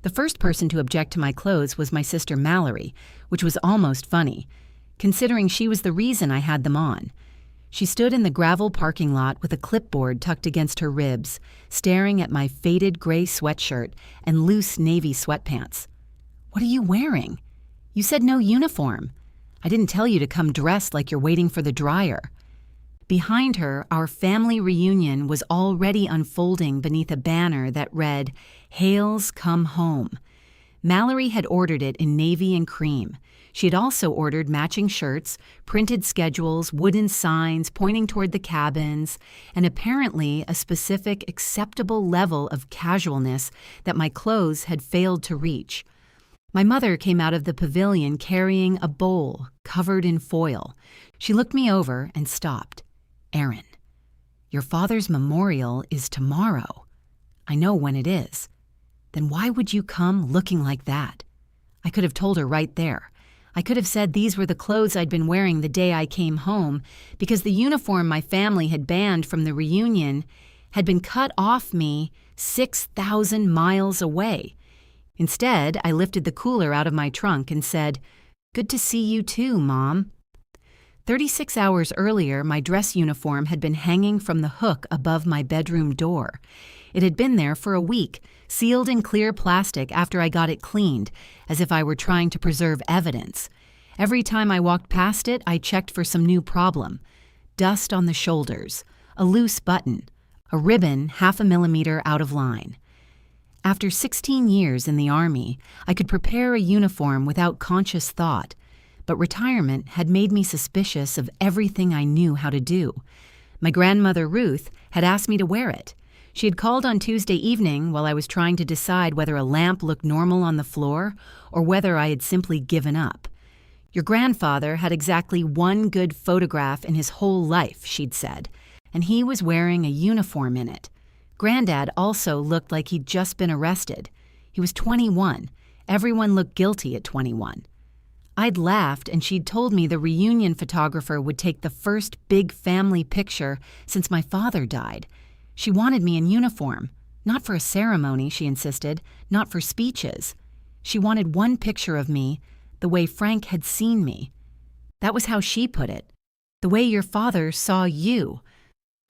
The first person to object to my clothes was my sister Mallory, which was almost funny, considering she was the reason I had them on. She stood in the gravel parking lot with a clipboard tucked against her ribs, staring at my faded gray sweatshirt and loose navy sweatpants. "What are you wearing? You said no uniform. I didn't tell you to come dressed like you're waiting for the dryer." Behind her, our family reunion was already unfolding beneath a banner that read, "Hales Come Home." Mallory had ordered it in navy and cream. She had also ordered matching shirts, printed schedules, wooden signs pointing toward the cabins, and apparently a specific acceptable level of casualness that my clothes had failed to reach. My mother came out of the pavilion carrying a bowl covered in foil. She looked me over and stopped. "Erin, your father's memorial is tomorrow. I know when it is. Then why would you come looking like that?" I could have told her right there. I could have said these were the clothes I'd been wearing the day I came home because the uniform my family had banned from the reunion had been cut off me 6,000 miles away. Instead, I lifted the cooler out of my trunk and said, "Good to see you too, Mom." 36 hours earlier, my dress uniform had been hanging from the hook above my bedroom door. It had been there for a week, sealed in clear plastic after I got it cleaned, as if I were trying to preserve evidence. Every time I walked past it, I checked for some new problem. Dust on the shoulders, a loose button, a ribbon 1/2 millimeter out of line. After 16 years in the Army, I could prepare a uniform without conscious thought, but retirement had made me suspicious of everything I knew how to do. My grandmother Ruth had asked me to wear it. She had called on Tuesday evening while I was trying to decide whether a lamp looked normal on the floor or whether I had simply given up. "Your grandfather had exactly one good photograph in his whole life," she'd said, "and he was wearing a uniform in it. Granddad also looked like he'd just been arrested. He was 21. Everyone looked guilty at 21. I'd laughed, and she'd told me the reunion photographer would take the first big family picture since my father died. She wanted me in uniform. Not for a ceremony, she insisted, not for speeches. She wanted one picture of me, the way Frank had seen me. That was how she put it. The way your father saw you.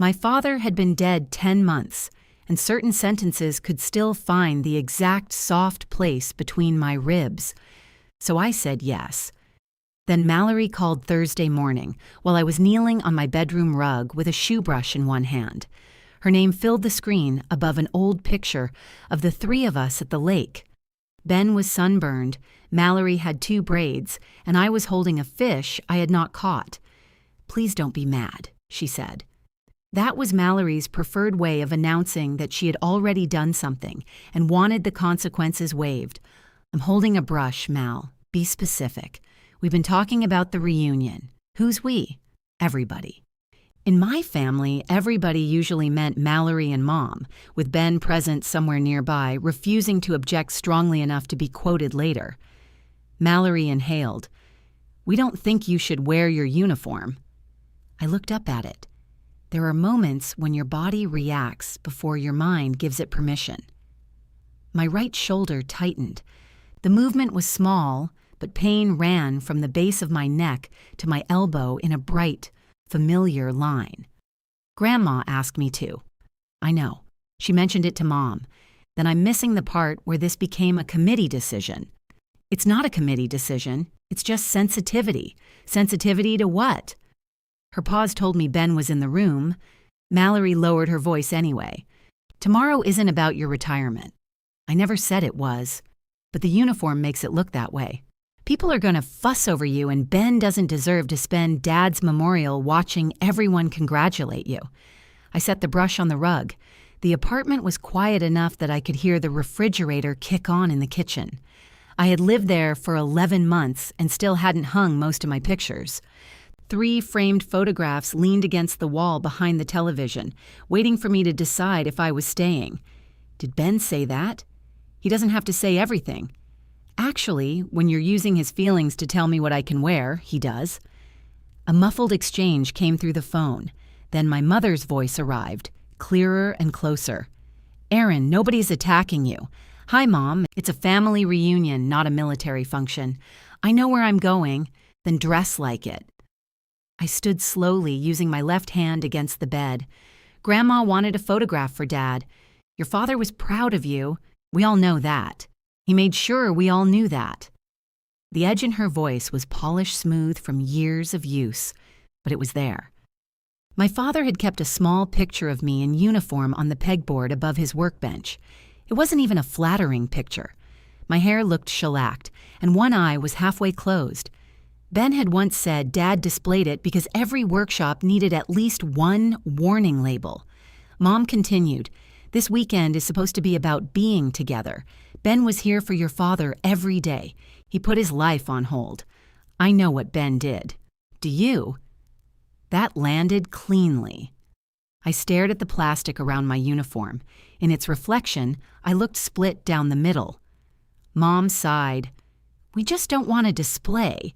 My father had been dead 10 months, and certain sentences could still find the exact soft place between my ribs. So I said yes. Then Mallory called Thursday morning while I was kneeling on my bedroom rug with a shoe brush in one hand. Her name filled the screen above an old picture of the 3 of us at the lake. Ben was sunburned, Mallory had 2 braids, and I was holding a fish I had not caught. "Please don't be mad," she said. That was Mallory's preferred way of announcing that she had already done something and wanted the consequences waived. "I'm holding a brush, Mal. Be specific. We've been talking about the reunion. Who's we?" "Everybody." In my family, everybody usually meant Mallory and Mom, with Ben present somewhere nearby, refusing to object strongly enough to be quoted later. Mallory inhaled. "We don't think you should wear your uniform." I looked up at it. There are moments when your body reacts before your mind gives it permission. My right shoulder tightened. The movement was small, but pain ran from the base of my neck to my elbow in a bright, familiar line. "Grandma asked me to." "I know. She mentioned it to Mom. Then I'm missing the part where this became a committee decision." "It's not a committee decision. It's just sensitivity." "Sensitivity to what?" Her pause told me Ben was in the room. Mallory lowered her voice anyway. "Tomorrow isn't about your retirement. I never said it was, but the uniform makes it look that way. People are going to fuss over you, and Ben doesn't deserve to spend Dad's memorial watching everyone congratulate you." I set the brush on the rug. The apartment was quiet enough that I could hear the refrigerator kick on in the kitchen. I had lived there for 11 months and still hadn't hung most of my pictures. 3 framed photographs leaned against the wall behind the television, waiting for me to decide if I was staying. Did Ben say that? He doesn't have to say everything. Actually, when you're using his feelings to tell me what I can wear, he does. A muffled exchange came through the phone. Then my mother's voice arrived, clearer and closer. "Erin, nobody's attacking you. Hi, Mom. It's a family reunion, not a military function. I know where I'm going, then dress like it. I stood slowly, using my left hand against the bed. Grandma wanted a photograph for Dad. Your father was proud of you. We all know that. He made sure we all knew that. The edge in her voice was polished smooth from years of use, but it was there. My father had kept a small picture of me in uniform on the pegboard above his workbench. It wasn't even a flattering picture. My hair looked shellacked, and one eye was halfway closed. Ben had once said Dad displayed it because every workshop needed at least one warning label. Mom continued, "This weekend is supposed to be about being together. Ben was here for your father every day. He put his life on hold. I know what Ben did. Do you?" That landed cleanly. I stared at the plastic around my uniform. In its reflection, I looked split down the middle. Mom sighed. "We just don't want a display.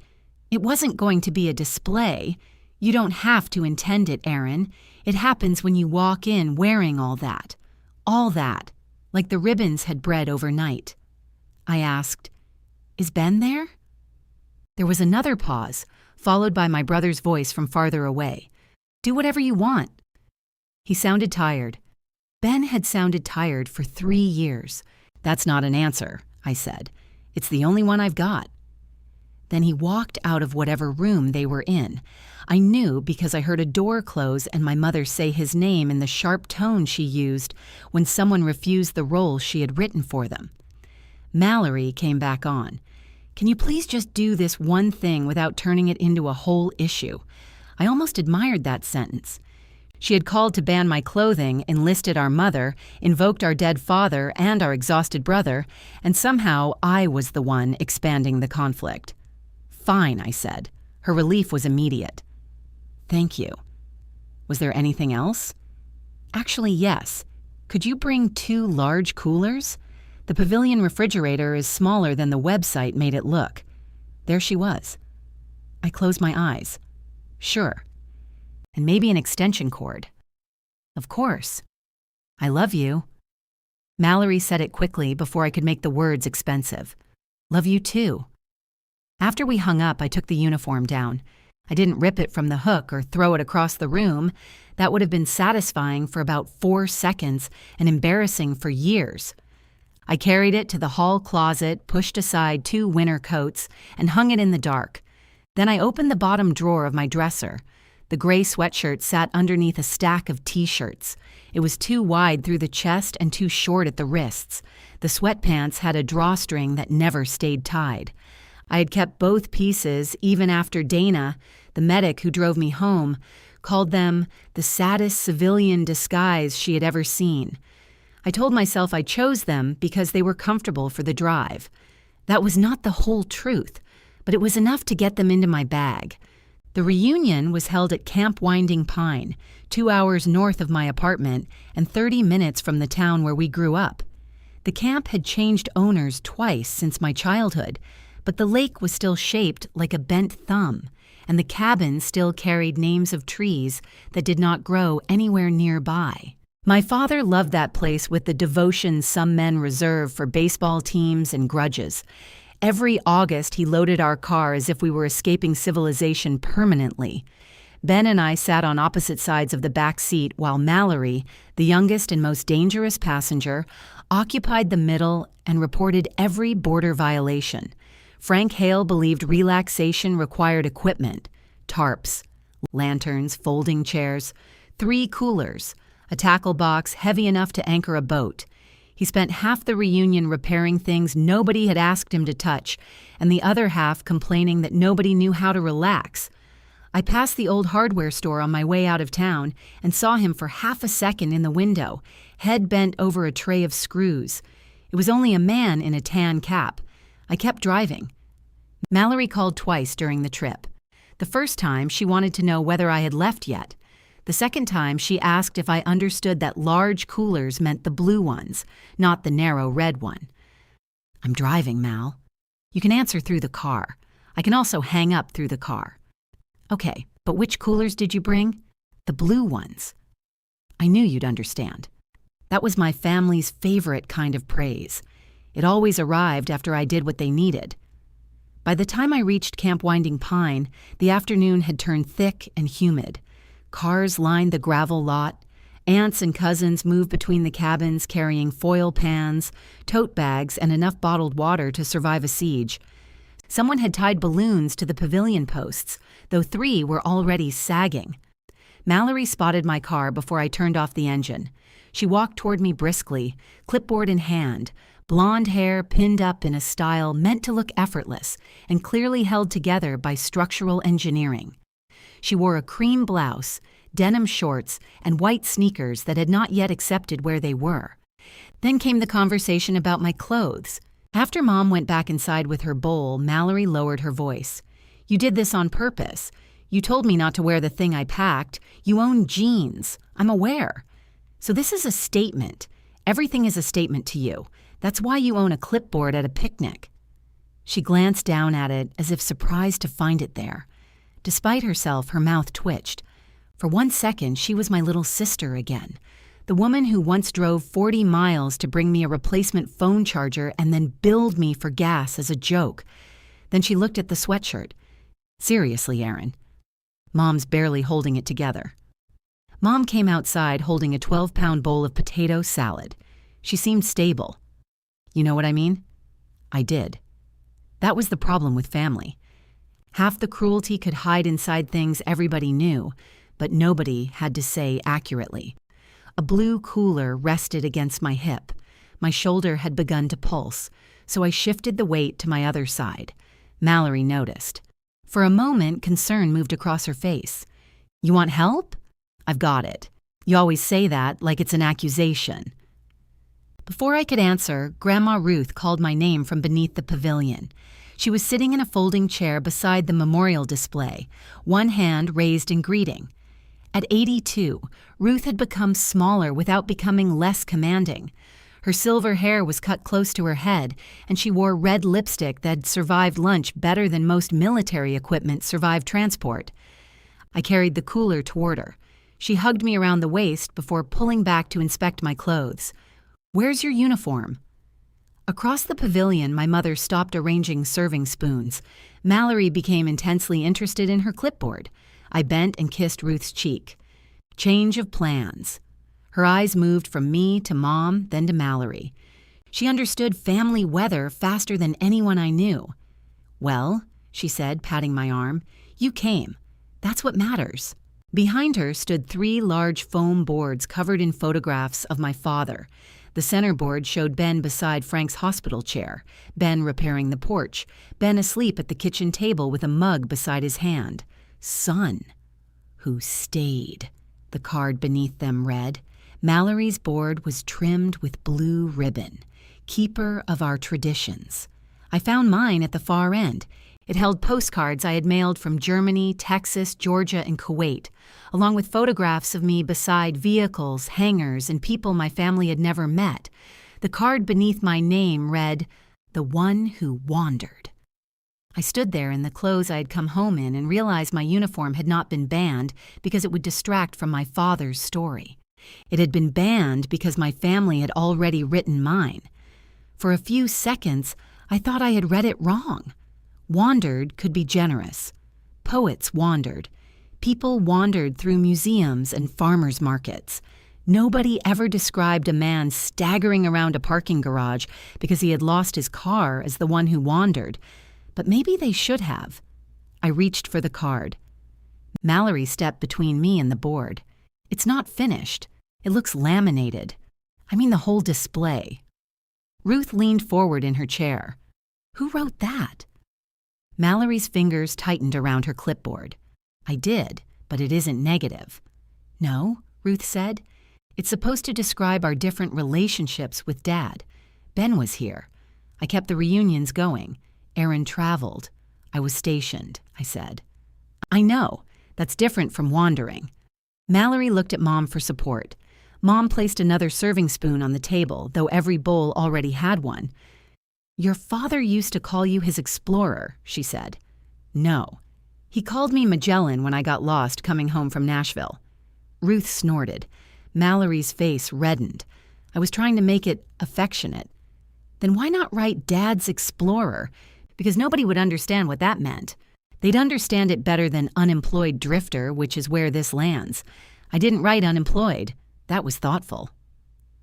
It wasn't going to be a display. You don't have to intend it, Aaron. It happens when you walk in wearing all that. All that, like the ribbons had bred overnight." I asked, "Is Ben there?" There was another pause, followed by my brother's voice from farther away. "Do whatever you want." He sounded tired. Ben had sounded tired for 3 years. "That's not an answer," I said. "It's the only one I've got." Then he walked out of whatever room they were in. I knew because I heard a door close and my mother say his name in the sharp tone she used when someone refused the role she had written for them. Mallory came back on. "Can you please just do this one thing without turning it into a whole issue?" I almost admired that sentence. She had called to ban my clothing, enlisted our mother, invoked our dead father and our exhausted brother, and somehow I was the one expanding the conflict. "Fine," I said. Her relief was immediate. "Thank you." Was there anything else? Actually, yes. Could you bring 2 large coolers? The pavilion refrigerator is smaller than the website made it look. There she was. I closed my eyes. Sure. And maybe an extension cord. Of course. "I love you." Mallory said it quickly before I could make the words expensive. "Love you too." After we hung up, I took the uniform down. I didn't rip it from the hook or throw it across the room. That would have been satisfying for about 4 seconds and embarrassing for years. I carried it to the hall closet, pushed aside 2 winter coats, and hung it in the dark. Then I opened the bottom drawer of my dresser. The gray sweatshirt sat underneath a stack of T-shirts. It was too wide through the chest and too short at the wrists. The sweatpants had a drawstring that never stayed tied. I had kept both pieces even after Dana, the medic who drove me home, called them the saddest civilian disguise she had ever seen. I told myself I chose them because they were comfortable for the drive. That was not the whole truth, but it was enough to get them into my bag. The reunion was held at Camp Winding Pine, 2 hours north of my apartment and 30 minutes from the town where we grew up. The camp had changed owners twice since my childhood, but the lake was still shaped like a bent thumb, and the cabin still carried names of trees that did not grow anywhere nearby. My father loved that place with the devotion some men reserve for baseball teams and grudges. Every August, he loaded our car as if we were escaping civilization permanently. Ben and I sat on opposite sides of the back seat while Mallory, the youngest and most dangerous passenger, occupied the middle and reported every border violation. Frank Hale believed relaxation required equipment: tarps, lanterns, folding chairs, 3 coolers, a tackle box heavy enough to anchor a boat. He spent half the reunion repairing things nobody had asked him to touch, and the other half complaining that nobody knew how to relax. I passed the old hardware store on my way out of town and saw him for half a second in the window, head bent over a tray of screws. It was only a man in a tan cap. I kept driving. Mallory called twice during the trip. The first time, she wanted to know whether I had left yet. The second time, she asked if I understood that large coolers meant the blue ones, not the narrow red one. "I'm driving, Mal. You can answer through the car. I can also hang up through the car." "Okay, but which coolers did you bring?" "The blue ones." "I knew you'd understand." That was my family's favorite kind of praise. It always arrived after I did what they needed. By the time I reached Camp Winding Pine, the afternoon had turned thick and humid. Cars lined the gravel lot. Aunts and cousins moved between the cabins carrying foil pans, tote bags, and enough bottled water to survive a siege. Someone had tied balloons to the pavilion posts, though 3 were already sagging. Mallory spotted my car before I turned off the engine. She walked toward me briskly, clipboard in hand, blonde hair pinned up in a style meant to look effortless and clearly held together by structural engineering. She wore a cream blouse, denim shorts, and white sneakers that had not yet accepted where they were. Then came the conversation about my clothes. After Mom went back inside with her bowl, Mallory lowered her voice. "You did this on purpose. You told me not to wear the thing I packed. You own jeans. I'm aware. So this is a statement. Everything is a statement to you. That's why you own a clipboard at a picnic." She glanced down at it as if surprised to find it there. Despite herself, her mouth twitched. For 1 second, she was my little sister again. The woman who once drove 40 miles to bring me a replacement phone charger and then billed me for gas as a joke. Then she looked at the sweatshirt. "Seriously, Aaron." Mom's barely holding it together. Mom came outside holding a 12-pound bowl of potato salad. She seemed stable. "You know what I mean?" I did. That was the problem with family. Half the cruelty could hide inside things everybody knew, but nobody had to say accurately. A blue cooler rested against my hip. My shoulder had begun to pulse, so I shifted the weight to my other side. Mallory noticed. For a moment, concern moved across her face. "You want help?" "I've got it. You always say that like it's an accusation." Before I could answer, Grandma Ruth called my name from beneath the pavilion. She was sitting in a folding chair beside the memorial display, one hand raised in greeting. At 82, Ruth had become smaller without becoming less commanding. Her silver hair was cut close to her head, and she wore red lipstick that survived lunch better than most military equipment survived transport. I carried the cooler toward her. She hugged me around the waist before pulling back to inspect my clothes. "Where's your uniform?" Across the pavilion, my mother stopped arranging serving spoons. Mallory became intensely interested in her clipboard. I bent and kissed Ruth's cheek. Change of plans. Her eyes moved from me to Mom, then to Mallory. She understood family weather faster than anyone I knew. "Well," she said, patting my arm, "you came. That's what matters." Behind her stood 3 large foam boards covered in photographs of my father. The center board showed Ben beside Frank's hospital chair, Ben repairing the porch, Ben asleep at the kitchen table with a mug beside his hand. "Son, who stayed," the card beneath them read. Mallory's board was trimmed with blue ribbon, keeper of our traditions. I found mine at the far end. It held postcards I had mailed from Germany, Texas, Georgia, and Kuwait, along with photographs of me beside vehicles, hangars, and people my family had never met. The card beneath my name read, "The One Who Wandered." I stood there in the clothes I had come home in and realized my uniform had not been banned because it would distract from my father's story. It had been banned because my family had already written mine. For a few seconds, I thought I had read it wrong. Wandered could be generous. Poets wandered. People wandered through museums and farmers' markets. Nobody ever described a man staggering around a parking garage because he had lost his car as the one who wandered. But maybe they should have. I reached for the card. Mallory stepped between me and the board. "It's not finished. It looks laminated. I mean the whole display." Ruth leaned forward in her chair. "Who wrote that?" Mallory's fingers tightened around her clipboard. "I did, but it isn't negative." "No," Ruth said. "It's supposed to describe our different relationships with Dad. Ben was here. I kept the reunions going. Aaron traveled. I was stationed," I said. "I know. That's different from wandering." Mallory looked at Mom for support. Mom placed another serving spoon on the table, though every bowl already had one. "Your father used to call you his explorer," she said. "No. He called me Magellan when I got lost coming home from Nashville." Ruth snorted. Mallory's face reddened. I was trying to make it affectionate. Then why not write Dad's Explorer? Because nobody would understand what that meant. They'd understand it better than unemployed drifter, which is where this lands. I didn't write unemployed. That was thoughtful.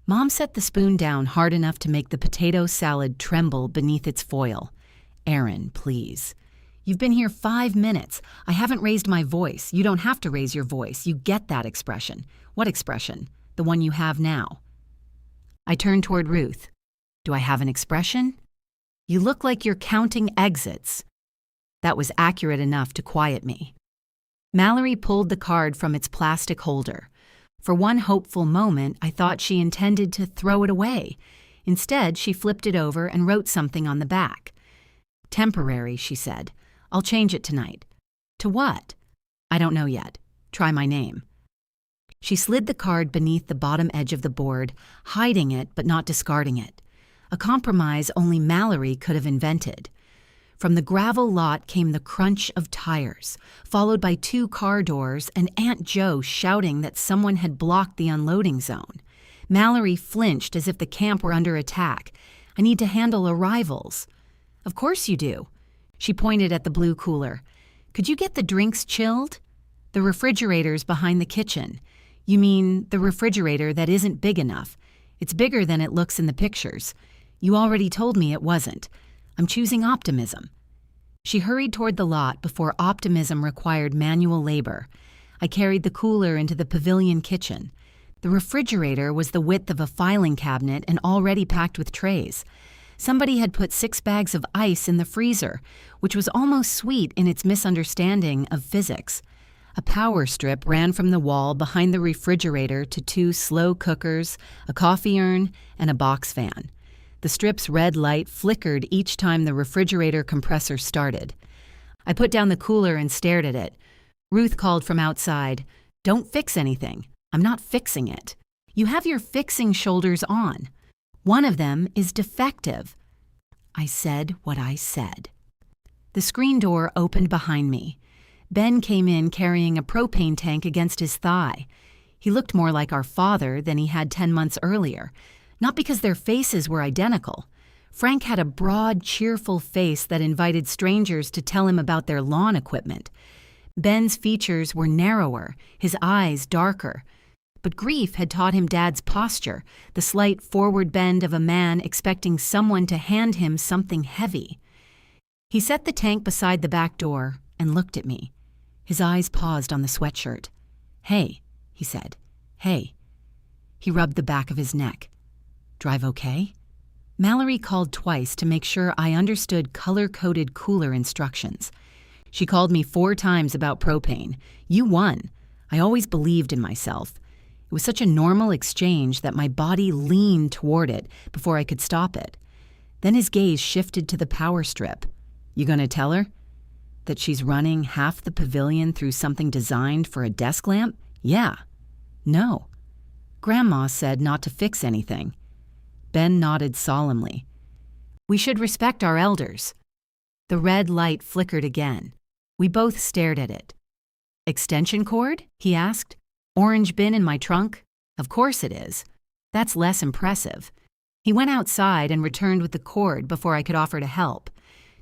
Mom set the spoon down hard enough to make the potato salad tremble beneath its foil. Aaron, please. You've been here 5 minutes. I haven't raised my voice. You don't have to raise your voice. You get that expression. What expression? The one you have now. I turned toward Ruth. Do I have an expression? You look like you're counting exits. That was accurate enough to quiet me. Mallory pulled the card from its plastic holder. For one hopeful moment, I thought she intended to throw it away. Instead, she flipped it over and wrote something on the back. Temporary, she said. I'll change it tonight. To what? I don't know yet. Try my name. She slid the card beneath the bottom edge of the board, hiding it but not discarding it. A compromise only Mallory could have invented. From the gravel lot came the crunch of tires, followed by 2 car doors and Aunt Jo shouting that someone had blocked the unloading zone. Mallory flinched as if the camp were under attack. I need to handle arrivals. Of course you do. She pointed at the blue cooler. Could you get the drinks chilled? The refrigerator's behind the kitchen. You mean the refrigerator that isn't big enough. It's bigger than it looks in the pictures. You already told me it wasn't. I'm choosing optimism. She hurried toward the lot before optimism required manual labor. I carried the cooler into the pavilion kitchen. The refrigerator was the width of a filing cabinet and already packed with trays. Somebody had put 6 bags of ice in the freezer, which was almost sweet in its misunderstanding of physics. A power strip ran from the wall behind the refrigerator to 2 slow cookers, a coffee urn, and a box fan. The strip's red light flickered each time the refrigerator compressor started. I put down the cooler and stared at it. Ruth called from outside, "Don't fix anything. I'm not fixing it. You have your fixing shoulders on. One of them is defective." I said what I said. The screen door opened behind me. Ben came in carrying a propane tank against his thigh. He looked more like our father than he had 10 months earlier, not because their faces were identical. Frank had a broad, cheerful face that invited strangers to tell him about their lawn equipment. Ben's features were narrower, his eyes darker. But grief had taught him Dad's posture, the slight forward bend of a man expecting someone to hand him something heavy. He set the tank beside the back door and looked at me. His eyes paused on the sweatshirt. "Hey," he said. "Hey." He rubbed the back of his neck. "Drive okay?" Mallory called twice to make sure I understood color-coded cooler instructions. She called me 4 times about propane. You won. I always believed in myself. It was such a normal exchange that my body leaned toward it before I could stop it. Then his gaze shifted to the power strip. You gonna tell her? That she's running half the pavilion through something designed for a desk lamp? Yeah. No. Grandma said not to fix anything. Ben nodded solemnly. We should respect our elders. The red light flickered again. We both stared at it. Extension cord? He asked. Orange bin in my trunk? Of course it is. That's less impressive. He went outside and returned with the cord before I could offer to help.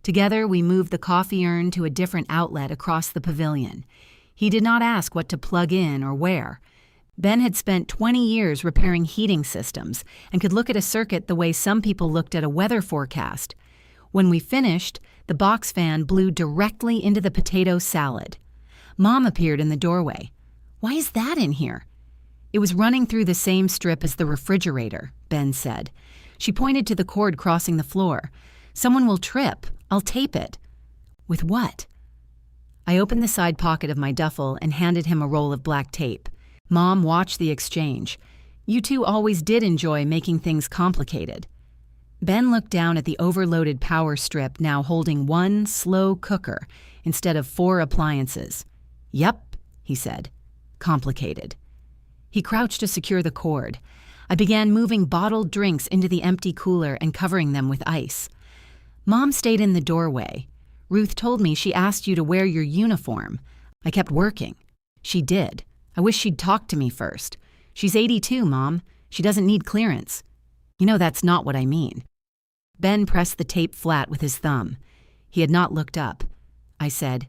Together, we moved the coffee urn to a different outlet across the pavilion. He did not ask what to plug in or where. Ben had spent 20 years repairing heating systems and could look at a circuit the way some people looked at a weather forecast. When we finished, the box fan blew directly into the potato salad. Mom appeared in the doorway. Why is that in here? It was running through the same strip as the refrigerator, Ben said. She pointed to the cord crossing the floor. Someone will trip. I'll tape it. With what? I opened the side pocket of my duffel and handed him a roll of black tape. Mom watched the exchange. You two always did enjoy making things complicated. Ben looked down at the overloaded power strip now holding 1 slow cooker instead of 4 appliances. Yep, he said. Complicated. He crouched to secure the cord. I began moving bottled drinks into the empty cooler and covering them with ice. Mom stayed in the doorway. Ruth told me she asked you to wear your uniform. I kept working. She did. I wish she'd talked to me first. She's 82, Mom. She doesn't need clearance. You know that's not what I mean. Ben pressed the tape flat with his thumb. He had not looked up. I said,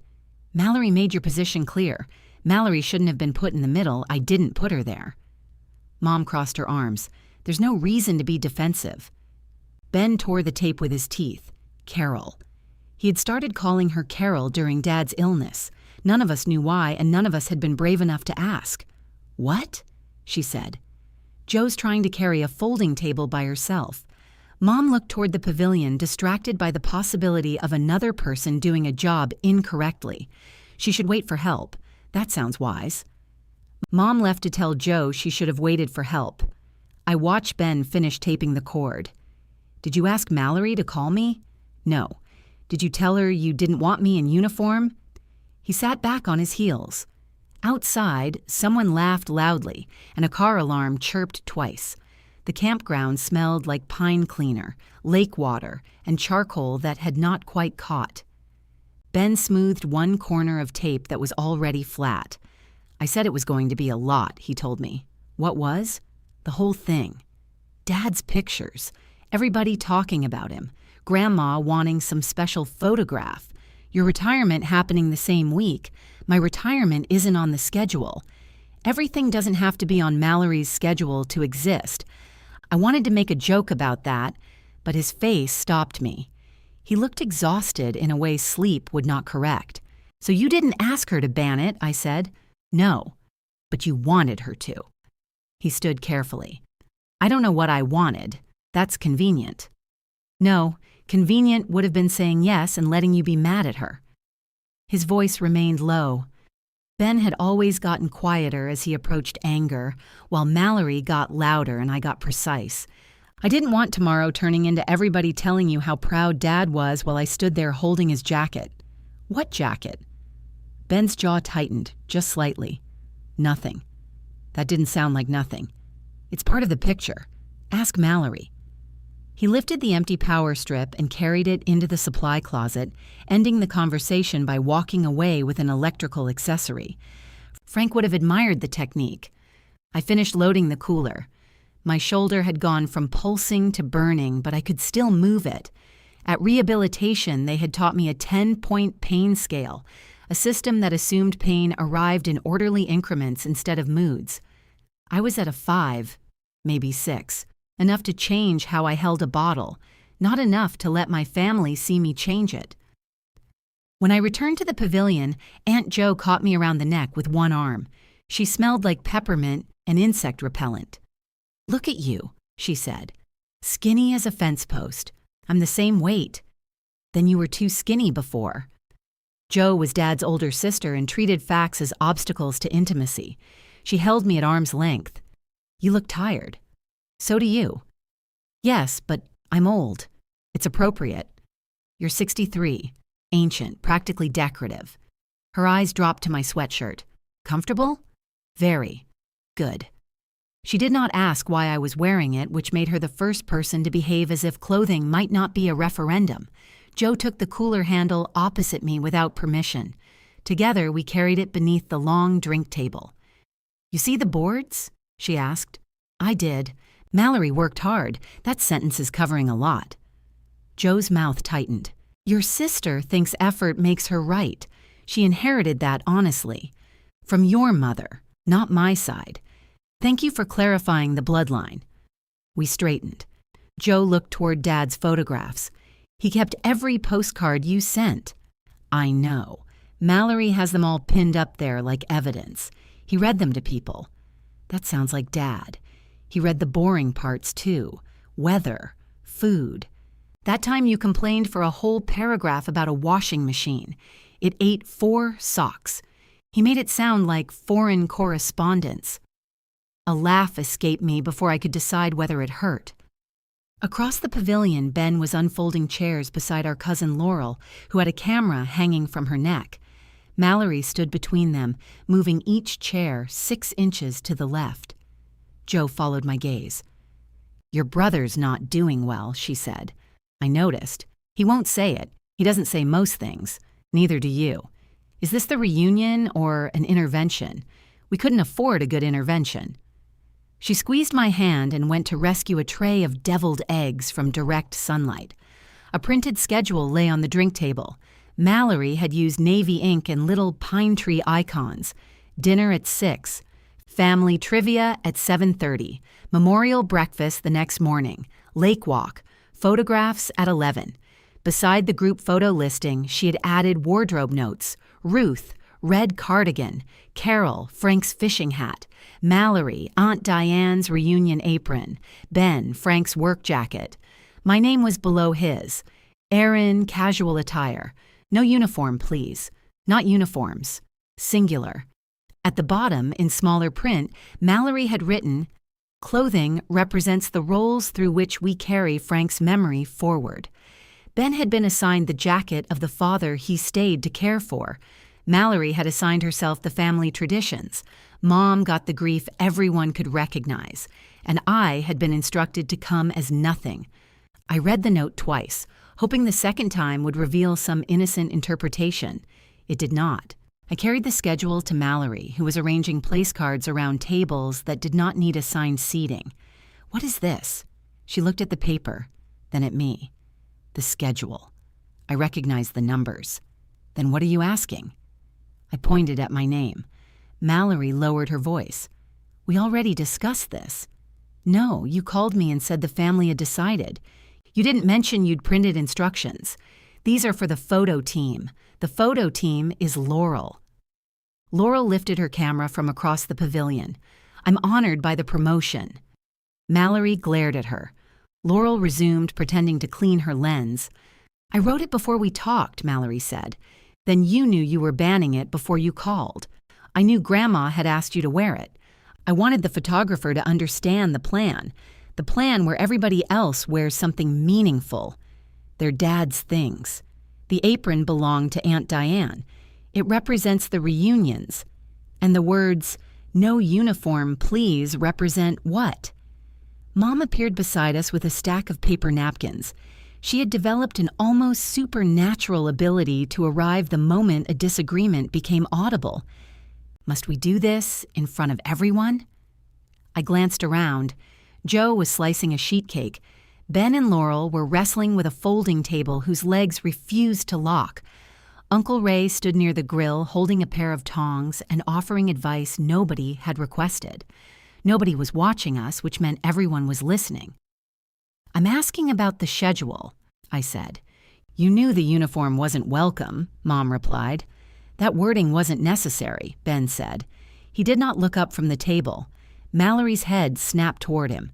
"Mallory made your position clear. Mallory shouldn't have been put in the middle. I didn't put her there." Mom crossed her arms. "There's no reason to be defensive." Ben tore the tape with his teeth. Carol. He had started calling her Carol during Dad's illness. None of us knew why, and none of us had been brave enough to ask. "What?" she said. "Joe's trying to carry a folding table by herself." Mom looked toward the pavilion, distracted by the possibility of another person doing a job incorrectly. She should wait for help. That sounds wise. Mom left to tell Joe she should have waited for help. I watched Ben finish taping the cord. "Did you ask Mallory to call me?" "No." "Did you tell her you didn't want me in uniform?" He sat back on his heels. Outside, someone laughed loudly, and a car alarm chirped twice. The campground smelled like pine cleaner, lake water, and charcoal that had not quite caught. Ben smoothed one corner of tape that was already flat. "I said it was going to be a lot," he told me. "What was?" "The whole thing. Dad's pictures. Everybody talking about him. Grandma wanting some special photograph. Your retirement happening the same week. My retirement isn't on the schedule. Everything doesn't have to be on Mallory's schedule to exist." I wanted to make a joke about that, but his face stopped me. He looked exhausted in a way sleep would not correct. "So you didn't ask her to ban it," I said. "No, but you wanted her to." He stood carefully. "I don't know what I wanted. That's convenient." "No, convenient would have been saying yes and letting you be mad at her." His voice remained low. Ben had always gotten quieter as he approached anger, while Mallory got louder and I got precise. I didn't want tomorrow turning into everybody telling you how proud Dad was while I stood there holding his jacket. "What jacket?" Ben's jaw tightened, just slightly. "Nothing." That didn't sound like nothing. "It's part of the picture. Ask Mallory." He lifted the empty power strip and carried it into the supply closet, ending the conversation by walking away with an electrical accessory. Frank would have admired the technique. I finished loading the cooler. My shoulder had gone from pulsing to burning, but I could still move it. At rehabilitation, they had taught me a 10-point pain scale, a system that assumed pain arrived in orderly increments instead of moods. I was at a 5, maybe 6. Enough to change how I held a bottle, not enough to let my family see me change it. When I returned to the pavilion, Aunt Jo caught me around the neck with one arm. She smelled like peppermint and insect repellent. "Look at you," she said. "Skinny as a fence post. I'm the same weight." "Then you were too skinny before." Jo was Dad's older sister and treated facts as obstacles to intimacy. She held me at arm's length. "You look tired." "So do you." "Yes, but I'm old. It's appropriate." "You're 63. Ancient, practically decorative." Her eyes dropped to my sweatshirt. "Comfortable?" "Very. Good." She did not ask why I was wearing it, which made her the first person to behave as if clothing might not be a referendum. Jo took the cooler handle opposite me without permission. Together, we carried it beneath the long drink table. "You see the boards?" she asked. I did. "Mallory worked hard. That sentence is covering a lot." Joe's mouth tightened. "Your sister thinks effort makes her right. She inherited that honestly. From your mother, not my side. Thank you for clarifying the bloodline." We straightened. Joe looked toward Dad's photographs. "He kept every postcard you sent." "I know. Mallory has them all pinned up there like evidence. He read them to people." "That sounds like Dad. He read the boring parts, too. Weather, food. That time you complained for a whole paragraph about a washing machine. It ate 4 socks. He made it sound like foreign correspondence." A laugh escaped me before I could decide whether it hurt. Across the pavilion, Ben was unfolding chairs beside our cousin Laurel, who had a camera hanging from her neck. Mallory stood between them, moving each chair 6 inches to the left. Jo followed my gaze. "Your brother's not doing well," she said. "I noticed. He won't say it. He doesn't say most things. Neither do you. Is this the reunion or an intervention? We couldn't afford a good intervention." She squeezed my hand and went to rescue a tray of deviled eggs from direct sunlight. A printed schedule lay on the drink table. Mallory had used navy ink and little pine tree icons. Dinner at 6. Family trivia at 7:30. Memorial breakfast the next morning. Lake walk. Photographs at 11. Beside the group photo listing, she had added wardrobe notes. Ruth, red cardigan. Carol, Frank's fishing hat. Mallory, Aunt Diane's reunion apron. Ben, Frank's work jacket. My name was below his. Aaron, casual attire. No uniform, please. Not uniforms. Singular. At the bottom, in smaller print, Mallory had written, "Clothing represents the roles through which we carry Frank's memory forward." Ben had been assigned the jacket of the father he stayed to care for. Mallory had assigned herself the family traditions. Mom got the grief everyone could recognize, and I had been instructed to come as nothing. I read the note twice, hoping the second time would reveal some innocent interpretation. It did not. I carried the schedule to Mallory, who was arranging place cards around tables that did not need assigned seating. "What is this?" She looked at the paper, then at me. "The schedule." I recognized the numbers. "Then what are you asking?" I pointed at my name. Mallory lowered her voice. "We already discussed this." "No, you called me and said the family had decided. You didn't mention you'd printed instructions. These are for the photo team. The photo team is Laurel." Laurel lifted her camera from across the pavilion. "I'm honored by the promotion." Mallory glared at her. Laurel resumed, pretending to clean her lens. "I wrote it before we talked," Mallory said. "Then you knew you were banning it before you called. I knew Grandma had asked you to wear it. I wanted the photographer to understand the plan where everybody else wears something meaningful. Their dad's things. The apron belonged to Aunt Diane. It represents the reunions. And the words, 'No uniform, please,' represent what?" Mom appeared beside us with a stack of paper napkins. She had developed an almost supernatural ability to arrive the moment a disagreement became audible. "Must we do this in front of everyone?" I glanced around. Joe was slicing a sheet cake. Ben and Laurel were wrestling with a folding table whose legs refused to lock. Uncle Ray stood near the grill holding a pair of tongs and offering advice nobody had requested. Nobody was watching us, which meant everyone was listening. "I'm asking about the schedule," I said. "You knew the uniform wasn't welcome," Mom replied. "That wording wasn't necessary," Ben said. He did not look up from the table. Mallory's head snapped toward him.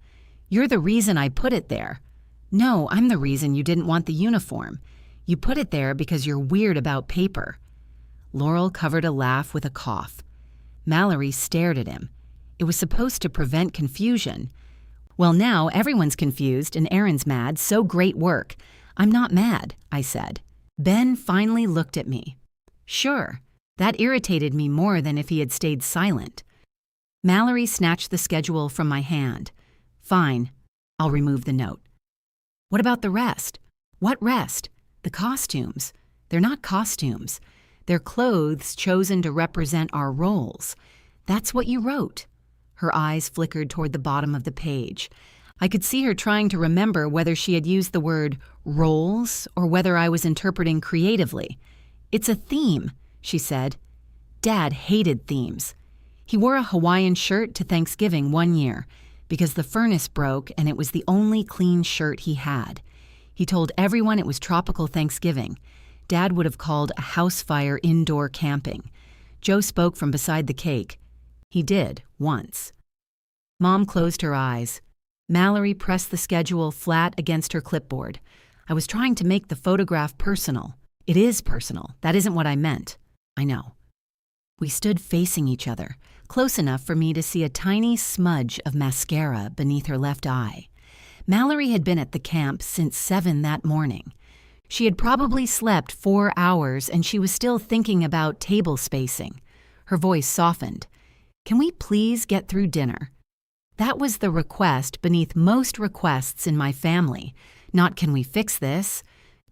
"You're the reason I put it there." "No, I'm the reason you didn't want the uniform. You put it there because you're weird about paper." Laurel covered a laugh with a cough. Mallory stared at him. It was supposed to prevent confusion. "Well, now everyone's confused and Aaron's mad, so great work." "I'm not mad," I said. Ben finally looked at me. "Sure." That irritated me more than if he had stayed silent. Mallory snatched the schedule from my hand. "Fine. I'll remove the note." "What about the rest?" "What rest?" "The costumes. They're not costumes. They're clothes chosen to represent our roles. That's what you wrote." Her eyes flickered toward the bottom of the page. I could see her trying to remember whether she had used the word roles or whether I was interpreting creatively. "It's a theme," she said. Dad hated themes. He wore a Hawaiian shirt to Thanksgiving one year because the furnace broke and it was the only clean shirt he had. He told everyone it was tropical Thanksgiving. Dad would have called a house fire indoor camping. Joe spoke from beside the cake. He did, once. Mom closed her eyes. Mallory pressed the schedule flat against her clipboard. "I was trying to make the photograph personal." "It is personal. That isn't what I meant." "I know." We stood facing each other, close enough for me to see a tiny smudge of mascara beneath her left eye. Mallory had been at the camp since 7 that morning. She had probably slept 4 hours and she was still thinking about table spacing. Her voice softened. "Can we please get through dinner?" That was the request beneath most requests in my family. Not "can we fix this?"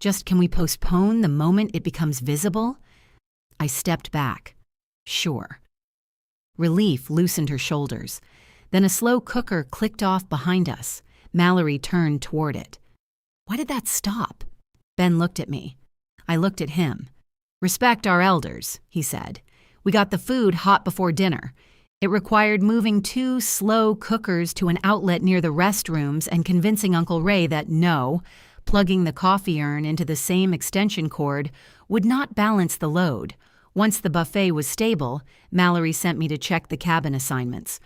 Just "can we postpone the moment it becomes visible?" I stepped back. Sure. Relief loosened her shoulders. Then a slow cooker clicked off behind us. Mallory turned toward it. "Why did that stop?" Ben looked at me. I looked at him. "Respect our elders," he said. "We got the food hot before dinner. It required moving 2 slow cookers to an outlet near the restrooms and convincing Uncle Ray that no, plugging the coffee urn into the same extension cord would not balance the load. Once the buffet was stable, Mallory sent me to check the cabin assignments.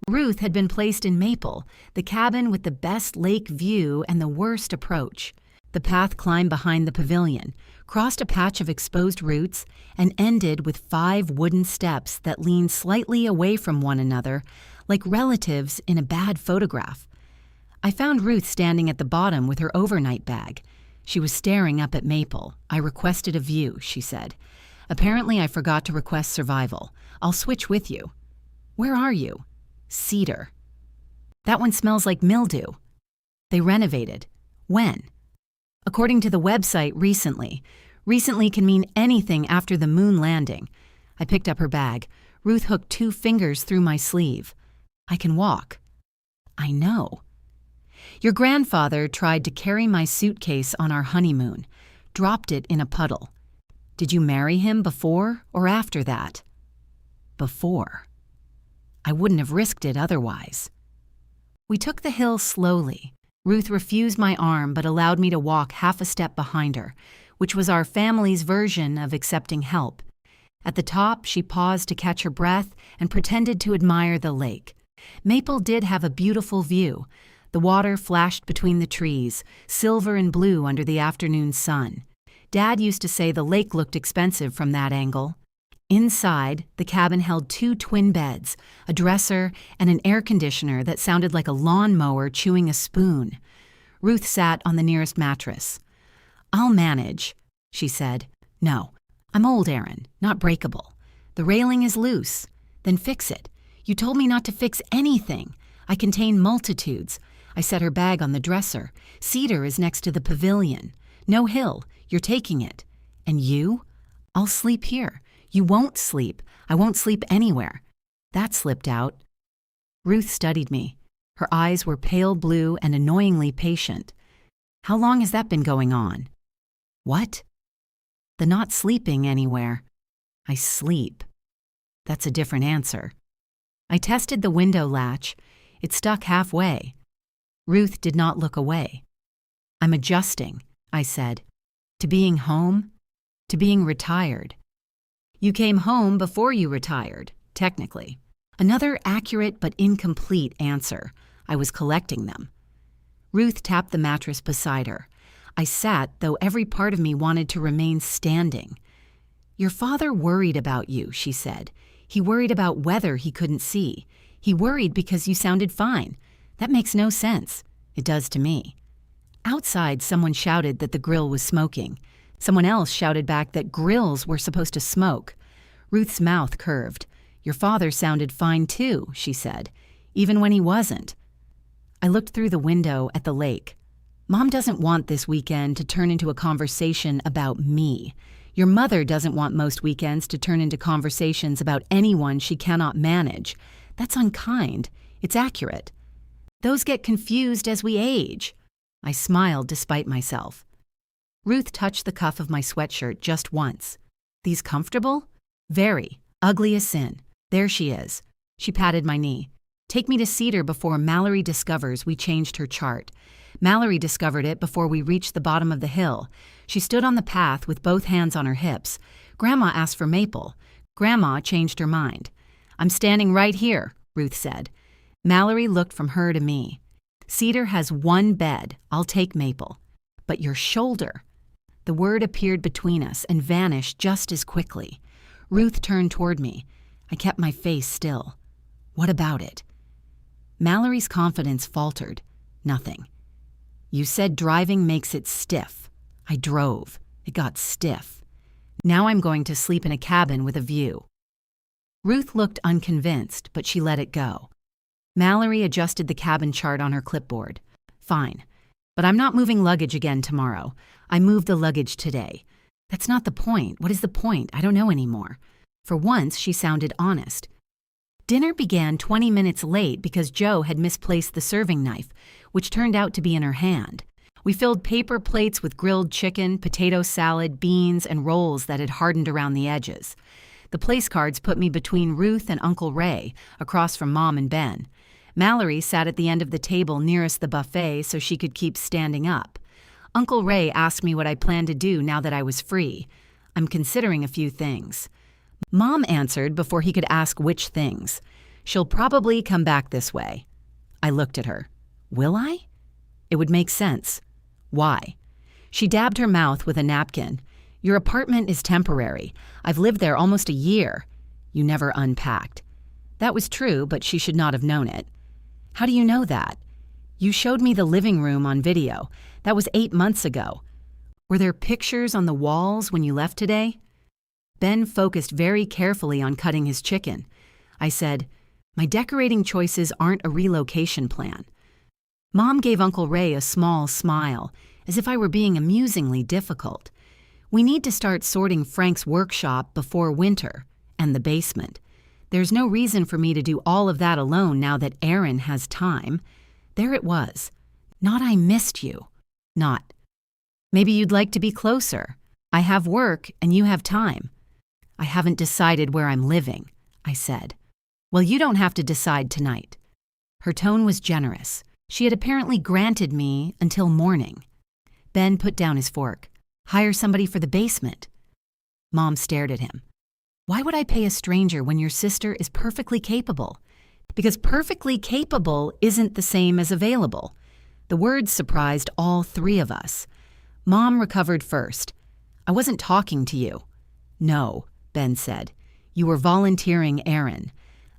Ruth had been placed in Maple, the cabin with the best lake view and the worst approach. The path climbed behind the pavilion, crossed a patch of exposed roots, and ended with 5 wooden steps that leaned slightly away from one another, like relatives in a bad photograph. I found Ruth standing at the bottom with her overnight bag. She was staring up at Maple. "I requested a view," she said. "Apparently I forgot to request survival. I'll switch with you." "Where are you?" "Cedar." "That one smells like mildew." "They renovated." "When?" "According to the website, recently. Recently can mean anything after the moon landing." I picked up her bag. Ruth hooked 2 fingers through my sleeve. "I can walk." "I know." "Your grandfather tried to carry my suitcase on our honeymoon, dropped it in a puddle. Did you marry him before or after that?" "Before. I wouldn't have risked it otherwise." We took the hill slowly. Ruth refused my arm but allowed me to walk half a step behind her, which was our family's version of accepting help. At the top, she paused to catch her breath and pretended to admire the lake. Maple did have a beautiful view. The water flashed between the trees, silver and blue under the afternoon sun. Dad used to say the lake looked expensive from that angle. Inside, the cabin held 2 twin beds, a dresser, and an air conditioner that sounded like a lawnmower chewing a spoon. Ruth sat on the nearest mattress. "I'll manage," she said. "No, I'm old, Aaron, not breakable. The railing is loose. Then fix it. You told me not to fix anything. I contain multitudes." I set her bag on the dresser. "Cedar is next to the pavilion. No hill. You're taking it. And you?" "I'll sleep here." "You won't sleep. I won't sleep anywhere." That slipped out. Ruth studied me. Her eyes were pale blue and annoyingly patient. "How long has that been going on?" "What?" "The not sleeping anywhere." "I sleep." "That's a different answer." I tested the window latch. It stuck halfway. Ruth did not look away. "I'm adjusting," I said. "To being home, to being retired." "You came home before you retired, technically." Another accurate but incomplete answer. I was collecting them. Ruth tapped the mattress beside her. I sat, though every part of me wanted to remain standing. "Your father worried about you," she said. "He worried about weather he couldn't see. He worried because you sounded fine. That makes no sense. It does to me." Outside, someone shouted that the grill was smoking. Someone else shouted back that grills were supposed to smoke. Ruth's mouth curved. "Your father sounded fine too," she said, "even when he wasn't." I looked through the window at the lake. "Mom doesn't want this weekend to turn into a conversation about me. Your mother doesn't want most weekends to turn into conversations about anyone she cannot manage. That's unkind. It's accurate. Those get confused as we age." I smiled despite myself. Ruth touched the cuff of my sweatshirt just once. "These comfortable?" "Very. Ugly as sin. There she is." She patted my knee. "Take me to Cedar before Mallory discovers we changed her chart." Mallory discovered it before we reached the bottom of the hill. She stood on the path with both hands on her hips. Grandma asked for Maple. Grandma changed her mind. "I'm standing right here," Ruth said. Mallory looked from her to me. "Cedar has 1 bed. I'll take Maple. But your shoulder." The word appeared between us and vanished just as quickly. Ruth turned toward me. I kept my face still. "What about it?" Mallory's confidence faltered. "Nothing." "You said driving makes it stiff." I drove. It got stiff. "Now I'm going to sleep in a cabin with a view." Ruth looked unconvinced, but she let it go. Mallory adjusted the cabin chart on her clipboard. "Fine. But I'm not moving luggage again tomorrow. I moved the luggage today." "That's not the point. What is the point? I don't know anymore." For once, she sounded honest. Dinner began 20 minutes late because Joe had misplaced the serving knife, which turned out to be in her hand. We filled paper plates with grilled chicken, potato salad, beans, and rolls that had hardened around the edges. The place cards put me between Ruth and Uncle Ray, across from Mom and Ben. Mallory sat at the end of the table nearest the buffet so she could keep standing up. Uncle Ray asked me what I planned to do now that I was free. I'm considering a few things. Mom answered before he could ask which things. She'll probably come back this way. I looked at her. Will I? It would make sense. Why? She dabbed her mouth with a napkin. Your apartment is temporary. I've lived there almost a year. You never unpacked. That was true, but she should not have known it. How do you know that? You showed me the living room on video. That was 8 months ago. Were there pictures on the walls when you left today? Ben focused very carefully on cutting his chicken. I said, my decorating choices aren't a relocation plan. Mom gave Uncle Ray a small smile, as if I were being amusingly difficult. We need to start sorting Frank's workshop before winter, and the basement. There's no reason for me to do all of that alone now that Aaron has time. There it was. Not I missed you. Not. Maybe you'd like to be closer. I have work and you have time. I haven't decided where I'm living, I said. Well, you don't have to decide tonight. Her tone was generous. She had apparently granted me until morning. Ben put down his fork. Hire somebody for the basement. Mom stared at him. Why would I pay a stranger when your sister is perfectly capable? Because perfectly capable isn't the same as available. The words surprised all three of us. Mom recovered first. I wasn't talking to you. No, Ben said. You were volunteering Aaron.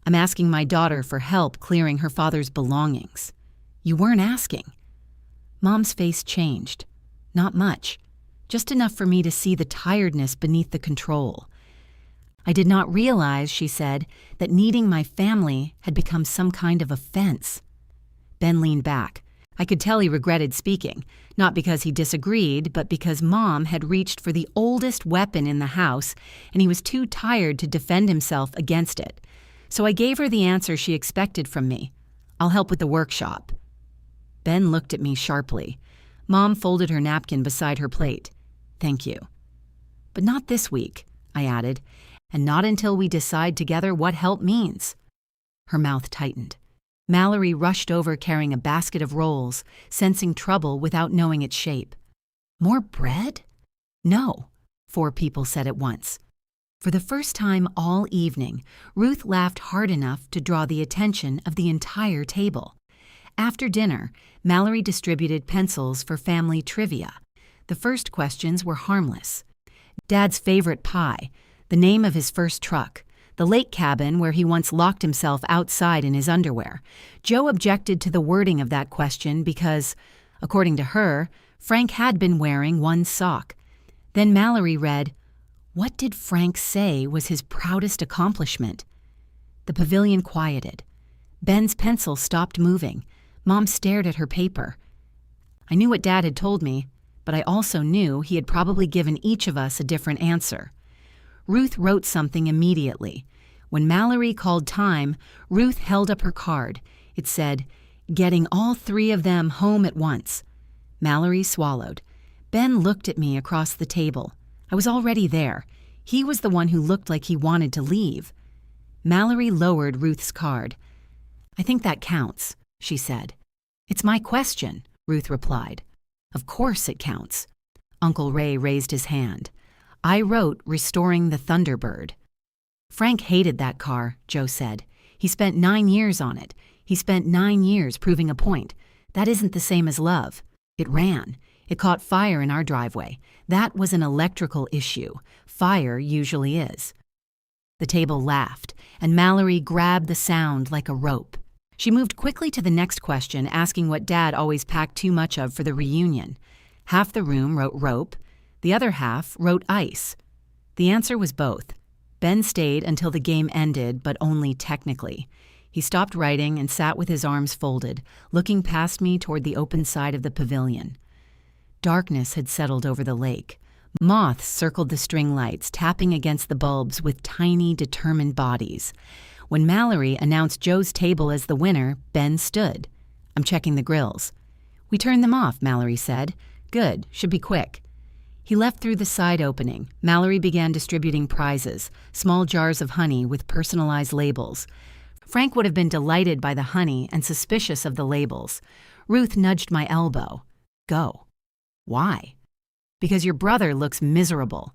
I'm asking my daughter for help clearing her father's belongings. You weren't asking. Mom's face changed. Not much. Just enough for me to see the tiredness beneath the control. I did not realize, she said, that needing my family had become some kind of offense. Ben leaned back. I could tell he regretted speaking, not because he disagreed, but because Mom had reached for the oldest weapon in the house, and he was too tired to defend himself against it. So I gave her the answer she expected from me. I'll help with the workshop. Ben looked at me sharply. Mom folded her napkin beside her plate. Thank you. But not this week, I added, and not until we decide together what help means. Her mouth tightened. Mallory rushed over carrying a basket of rolls, sensing trouble without knowing its shape. More bread? No, 4 people said at once. For the first time all evening, Ruth laughed hard enough to draw the attention of the entire table. After dinner, Mallory distributed pencils for family trivia. The first questions were harmless. Dad's favorite pie, the name of his first truck, the lake cabin where he once locked himself outside in his underwear. Joe objected to the wording of that question because, according to her, Frank had been wearing one sock. Then Mallory read, what did Frank say was his proudest accomplishment? The pavilion quieted. Ben's pencil stopped moving. Mom stared at her paper. I knew what Dad had told me, but I also knew he had probably given each of us a different answer. Ruth wrote something immediately. When Mallory called time, Ruth held up her card. It said, getting all 3 of them home at once. Mallory swallowed. Ben looked at me across the table. I was already there. He was the one who looked like he wanted to leave. Mallory lowered Ruth's card. I think that counts, she said. It's my question, Ruth replied. Of course it counts. Uncle Ray raised his hand. I wrote Restoring the Thunderbird. Frank hated that car, Joe said. He spent 9 years on it. He spent 9 years proving a point. That isn't the same as love. It ran. It caught fire in our driveway. That was an electrical issue. Fire usually is. The table laughed, and Mallory grabbed the sound like a rope. She moved quickly to the next question, asking what Dad always packed too much of for the reunion. Half the room wrote rope. The other half wrote ice. The answer was both. Ben stayed until the game ended, but only technically. He stopped writing and sat with his arms folded, looking past me toward the open side of the pavilion. Darkness had settled over the lake. Moths circled the string lights, tapping against the bulbs with tiny, determined bodies. When Mallory announced Joe's table as the winner, Ben stood. I'm checking the grills. We turned them off, Mallory said. Good, should be quick. He left through the side opening. Mallory began distributing prizes, small jars of honey with personalized labels. Frank would have been delighted by the honey and suspicious of the labels. Ruth nudged my elbow. Go. Why? Because your brother looks miserable.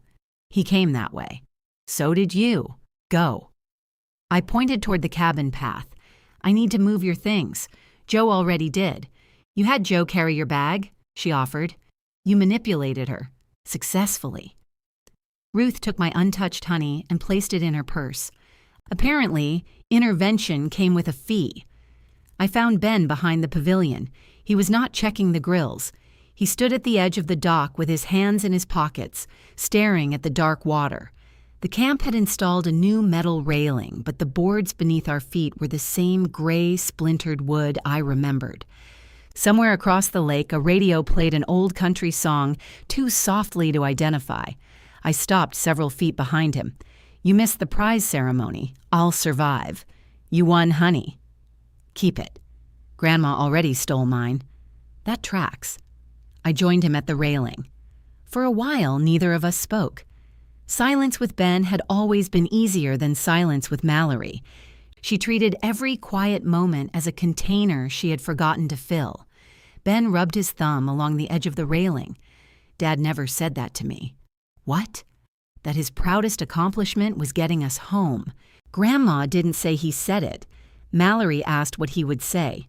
He came that way. So did you. Go. I pointed toward the cabin path. I need to move your things. Joe already did. You had Joe carry your bag, she offered. You manipulated her. Successfully. Ruth took my untouched honey and placed it in her purse. Apparently, intervention came with a fee. I found Ben behind the pavilion. He was not checking the grills. He stood at the edge of the dock with his hands in his pockets, staring at the dark water. The camp had installed a new metal railing, but the boards beneath our feet were the same gray, splintered wood I remembered. Somewhere across the lake, a radio played an old country song, too softly to identify. I stopped several feet behind him. You missed the prize ceremony. I'll survive. You won honey. Keep it. Grandma already stole mine. That tracks. I joined him at the railing. For a while, neither of us spoke. Silence with Ben had always been easier than silence with Mallory. She treated every quiet moment as a container she had forgotten to fill. Ben rubbed his thumb along the edge of the railing. Dad never said that to me. What? That his proudest accomplishment was getting us home. Grandma didn't say he said it. Mallory asked what he would say.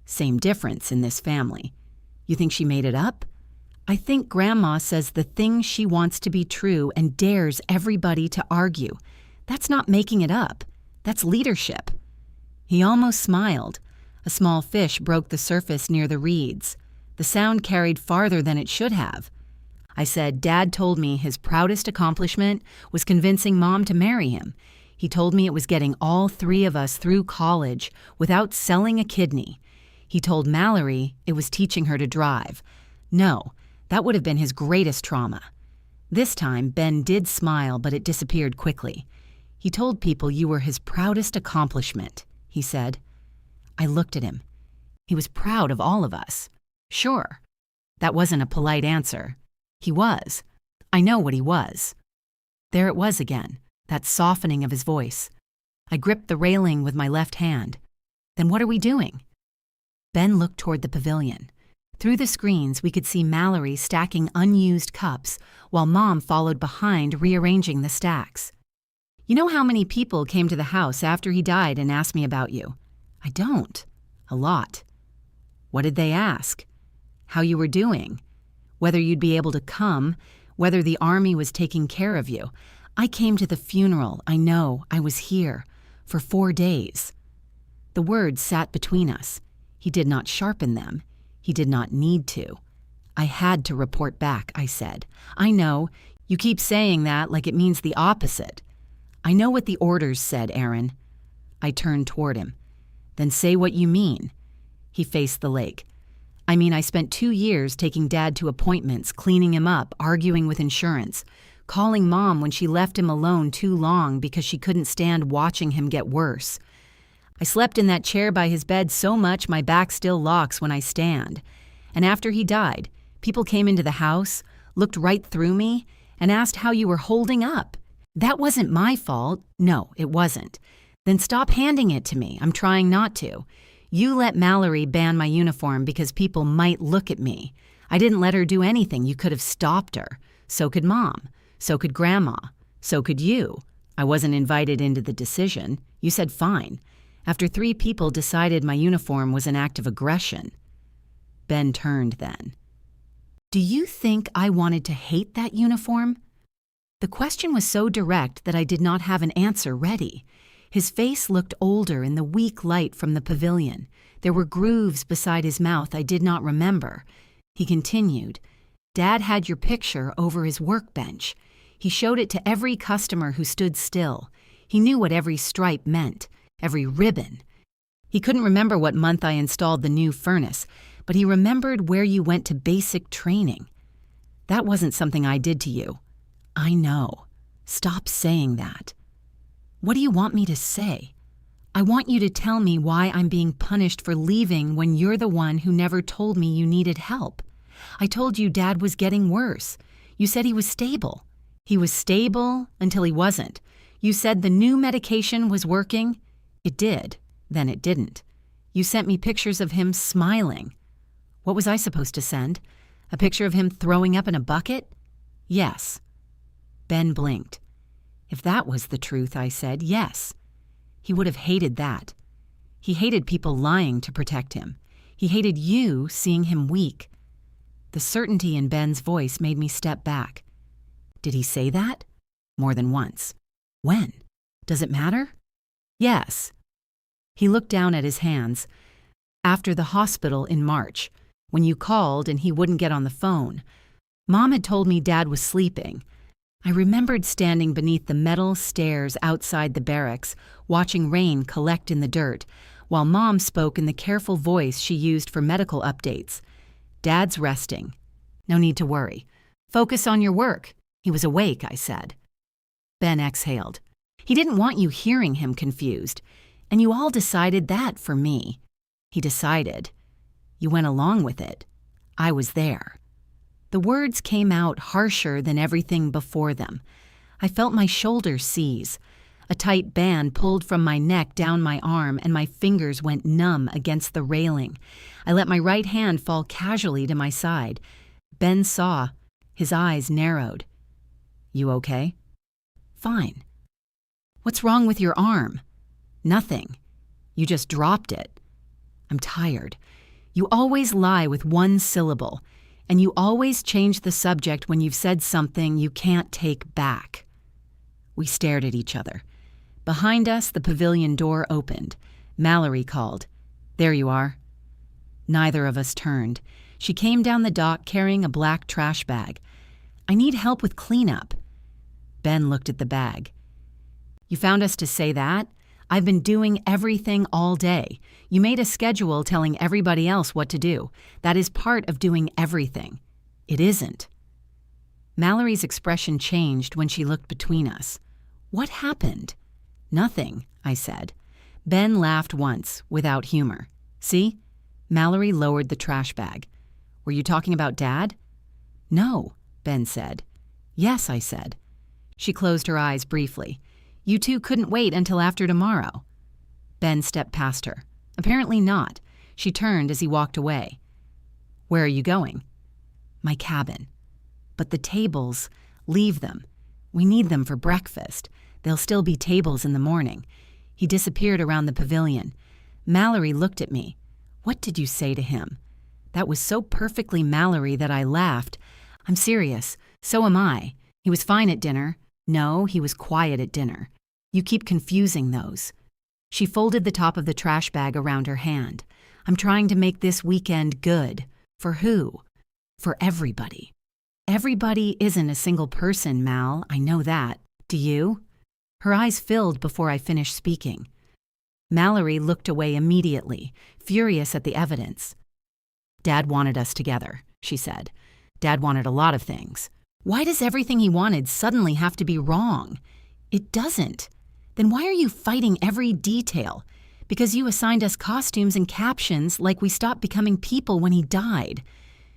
Same difference in this family. You think she made it up? I think Grandma says the thing she wants to be true and dares everybody to argue. That's not making it up. That's leadership. He almost smiled. A small fish broke the surface near the reeds. The sound carried farther than it should have. I said Dad told me his proudest accomplishment was convincing Mom to marry him. He told me it was getting all three of us through college without selling a kidney. He told Mallory it was teaching her to drive. No, that would have been his greatest trauma. This time, Ben did smile, but it disappeared quickly. He told people you were his proudest accomplishment, he said. I looked at him. He was proud of all of us. Sure. That wasn't a polite answer. He was. I know what he was. There it was again, that softening of his voice. I gripped the railing with my left hand. Then what are we doing? Ben looked toward the pavilion. Through the screens, we could see Mallory stacking unused cups, while Mom followed behind, rearranging the stacks. You know how many people came to the house after he died and asked me about you? I don't. A lot. What did they ask? How you were doing? Whether you'd be able to come, whether the army was taking care of you. I came to the funeral, I know, I was here, for 4 days. The words sat between us. He did not sharpen them. He did not need to. I had to report back, I said. I know. You keep saying that like it means the opposite. I know what the orders said, Aaron. I turned toward him. Then say what you mean. He faced the lake. I mean, I spent 2 years taking Dad to appointments, cleaning him up, arguing with insurance, calling Mom when she left him alone too long because she couldn't stand watching him get worse. I slept in that chair by his bed so much my back still locks when I stand. And after he died, people came into the house, looked right through me, and asked how you were holding up. That wasn't my fault. No, it wasn't. Then stop handing it to me. I'm trying not to. You let Mallory ban my uniform because people might look at me. I didn't let her do anything. You could have stopped her. So could Mom. So could Grandma. So could you. I wasn't invited into the decision. You said fine. After 3 people decided my uniform was an act of aggression. Ben turned then. Do you think I wanted to hate that uniform? The question was so direct that I did not have an answer ready. His face looked older in the weak light from the pavilion. There were grooves beside his mouth I did not remember. He continued, Dad had your picture over his workbench. He showed it to every customer who stood still. He knew what every stripe meant, every ribbon. He couldn't remember what month I installed the new furnace, but he remembered where you went to basic training. That wasn't something I did to you. I know. Stop saying that. What do you want me to say? I want you to tell me why I'm being punished for leaving when you're the one who never told me you needed help. I told you Dad was getting worse. You said he was stable. He was stable until he wasn't. You said the new medication was working. It did. Then it didn't. You sent me pictures of him smiling. What was I supposed to send? A picture of him throwing up in a bucket? Yes. Ben blinked. If that was the truth, I said, yes. He would have hated that. He hated people lying to protect him. He hated you seeing him weak. The certainty in Ben's voice made me step back. Did he say that? More than once. When? Does it matter? Yes. He looked down at his hands. After the hospital in March, when you called and he wouldn't get on the phone. Mom had told me Dad was sleeping. I remembered standing beneath the metal stairs outside the barracks, watching rain collect in the dirt, while Mom spoke in the careful voice she used for medical updates. Dad's resting. No need to worry. Focus on your work. He was awake, I said. Ben exhaled. He didn't want you hearing him confused, and you all decided that for me. He decided. You went along with it. I was there. The words came out harsher than everything before them. I felt my shoulders seize. A tight band pulled from my neck down my arm, and my fingers went numb against the railing. I let my right hand fall casually to my side. Ben saw. His eyes narrowed. You okay? Fine. What's wrong with your arm? Nothing. You just dropped it. I'm tired. You always lie with one syllable, and you always change the subject when you've said something you can't take back. We stared at each other. Behind us, the pavilion door opened. Mallory called, "There you are." Neither of us turned. She came down the dock carrying a black trash bag. "I need help with cleanup." Ben looked at the bag. "You found us to say that? I've been doing everything all day. You made a schedule telling everybody else what to do. That is part of doing everything." "It isn't." Mallory's expression changed when she looked between us. "What happened?" "Nothing," I said. Ben laughed once, without humor. "See?" Mallory lowered the trash bag. "Were you talking about Dad?" "No," Ben said. "Yes," I said. She closed her eyes briefly. "You two couldn't wait until after tomorrow." Ben stepped past her. "Apparently not." She turned as he walked away. "Where are you going?" "My cabin." "But the tables, leave them. We need them for breakfast. There'll still be tables in the morning." He disappeared around the pavilion. Mallory looked at me. "What did you say to him?" That was so perfectly Mallory that I laughed. "I'm serious. So am I. He was fine at dinner." "No, he was quiet at dinner. You keep confusing those." She folded the top of the trash bag around her hand. "I'm trying to make this weekend good." "For who?" "For everybody." "Everybody isn't a single person, Mal. I know that. Do you?" Her eyes filled before I finished speaking. Mallory looked away immediately, furious at the evidence. "Dad wanted us together," she said. "Dad wanted a lot of things." "Why does everything he wanted suddenly have to be wrong?" "It doesn't." "Then why are you fighting every detail?" "Because you assigned us costumes and captions like we stopped becoming people when he died."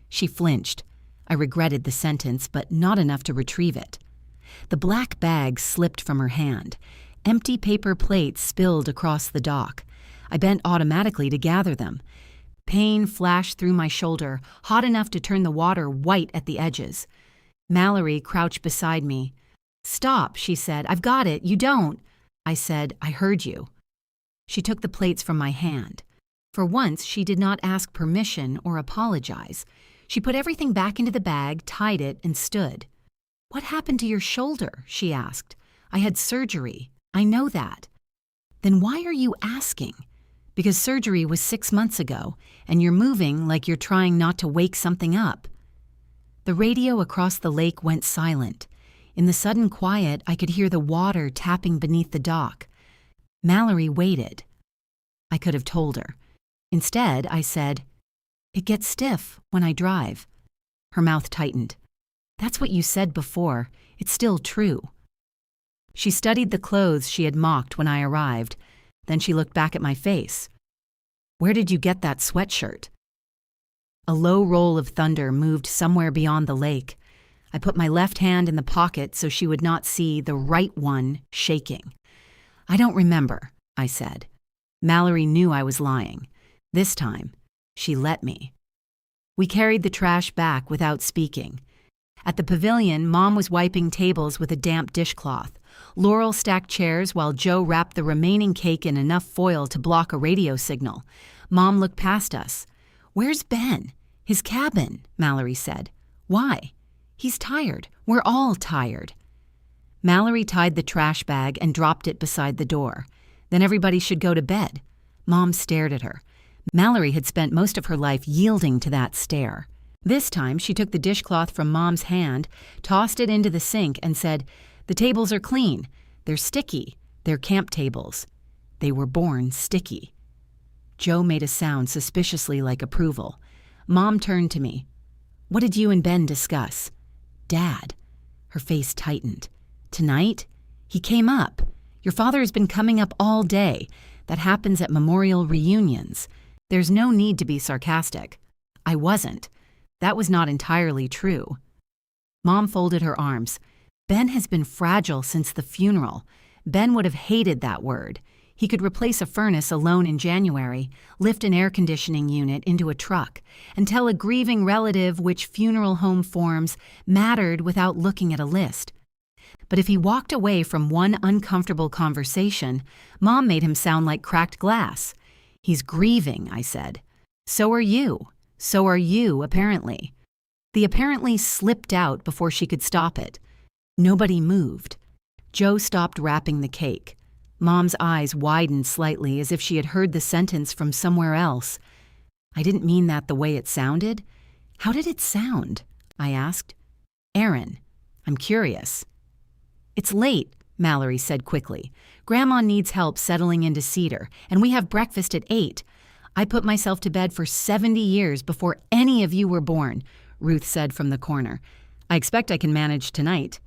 She flinched. I regretted the sentence, but not enough to retrieve it. The black bag slipped from her hand. Empty paper plates spilled across the dock. I bent automatically to gather them. Pain flashed through my shoulder, hot enough to turn the water white at the edges. Mallory crouched beside me. "Stop," she said. "I've got it. You don't." I said, "I heard you." She took the plates from my hand. For once, she did not ask permission or apologize. She put everything back into the bag, tied it, and stood. "What happened to your shoulder?" she asked. "I had surgery. I know that." "Then why are you asking?" "Because surgery was 6 months ago, and you're moving like you're trying not to wake something up." The radio across the lake went silent. In the sudden quiet, I could hear the water tapping beneath the dock. Mallory waited. I could have told her. Instead, I said, "It gets stiff when I drive." Her mouth tightened. "That's what you said before. It's still true." She studied the clothes she had mocked when I arrived. Then she looked back at my face. "Where did you get that sweatshirt?" A low roll of thunder moved somewhere beyond the lake. I put my left hand in the pocket so she would not see the right one shaking. "I don't remember," I said. Mallory knew I was lying. This time, she let me. We carried the trash back without speaking. At the pavilion, Mom was wiping tables with a damp dishcloth. Laurel stacked chairs while Joe wrapped the remaining cake in enough foil to block a radio signal. Mom looked past us. "Where's Ben?" "His cabin," Mallory said. "Why?" "He's tired. We're all tired." Mallory tied the trash bag and dropped it beside the door. "Then everybody should go to bed." Mom stared at her. Mallory had spent most of her life yielding to that stare. This time, she took the dishcloth from Mom's hand, tossed it into the sink, and said, "The tables are clean. They're sticky. They're camp tables." They were born sticky. Joe made a sound suspiciously like approval. Mom turned to me. "What did you and Ben discuss?" "Dad." Her face tightened. "Tonight? He came up. Your father has been coming up all day. That happens at memorial reunions. There's no need to be sarcastic." I wasn't. That was not entirely true. Mom folded her arms. "Ben has been fragile since the funeral. Ben would have hated that word. He could replace a furnace alone in January, lift an air conditioning unit into a truck, and tell a grieving relative which funeral home forms mattered without looking at a list. But if he walked away from one uncomfortable conversation, Mom made him sound like cracked glass. "He's grieving," I said. "So are you. So are you, apparently." The apparently slipped out before she could stop it. Nobody moved. Joe stopped wrapping the cake. Mom's eyes widened slightly as if she had heard the sentence from somewhere else. "I didn't mean that the way it sounded." "How did it sound?" I asked. "Aaron, I'm curious." "It's late," Mallory said quickly. "Grandma needs help settling into Cedar, and we have breakfast at 8. I put myself to bed for 70 years before any of you were born," Ruth said from the corner. "I expect I can manage tonight."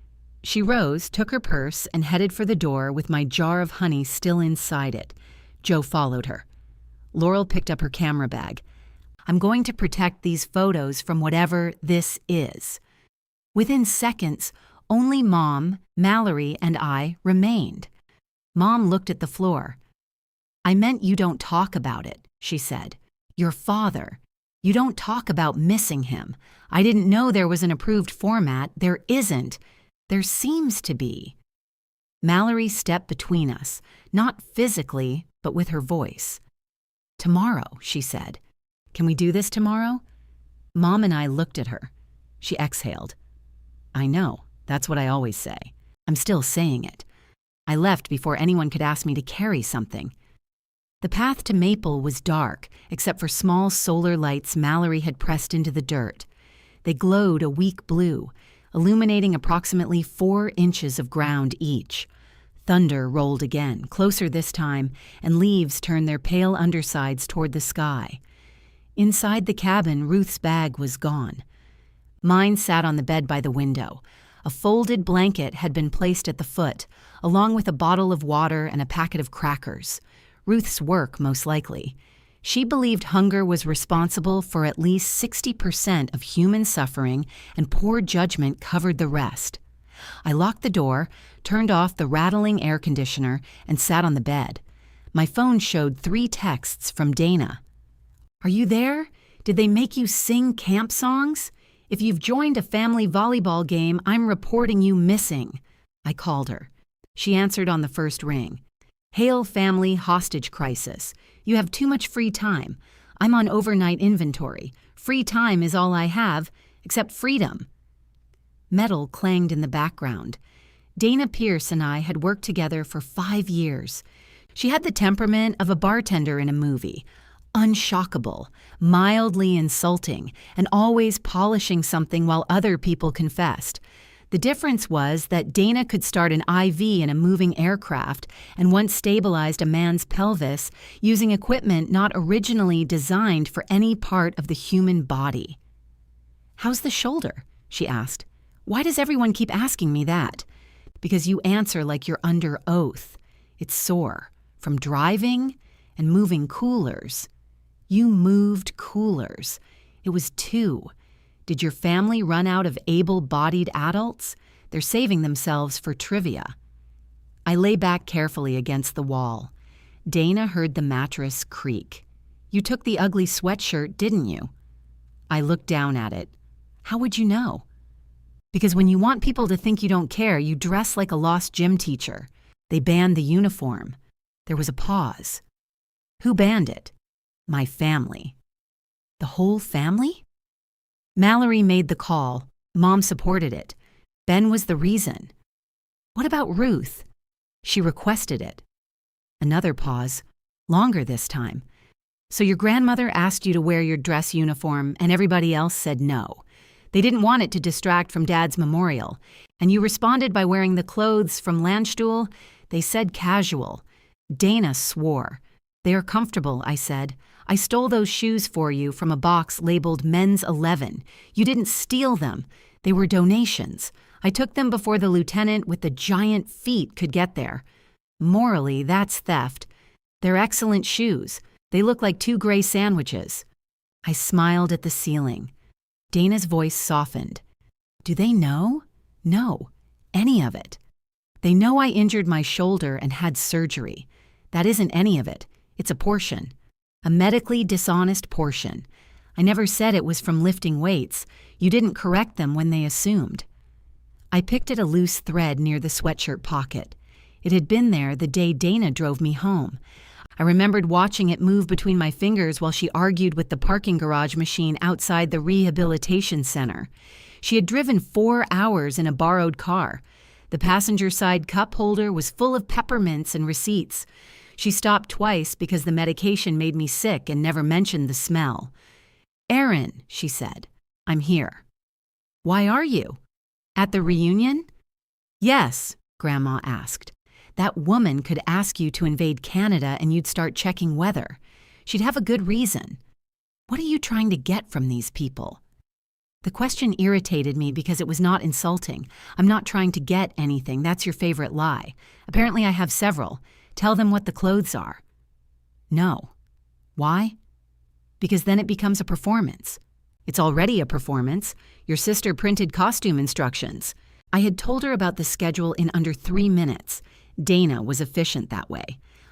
She rose, took her purse, and headed for the door with my jar of honey still inside it. Joe followed her. Laurel picked up her camera bag. "I'm going to protect these photos from whatever this is." Within seconds, only Mom, Mallory, and I remained. Mom looked at the floor. "I meant you don't talk about it," she said. "Your father. You don't talk about missing him. I didn't know there was an approved format. There isn't. There seems to be." Mallory stepped between us, not physically, but with her voice. "Tomorrow," she said. "Can we do this tomorrow?" Mom and I looked at her. She exhaled. "I know. That's what I always say. I'm still saying it. I left before anyone could ask me to carry something." The path to Maple was dark, except for small solar lights Mallory had pressed into the dirt. They glowed a weak blue, illuminating approximately 4 inches of ground each. Thunder rolled again, closer this time, and leaves turned their pale undersides toward the sky. Inside the cabin, Ruth's bag was gone. Mine sat on the bed by the window. A folded blanket had been placed at the foot, along with a bottle of water and a packet of crackers. Ruth's work, most likely. She believed hunger was responsible for at least 60% of human suffering, and poor judgment covered the rest. I locked the door, turned off the rattling air conditioner, and sat on the bed. My phone showed 3 texts from Dana. "Are you there? Did they make you sing camp songs? If you've joined a family volleyball game, I'm reporting you missing." I called her. She answered on the first ring. "Hail family hostage crisis. You have too much free time. I'm on overnight inventory. Free time is all I have, except freedom." Metal clanged in the background. Dana Pierce and I had worked together for 5 years. She had the temperament of a bartender in a movie. Unshockable, mildly insulting, and always polishing something while other people confessed. The difference was that Dana could start an IV in a moving aircraft and once stabilized a man's pelvis using equipment not originally designed for any part of the human body. "How's the shoulder?" she asked. "Why does everyone keep asking me that?" "Because you answer like you're under oath. It's sore. From driving and moving coolers. You moved coolers. It was 2. Did your family run out of able-bodied adults? They're saving themselves for trivia. I lay back carefully against the wall. Dana heard the mattress creak. You took the ugly sweatshirt, didn't you? I looked down at it. How would you know? Because when you want people to think you don't care, you dress like a lost gym teacher. They banned the uniform. There was a pause. Who banned it? My family. The whole family? Mallory made the call. Mom supported it. Ben was the reason. What about Ruth? She requested it. Another pause. Longer this time. So your grandmother asked you to wear your dress uniform and everybody else said no. They didn't want it to distract from Dad's memorial. And you responded by wearing the clothes from Landstuhl. They said casual. Dana swore. They are comfortable, I said. I stole those shoes for you from a box labeled Men's 11. You didn't steal them. They were donations. I took them before the lieutenant with the giant feet could get there. Morally, that's theft. They're excellent shoes. They look like 2 gray sandwiches. I smiled at the ceiling. Dana's voice softened. Do they know? No. Any of it. They know I injured my shoulder and had surgery. That isn't any of it. It's a portion. A medically dishonest portion. I never said it was from lifting weights. You didn't correct them when they assumed. I picked at a loose thread near the sweatshirt pocket. It had been there the day Dana drove me home. I remembered watching it move between my fingers while she argued with the parking garage machine outside the rehabilitation center. She had driven 4 hours in a borrowed car. The passenger side cup holder was full of peppermints and receipts. She stopped twice because the medication made me sick and never mentioned the smell. Aaron, she said, I'm here. Why are you? At the reunion? Yes, Grandma asked. That woman could ask you to invade Canada and you'd start checking weather. She'd have a good reason. What are you trying to get from these people? The question irritated me because it was not insulting. I'm not trying to get anything. That's your favorite lie. Apparently I have several. Tell them what the clothes are. No. Why? Because then it becomes a performance. It's already a performance. Your sister printed costume instructions. I had told her about the schedule in under 3 minutes. Dana was efficient that way.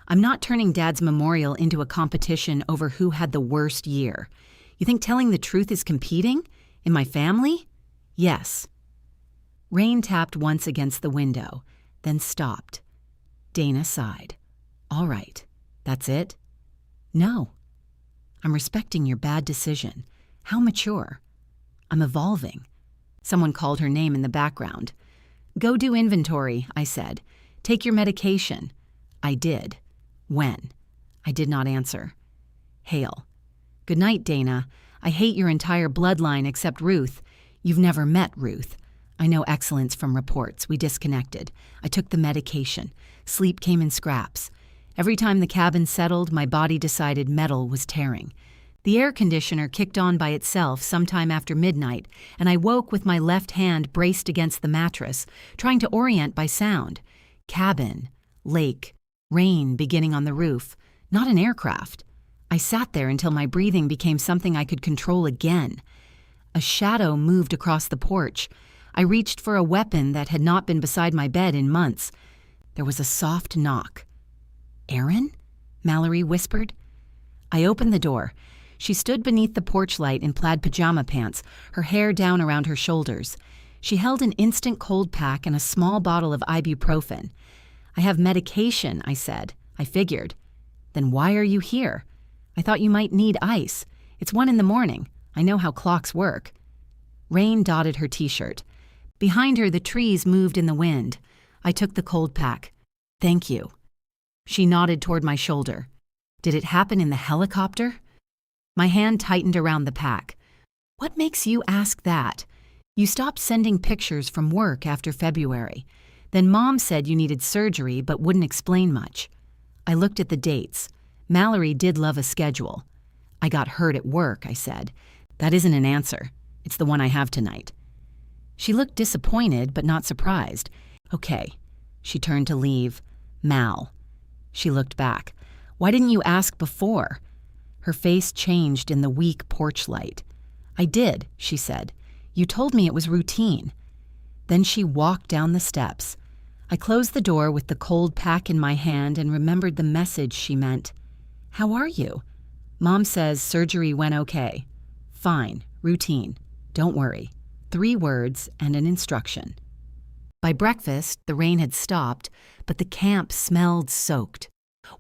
I'm not turning Dad's memorial into a competition over who had the worst year. You think telling the truth is competing? In my family? Yes. Rain tapped once against the window, then stopped. Dana sighed. All right. That's it? No. I'm respecting your bad decision. How mature. I'm evolving. Someone called her name in the background. Go do inventory, I said. Take your medication. I did. When? I did not answer. Hale. Good night, Dana. I hate your entire bloodline except Ruth. You've never met Ruth. I know excellence from reports. We disconnected. I took the medication. Sleep came in scraps. Every time the cabin settled, my body decided metal was tearing. The air conditioner kicked on by itself sometime after midnight, and I woke with my left hand braced against the mattress, trying to orient by sound. Cabin, lake, rain beginning on the roof, not an aircraft. I sat there until my breathing became something I could control again. A shadow moved across the porch. I reached for a weapon that had not been beside my bed in months. There was a soft knock. Aaron? Mallory whispered. I opened the door. She stood beneath the porch light in plaid pajama pants, her hair down around her shoulders. She held an instant cold pack and a small bottle of ibuprofen. I have medication, I said. I figured. Then why are you here? I thought you might need ice. It's 1 a.m. I know how clocks work. Rain dotted her t-shirt. Behind her, the trees moved in the wind. I took the cold pack. Thank you. She nodded toward my shoulder. Did it happen in the helicopter? My hand tightened around the pack. What makes you ask that? You stopped sending pictures from work after February. Then Mom said you needed surgery but wouldn't explain much. I looked at the dates. Mallory did love a schedule. I got hurt at work, I said. That isn't an answer. It's the one I have tonight. She looked disappointed but not surprised. Okay. She turned to leave. Mal. She looked back. Why didn't you ask before? Her face changed in the weak porch light. I did, she said. You told me it was routine. Then she walked down the steps. I closed the door with the cold pack in my hand and remembered the message she meant. How are you? Mom says surgery went okay. Fine, routine. Don't worry. 3 words and an instruction. By breakfast, the rain had stopped, but the camp smelled soaked.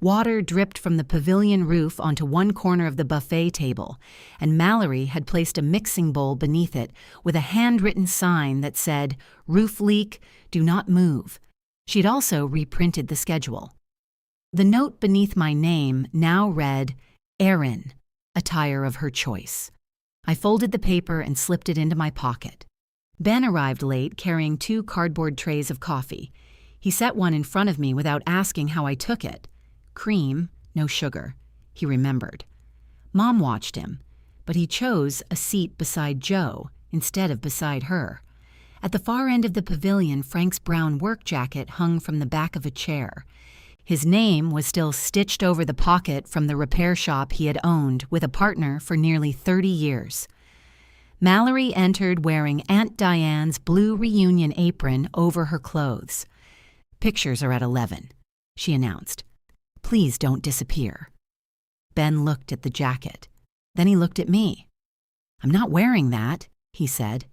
Water dripped from the pavilion roof onto one corner of the buffet table, and Mallory had placed a mixing bowl beneath it with a handwritten sign that said, "Roof leak, do not move." She'd also reprinted the schedule. The note beneath my name now read, Erin, attire of her choice. I folded the paper and slipped it into my pocket. Ben arrived late carrying 2 cardboard trays of coffee. He set one in front of me without asking how I took it. Cream, no sugar. He remembered. Mom watched him, but he chose a seat beside Joe instead of beside her. At the far end of the pavilion, Frank's brown work jacket hung from the back of a chair. His name was still stitched over the pocket from the repair shop he had owned with a partner for nearly 30 years. Mallory entered wearing Aunt Diane's blue reunion apron over her clothes. Pictures are at 11, she announced. Please don't disappear. Ben looked at the jacket. Then he looked at me. I'm not wearing that, he said.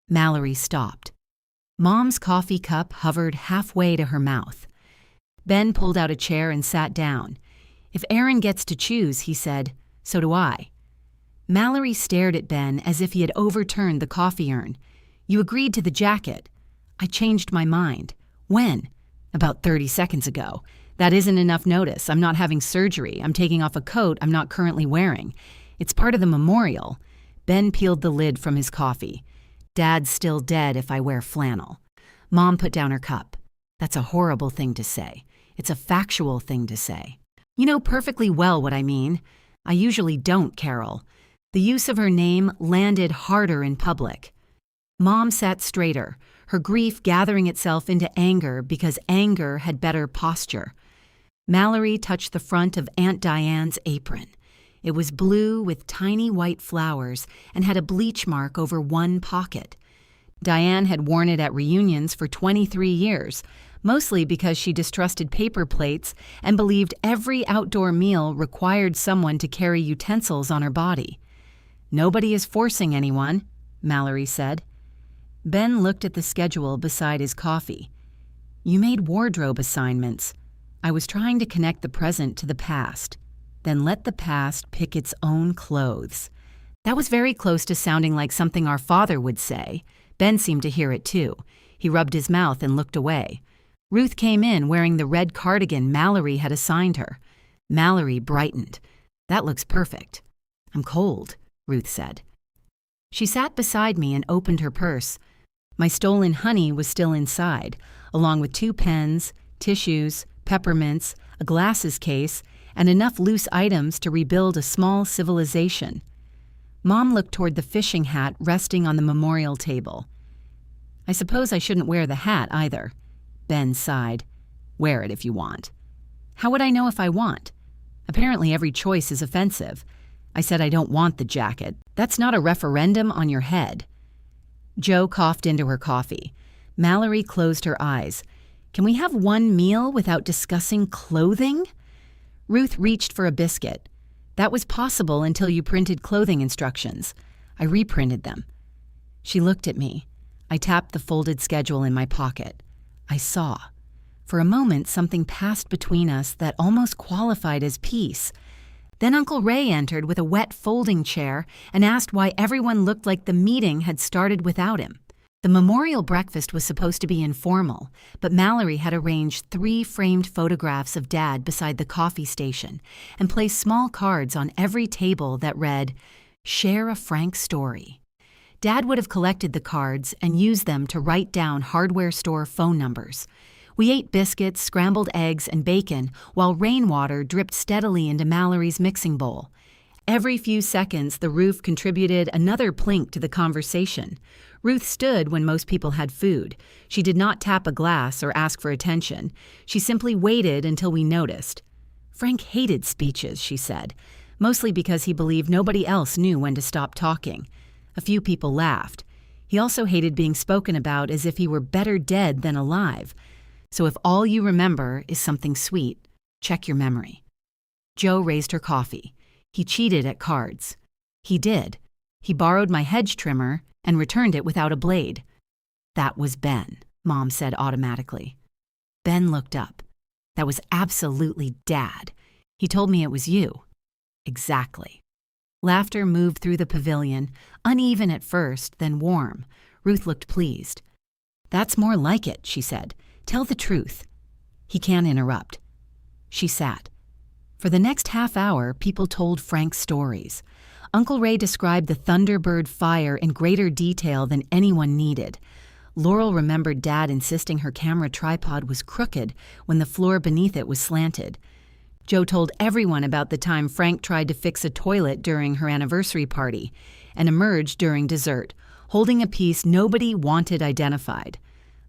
Mallory stopped. Mom's coffee cup hovered halfway to her mouth. Ben pulled out a chair and sat down. If Erin gets to choose, he said, so do I. Mallory stared at Ben as if he had overturned the coffee urn. You agreed to the jacket. I changed my mind. When? About 30 seconds ago. That isn't enough notice. I'm not having surgery. I'm taking off a coat I'm not currently wearing. It's part of the memorial. Ben peeled the lid from his coffee. Dad's still dead if I wear flannel. Mom put down her cup. That's a horrible thing to say. It's a factual thing to say. You know perfectly well what I mean. I usually don't, Carol. The use of her name landed harder in public. Mom sat straighter, her grief gathering itself into anger because anger had better posture. Mallory touched the front of Aunt Diane's apron. It was blue with tiny white flowers and had a bleach mark over one pocket. Diane had worn it at reunions for 23 years, mostly because she distrusted paper plates and believed every outdoor meal required someone to carry utensils on her body. Nobody is forcing anyone, Mallory said. Ben looked at the schedule beside his coffee. You made wardrobe assignments. I was trying to connect the present to the past. Then let the past pick its own clothes. That was very close to sounding like something our father would say. Ben seemed to hear it too. He rubbed his mouth and looked away. Ruth came in wearing the red cardigan Mallory had assigned her. Mallory brightened. That looks perfect. I'm cold, Ruth said. She sat beside me and opened her purse. My stolen honey was still inside, along with 2 pens, tissues, peppermints, a glasses case, and enough loose items to rebuild a small civilization. Mom looked toward the fishing hat resting on the memorial table. I suppose I shouldn't wear the hat either. Ben sighed. Wear it if you want. How would I know if I want? Apparently every choice is offensive. I said I don't want the jacket. That's not a referendum on your head. Jo coughed into her coffee. Mallory closed her eyes. Can we have one meal without discussing clothing? Ruth reached for a biscuit. That was possible until you printed clothing instructions. I reprinted them. She looked at me. I tapped the folded schedule in my pocket. I saw. For a moment, something passed between us that almost qualified as peace. Then Uncle Ray entered with a wet folding chair and asked why everyone looked like the meeting had started without him. The memorial breakfast was supposed to be informal, but Mallory had arranged 3 framed photographs of Dad beside the coffee station and placed small cards on every table that read, "Share a Frank story." Dad would have collected the cards and used them to write down hardware store phone numbers. We ate biscuits, scrambled eggs, and bacon while rainwater dripped steadily into Mallory's mixing bowl. Every few seconds, the roof contributed another plink to the conversation. Ruth stood when most people had food. She did not tap a glass or ask for attention. She simply waited until we noticed. Frank hated speeches, she said, mostly because he believed nobody else knew when to stop talking. A few people laughed. He also hated being spoken about as if he were better dead than alive. So if all you remember is something sweet, check your memory. Jo raised her coffee. He cheated at cards. He did. He borrowed my hedge trimmer and returned it without a blade. That was Ben, Mom said automatically. Ben looked up. That was absolutely Dad. He told me it was you. Exactly. Laughter moved through the pavilion, uneven at first, then warm. Ruth looked pleased. That's more like it, she said. Tell the truth. He can't interrupt. She sat. For the next half hour, people told Frank's stories. Uncle Ray described the Thunderbird fire in greater detail than anyone needed. Laurel remembered Dad insisting her camera tripod was crooked when the floor beneath it was slanted. Jo told everyone about the time Frank tried to fix a toilet during her anniversary party and emerged during dessert, holding a piece nobody wanted identified.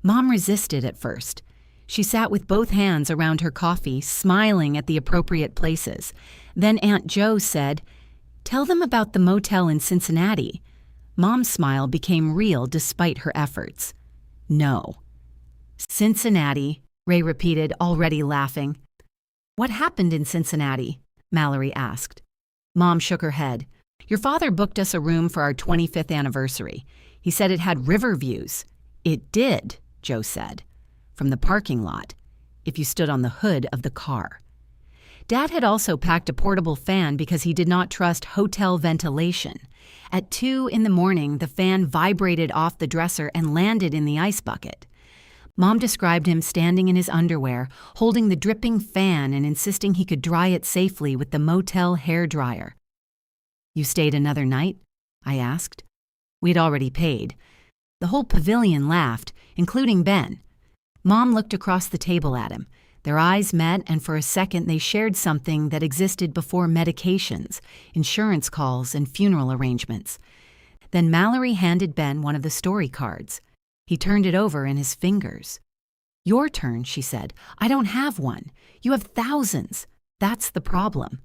Mom resisted at first. She sat with both hands around her coffee, smiling at the appropriate places. Then Aunt Jo said, "Tell them about the motel in Cincinnati." Mom's smile became real despite her efforts. No. Cincinnati, Ray repeated, already laughing. What happened in Cincinnati? Mallory asked. Mom shook her head. Your father booked us a room for our 25th anniversary. He said it had river views. It did, Jo said. From the parking lot, if you stood on the hood of the car. Dad had also packed a portable fan because he did not trust hotel ventilation. At 2 a.m, the fan vibrated off the dresser and landed in the ice bucket. Mom described him standing in his underwear, holding the dripping fan and insisting he could dry it safely with the motel hairdryer. You stayed another night? I asked. We'd already paid. The whole pavilion laughed, including Ben. Mom looked across the table at him. Their eyes met, and for a second they shared something that existed before medications, insurance calls, and funeral arrangements. Then Mallory handed Ben one of the story cards. He turned it over in his fingers. Your turn, she said. I don't have one. You have thousands. That's the problem.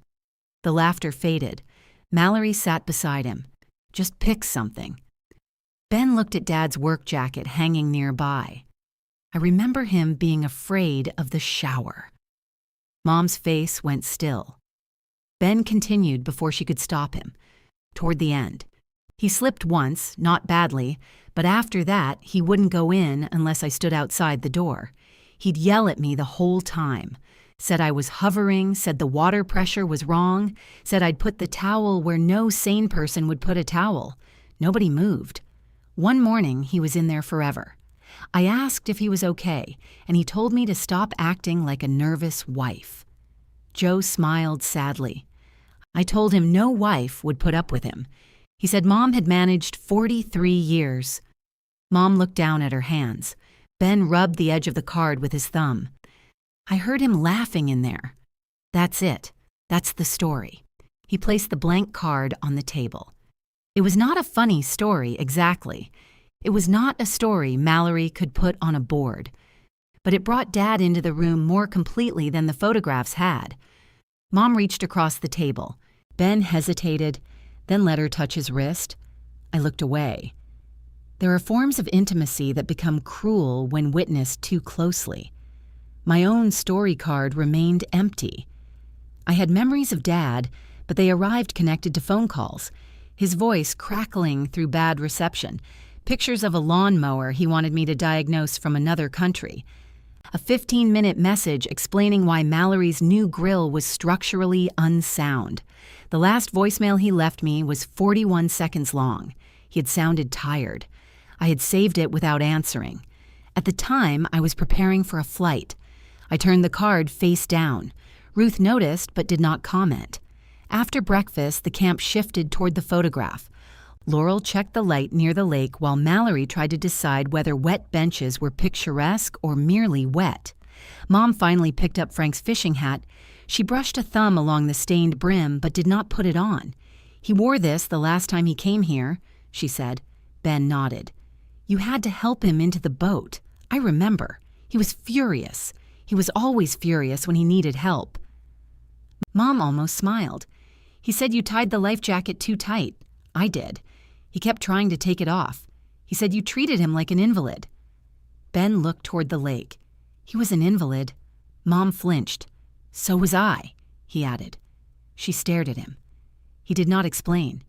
The laughter faded. Mallory sat beside him. Just pick something. Ben looked at Dad's work jacket hanging nearby. I remember him being afraid of the shower. Mom's face went still. Ben continued before she could stop him. Toward the end. He slipped once, not badly, but after that, he wouldn't go in unless I stood outside the door. He'd yell at me the whole time. Said I was hovering, said the water pressure was wrong, said I'd put the towel where no sane person would put a towel. Nobody moved. One morning, he was in there forever. I asked if he was okay, and he told me to stop acting like a nervous wife. Jo smiled sadly. I told him no wife would put up with him. He said Mom had managed 43 years. Mom looked down at her hands. Ben rubbed the edge of the card with his thumb. I heard him laughing in there. That's it. That's the story. He placed the blank card on the table. It was not a funny story, exactly. It was not a story Mallory could put on a board. But it brought Dad into the room more completely than the photographs had. Mom reached across the table. Ben hesitated, then let her touch his wrist. I looked away. There are forms of intimacy that become cruel when witnessed too closely. My own story card remained empty. I had memories of Dad, but they arrived connected to phone calls, his voice crackling through bad reception, pictures of a lawnmower he wanted me to diagnose from another country, a 15-minute message explaining why Mallory's new grill was structurally unsound. The last voicemail he left me was 41 seconds long. He had sounded tired. I had saved it without answering. At the time, I was preparing for a flight. I turned the card face down. Ruth noticed but did not comment. After breakfast, the camp shifted toward the photograph. Laurel checked the light near the lake while Mallory tried to decide whether wet benches were picturesque or merely wet. Mom finally picked up Frank's fishing hat. She brushed a thumb along the stained brim but did not put it on. "He wore this the last time he came here," she said. Ben nodded. "You had to help him into the boat. I remember. He was furious. He was always furious when he needed help." Mom almost smiled. "He said you tied the life jacket too tight. I did. He kept trying to take it off. He said you treated him like an invalid." Ben looked toward the lake. "He was an invalid." Mom flinched. "So was I," he added. She stared at him. He did not explain.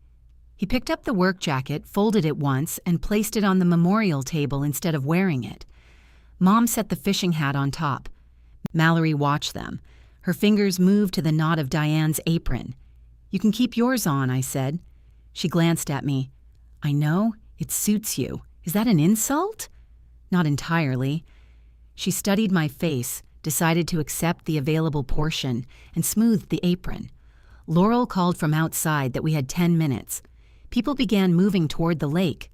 He picked up the work jacket, folded it once, and placed it on the memorial table instead of wearing it. Mom set the fishing hat on top. Mallory watched them. Her fingers moved to the knot of Diane's apron. "You can keep yours on," I said. She glanced at me. "I know. It suits you. Is that an insult?" "Not entirely." She studied my face, decided to accept the available portion, and smoothed the apron. Laurel called from outside that we had 10 minutes. People began moving toward the lake.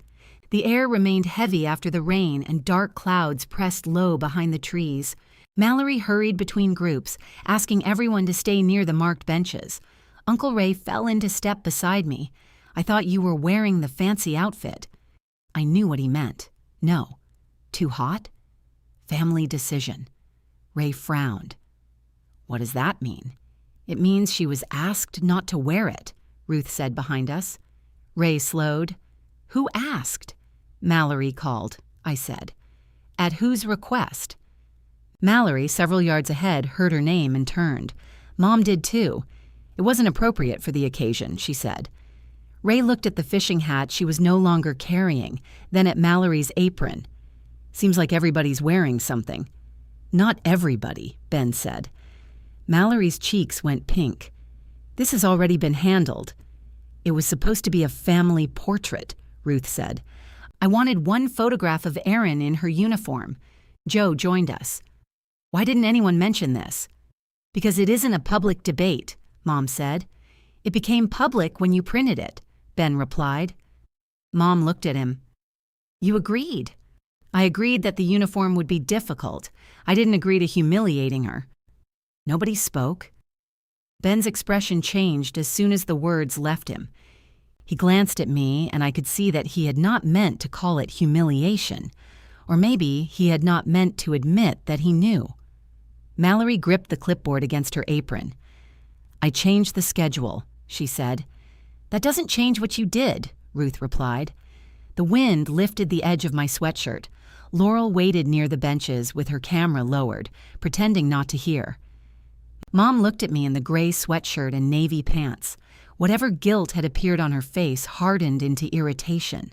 The air remained heavy after the rain, and dark clouds pressed low behind the trees. Mallory hurried between groups, asking everyone to stay near the marked benches. Uncle Ray fell into step beside me. "I thought you were wearing the fancy outfit." I knew what he meant. No. Too hot? Family decision. Ray frowned. "What does that mean?" "It means she was asked not to wear it," Ruth said behind us. Ray slowed. "Who asked?" "Mallory called," I said. "At whose request?" Mallory, several yards ahead, heard her name and turned. Mom did too. "It wasn't appropriate for the occasion," she said. Ray looked at the fishing hat she was no longer carrying, then at Mallory's apron. "Seems like everybody's wearing something." "Not everybody," Ben said. Mallory's cheeks went pink. "This has already been handled." "It was supposed to be a family portrait," Ruth said. "I wanted one photograph of Erin in her uniform." Joe joined us. "Why didn't anyone mention this?" "Because it isn't a public debate," Mom said. "It became public when you printed it," Ben replied. Mom looked at him. "You agreed." "I agreed that the uniform would be difficult. I didn't agree to humiliating her." Nobody spoke. Ben's expression changed as soon as the words left him. He glanced at me, and I could see that he had not meant to call it humiliation. Or maybe he had not meant to admit that he knew. Mallory gripped the clipboard against her apron. "I changed the schedule," she said. "That doesn't change what you did," Ruth replied. The wind lifted the edge of my sweatshirt. Laurel waited near the benches with her camera lowered, pretending not to hear. Mom looked at me in the gray sweatshirt and navy pants. Whatever guilt had appeared on her face hardened into irritation.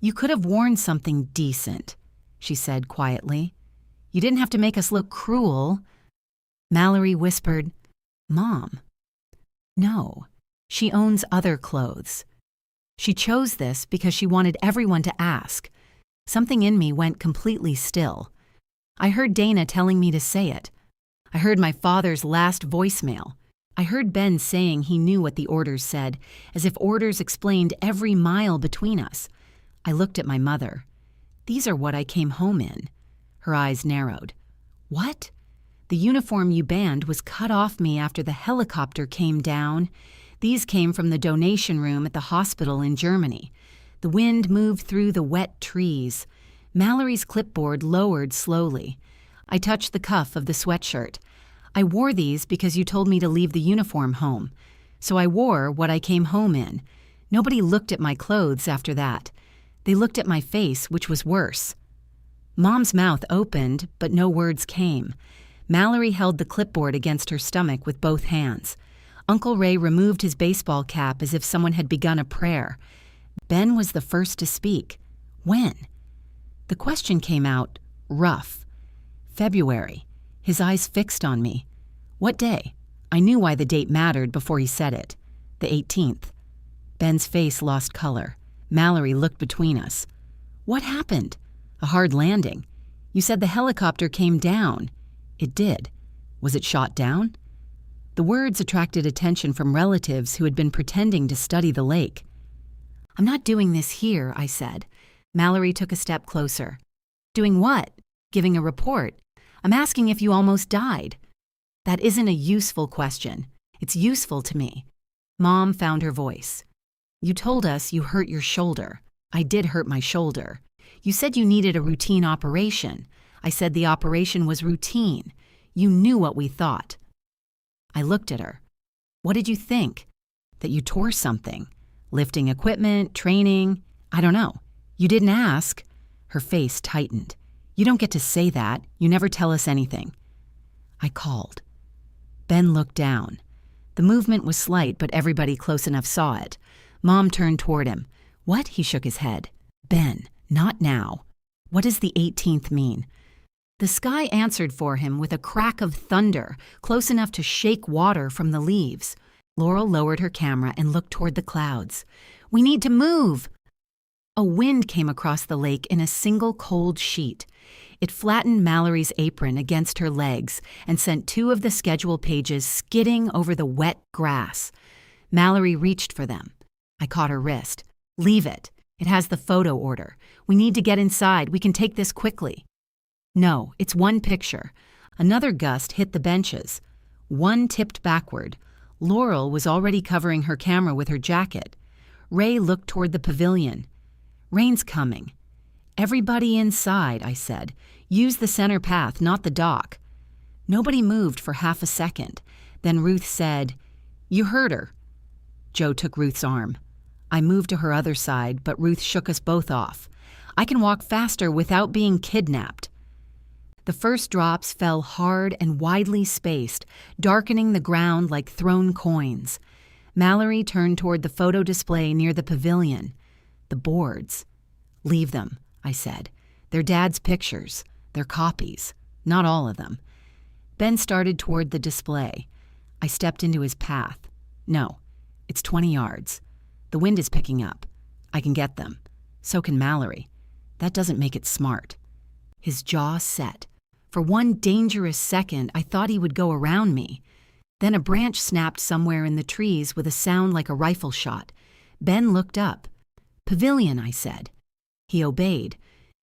"You could have worn something decent," she said quietly. "You didn't have to make us look cruel." Mallory whispered, "Mom." "No, she owns other clothes." She chose this because she wanted everyone to ask. Something in me went completely still. I heard Dana telling me to say it. I heard my father's last voicemail. I heard Ben saying he knew what the orders said, as if orders explained every mile between us. I looked at my mother. "These are what I came home in." Her eyes narrowed. "What?" "The uniform you banned was cut off me after the helicopter came down. These came from the donation room at the hospital in Germany. The wind moved through the wet trees." Mallory's clipboard lowered slowly. I touched the cuff of the sweatshirt. "I wore these because you told me to leave the uniform home. So I wore what I came home in. Nobody looked at my clothes after that. They looked at my face, which was worse." Mom's mouth opened, but no words came. Mallory held the clipboard against her stomach with both hands. Uncle Ray removed his baseball cap as if someone had begun a prayer. Ben was the first to speak. "When?" The question came out rough. "February." His eyes fixed on me. "What day?" I knew why the date mattered before he said it. "The 18th." Ben's face lost color. Mallory looked between us. "What happened?" "A hard landing. You said the helicopter came down." "It did." "Was it shot down?" The words attracted attention from relatives who had been pretending to study the lake. "I'm not doing this here," I said. Mallory took a step closer. "Doing what?" "Giving a report. I'm asking if you almost died." "That isn't a useful question. It's useful to me." Mom found her voice. You told us you hurt your shoulder. I did hurt my shoulder. You said you needed a routine operation. I said the operation was routine. You knew what we thought. I looked at her. What did you think? That you tore something? Lifting equipment, training? I don't know. You didn't ask. Her face tightened. You don't get to say that. You never tell us anything. I called. Ben looked down. The movement was slight, but everybody close enough saw it. Mom turned toward him. What? He shook his head. Ben, not now. What does the 18th mean? The sky answered for him with a crack of thunder, close enough to shake water from the leaves. Laurel lowered her camera and looked toward the clouds. We need to move! A wind came across the lake in a single cold sheet. It flattened Mallory's apron against her legs and sent 2 of the schedule pages skidding over the wet grass. Mallory reached for them. I caught her wrist. Leave it. It has the photo order. We need to get inside. We can take this quickly. No, it's one picture. Another gust hit the benches. One tipped backward. Laurel was already covering her camera with her jacket. Ray looked toward the pavilion. Rain's coming. Everybody inside, I said. Use the center path, not the dock. Nobody moved for half a second. Then Ruth said, You heard her. Joe took Ruth's arm. I moved to her other side, but Ruth shook us both off. I can walk faster without being kidnapped. The first drops fell hard and widely spaced, darkening the ground like thrown coins. Mallory turned toward the photo display near the pavilion. The boards. Leave them, I said. They're Dad's pictures. They're copies. Not all of them. Ben started toward the display. I stepped into his path. No, it's 20 yards. The wind is picking up. I can get them. So can Mallory. That doesn't make it smart. His jaw set. For one dangerous second, I thought he would go around me. Then a branch snapped somewhere in the trees with a sound like a rifle shot. Ben looked up. Pavilion, I said. He obeyed.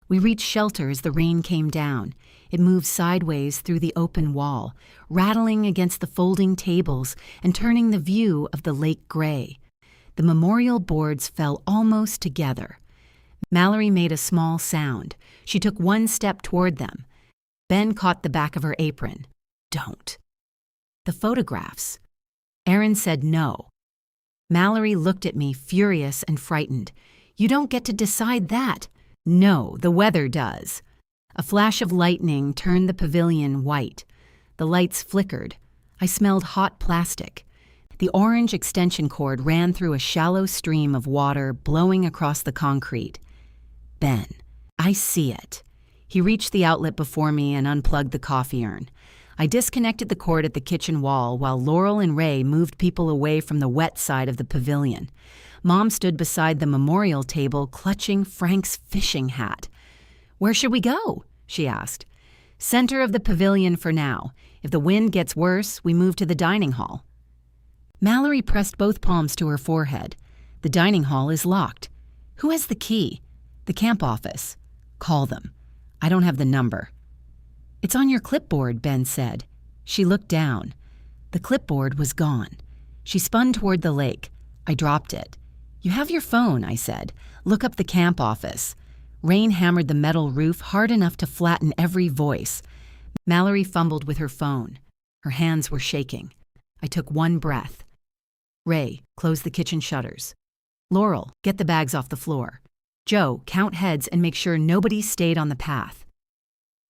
We reached shelter as the rain came down. It moved sideways through the open wall, rattling against the folding tables and turning the view of the lake gray. The memorial boards fell almost together. Mallory made a small sound. She took one step toward them. Ben caught the back of her apron. Don't. The photographs. Aaron said no. Mallory looked at me, furious and frightened. You don't get to decide that. No, the weather does. A flash of lightning turned the pavilion white. The lights flickered. I smelled hot plastic. The orange extension cord ran through a shallow stream of water blowing across the concrete. Ben, I see it. He reached the outlet before me and unplugged the coffee urn. I disconnected the cord at the kitchen wall while Laurel and Ray moved people away from the wet side of the pavilion. Mom stood beside the memorial table clutching Frank's fishing hat. Where should we go? She asked. Center of the pavilion for now. If the wind gets worse, we move to the dining hall. Mallory pressed both palms to her forehead. The dining hall is locked. Who has the key? The camp office. Call them. I don't have the number. It's on your clipboard, Ben said. She looked down. The clipboard was gone. She spun toward the lake. I dropped it. You have your phone, I said. Look up the camp office. Rain hammered the metal roof hard enough to flatten every voice. Mallory fumbled with her phone. Her hands were shaking. I took one breath. Ray, close the kitchen shutters. Laurel, get the bags off the floor. Joe, count heads and make sure nobody stayed on the path.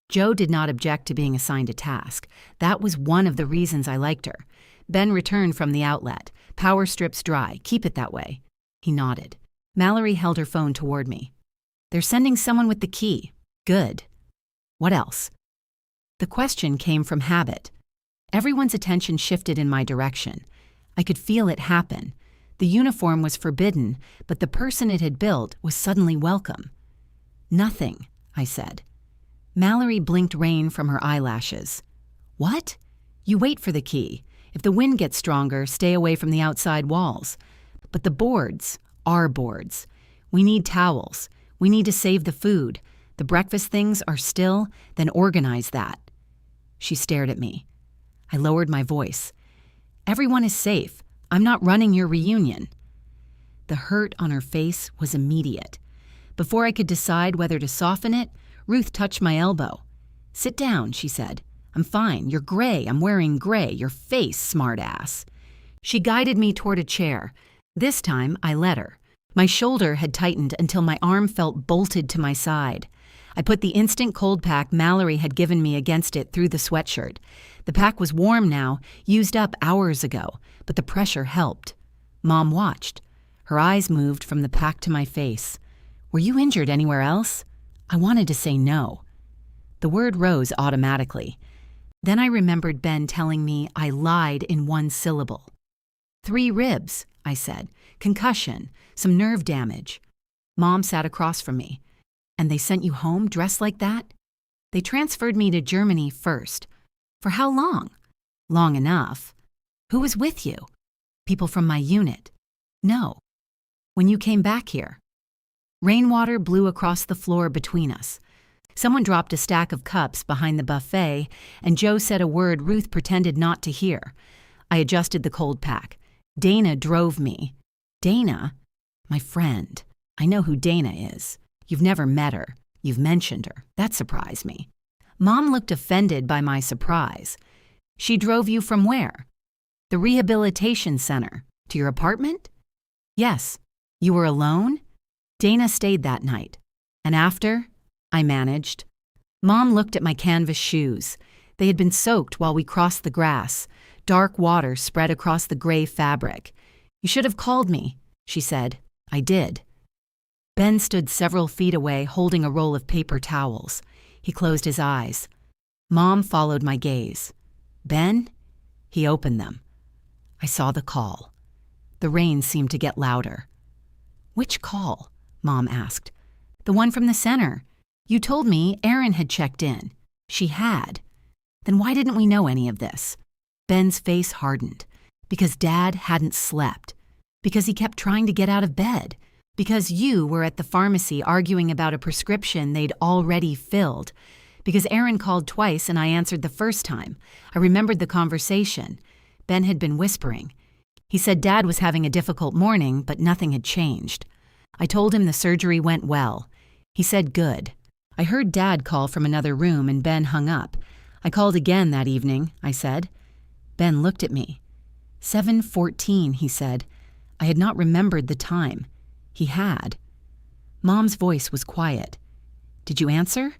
Joe did not object to being assigned a task. That was one of the reasons I liked her. Ben returned from the outlet. Power strips dry. Keep it that way. He nodded. Mallory held her phone toward me. They're sending someone with the key. Good. What else? The question came from habit. Everyone's attention shifted in my direction. I could feel it happen. The uniform was forbidden, but the person it had built was suddenly welcome. Nothing, I said. Mallory blinked rain from her eyelashes. What? You wait for the key. If the wind gets stronger, stay away from the outside walls. But the boards are boards. We need towels. We need to save the food. The breakfast things are still, then organize that. She stared at me. I lowered my voice. Everyone is safe. I'm not running your reunion." The hurt on her face was immediate. Before I could decide whether to soften it, Ruth touched my elbow. "Sit down," she said. "I'm fine. You're gray. I'm wearing gray. Your face, smartass." She guided me toward a chair. This time, I let her. My shoulder had tightened until my arm felt bolted to my side. I put the instant cold pack Mallory had given me against it through the sweatshirt. The pack was warm now, used up hours ago, but the pressure helped. Mom watched. Her eyes moved from the pack to my face. "Were you injured anywhere else?" I wanted to say no. The word rose automatically. Then I remembered Ben telling me I lied in one syllable. 3 ribs, I said. Concussion, some nerve damage. Mom sat across from me. "And they sent you home dressed like that?" "They transferred me to Germany first." "For how long?" "Long enough." "Who was with you?" "People from my unit." "No." "When you came back here?" Rainwater blew across the floor between us. Someone dropped a stack of cups behind the buffet, and Joe said a word Ruth pretended not to hear. I adjusted the cold pack. Dana drove me. "Dana?" "My friend. I know who Dana is. You've never met her. You've mentioned her. That surprised me." Mom looked offended by my surprise. "She drove you from where?" "The rehabilitation center. To your apartment?" "Yes." "You were alone?" "Dana stayed that night." "And after?" I managed. Mom looked at my canvas shoes. They had been soaked while we crossed the grass. Dark water spread across the gray fabric. "You should have called me," she said. I did. Ben stood several feet away holding a roll of paper towels. He closed his eyes. Mom followed my gaze. "Ben?" He opened them. I saw the call. The rain seemed to get louder. "Which call?" Mom asked. "The one from the center. You told me Erin had checked in." "She had." "Then why didn't we know any of this?" Ben's face hardened. "Because Dad hadn't slept. Because he kept trying to get out of bed. Because you were at the pharmacy arguing about a prescription they'd already filled. Because Erin called twice and I answered the first time. I remembered the conversation. Ben had been whispering. He said Dad was having a difficult morning, but nothing had changed. I told him the surgery went well. He said good. I heard Dad call from another room and Ben hung up. I called again that evening, I said. Ben looked at me. 7:14, he said. I had not remembered the time. He had. Mom's voice was quiet. "Did you answer?"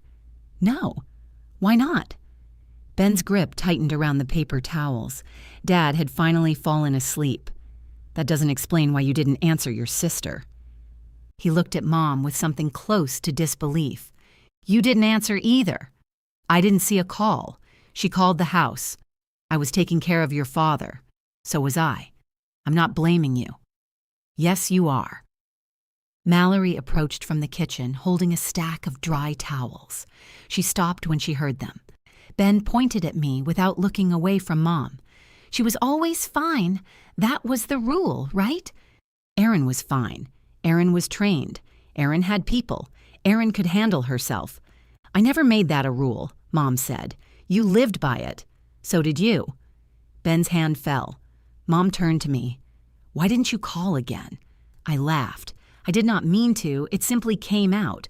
"No." "Why not?" Ben's grip tightened around the paper towels. Dad had finally fallen asleep. "That doesn't explain why you didn't answer your sister." He looked at Mom with something close to disbelief. "You didn't answer either." "I didn't see a call. She called the house. I was taking care of your father. So was I. I'm not blaming you." "Yes, you are." Mallory approached from the kitchen holding a stack of dry towels. She stopped when she heard them. Ben pointed at me without looking away from Mom. "She was always fine. That was the rule, right?" Erin was fine. Erin was trained. Erin had people. Erin could handle herself. "I never made that a rule," Mom said. "You lived by it. So did you." Ben's hand fell. Mom turned to me. "Why didn't you call again?" I laughed. I did not mean to. It simply came out.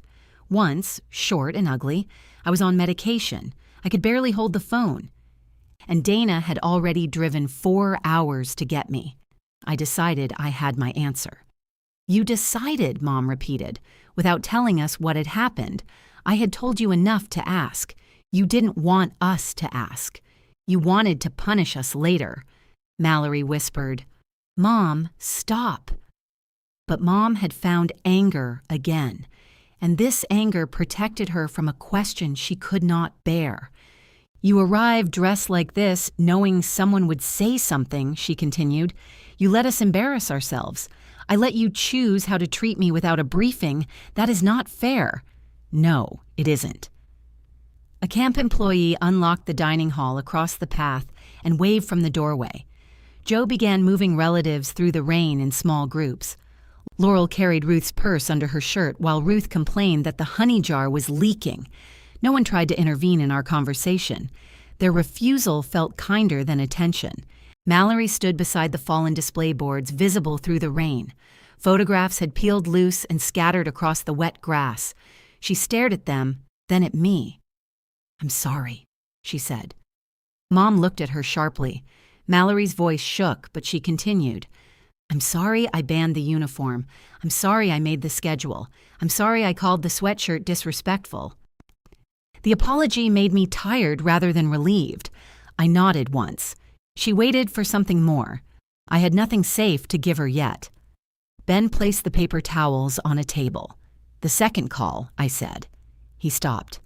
Once, short and ugly, I was on medication. I could barely hold the phone. And Dana had already driven 4 hours to get me. I decided I had my answer. "You decided," Mom repeated, "without telling us what had happened. I had told you enough to ask. You didn't want us to ask. You wanted to punish us later." Mallory whispered, "Mom, stop." But Mom had found anger again, and this anger protected her from a question she could not bear. "You arrived dressed like this, knowing someone would say something," she continued. "You let us embarrass ourselves. I let you choose how to treat me without a briefing. That is not fair." "No, it isn't." A camp employee unlocked the dining hall across the path and waved from the doorway. Joe began moving relatives through the rain in small groups. Laurel carried Ruth's purse under her shirt while Ruth complained that the honey jar was leaking. No one tried to intervene in our conversation. Their refusal felt kinder than attention. Mallory stood beside the fallen display boards, visible through the rain. Photographs had peeled loose and scattered across the wet grass. She stared at them, then at me. "I'm sorry," she said. Mom looked at her sharply. Mallory's voice shook, but she continued. "I'm sorry I banned the uniform. I'm sorry I made the schedule. I'm sorry I called the sweatshirt disrespectful." The apology made me tired rather than relieved. I nodded once. She waited for something more. I had nothing safe to give her yet. Ben placed the paper towels on a table. "The second call," I said. He stopped.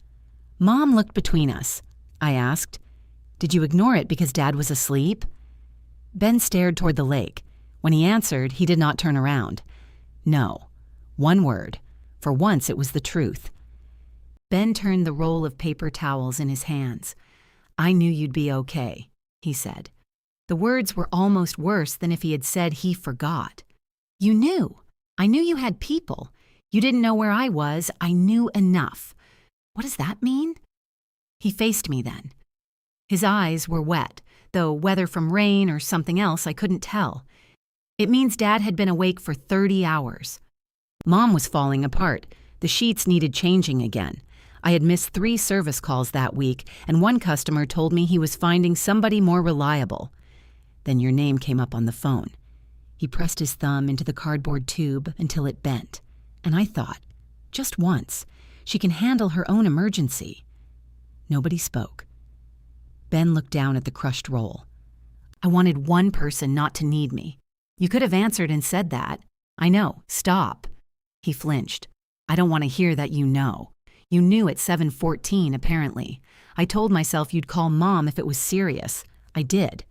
Mom looked between us. I asked, "Did you ignore it because Dad was asleep?" Ben stared toward the lake. When he answered, he did not turn around. "No." One word. For once, it was the truth. Ben turned the roll of paper towels in his hands. "I knew you'd be okay," he said. The words were almost worse than if he had said he forgot. "You knew. I knew you had people. You didn't know where I was. I knew enough. What does that mean?" He faced me then. His eyes were wet, though whether from rain or something else I couldn't tell. "It means Dad had been awake for 30 hours. Mom was falling apart. The sheets needed changing again. I had missed 3 service calls that week, and one customer told me he was finding somebody more reliable. Then your name came up on the phone." He pressed his thumb into the cardboard tube until it bent, and I thought, just once, she can handle her own emergency. Nobody spoke. Ben looked down at the crushed roll. "I wanted one person not to need me. You could have answered and said that. I know, stop." He flinched. "I don't want to hear that you know. You knew at 7:14, apparently. I told myself you'd call Mom if it was serious. I did."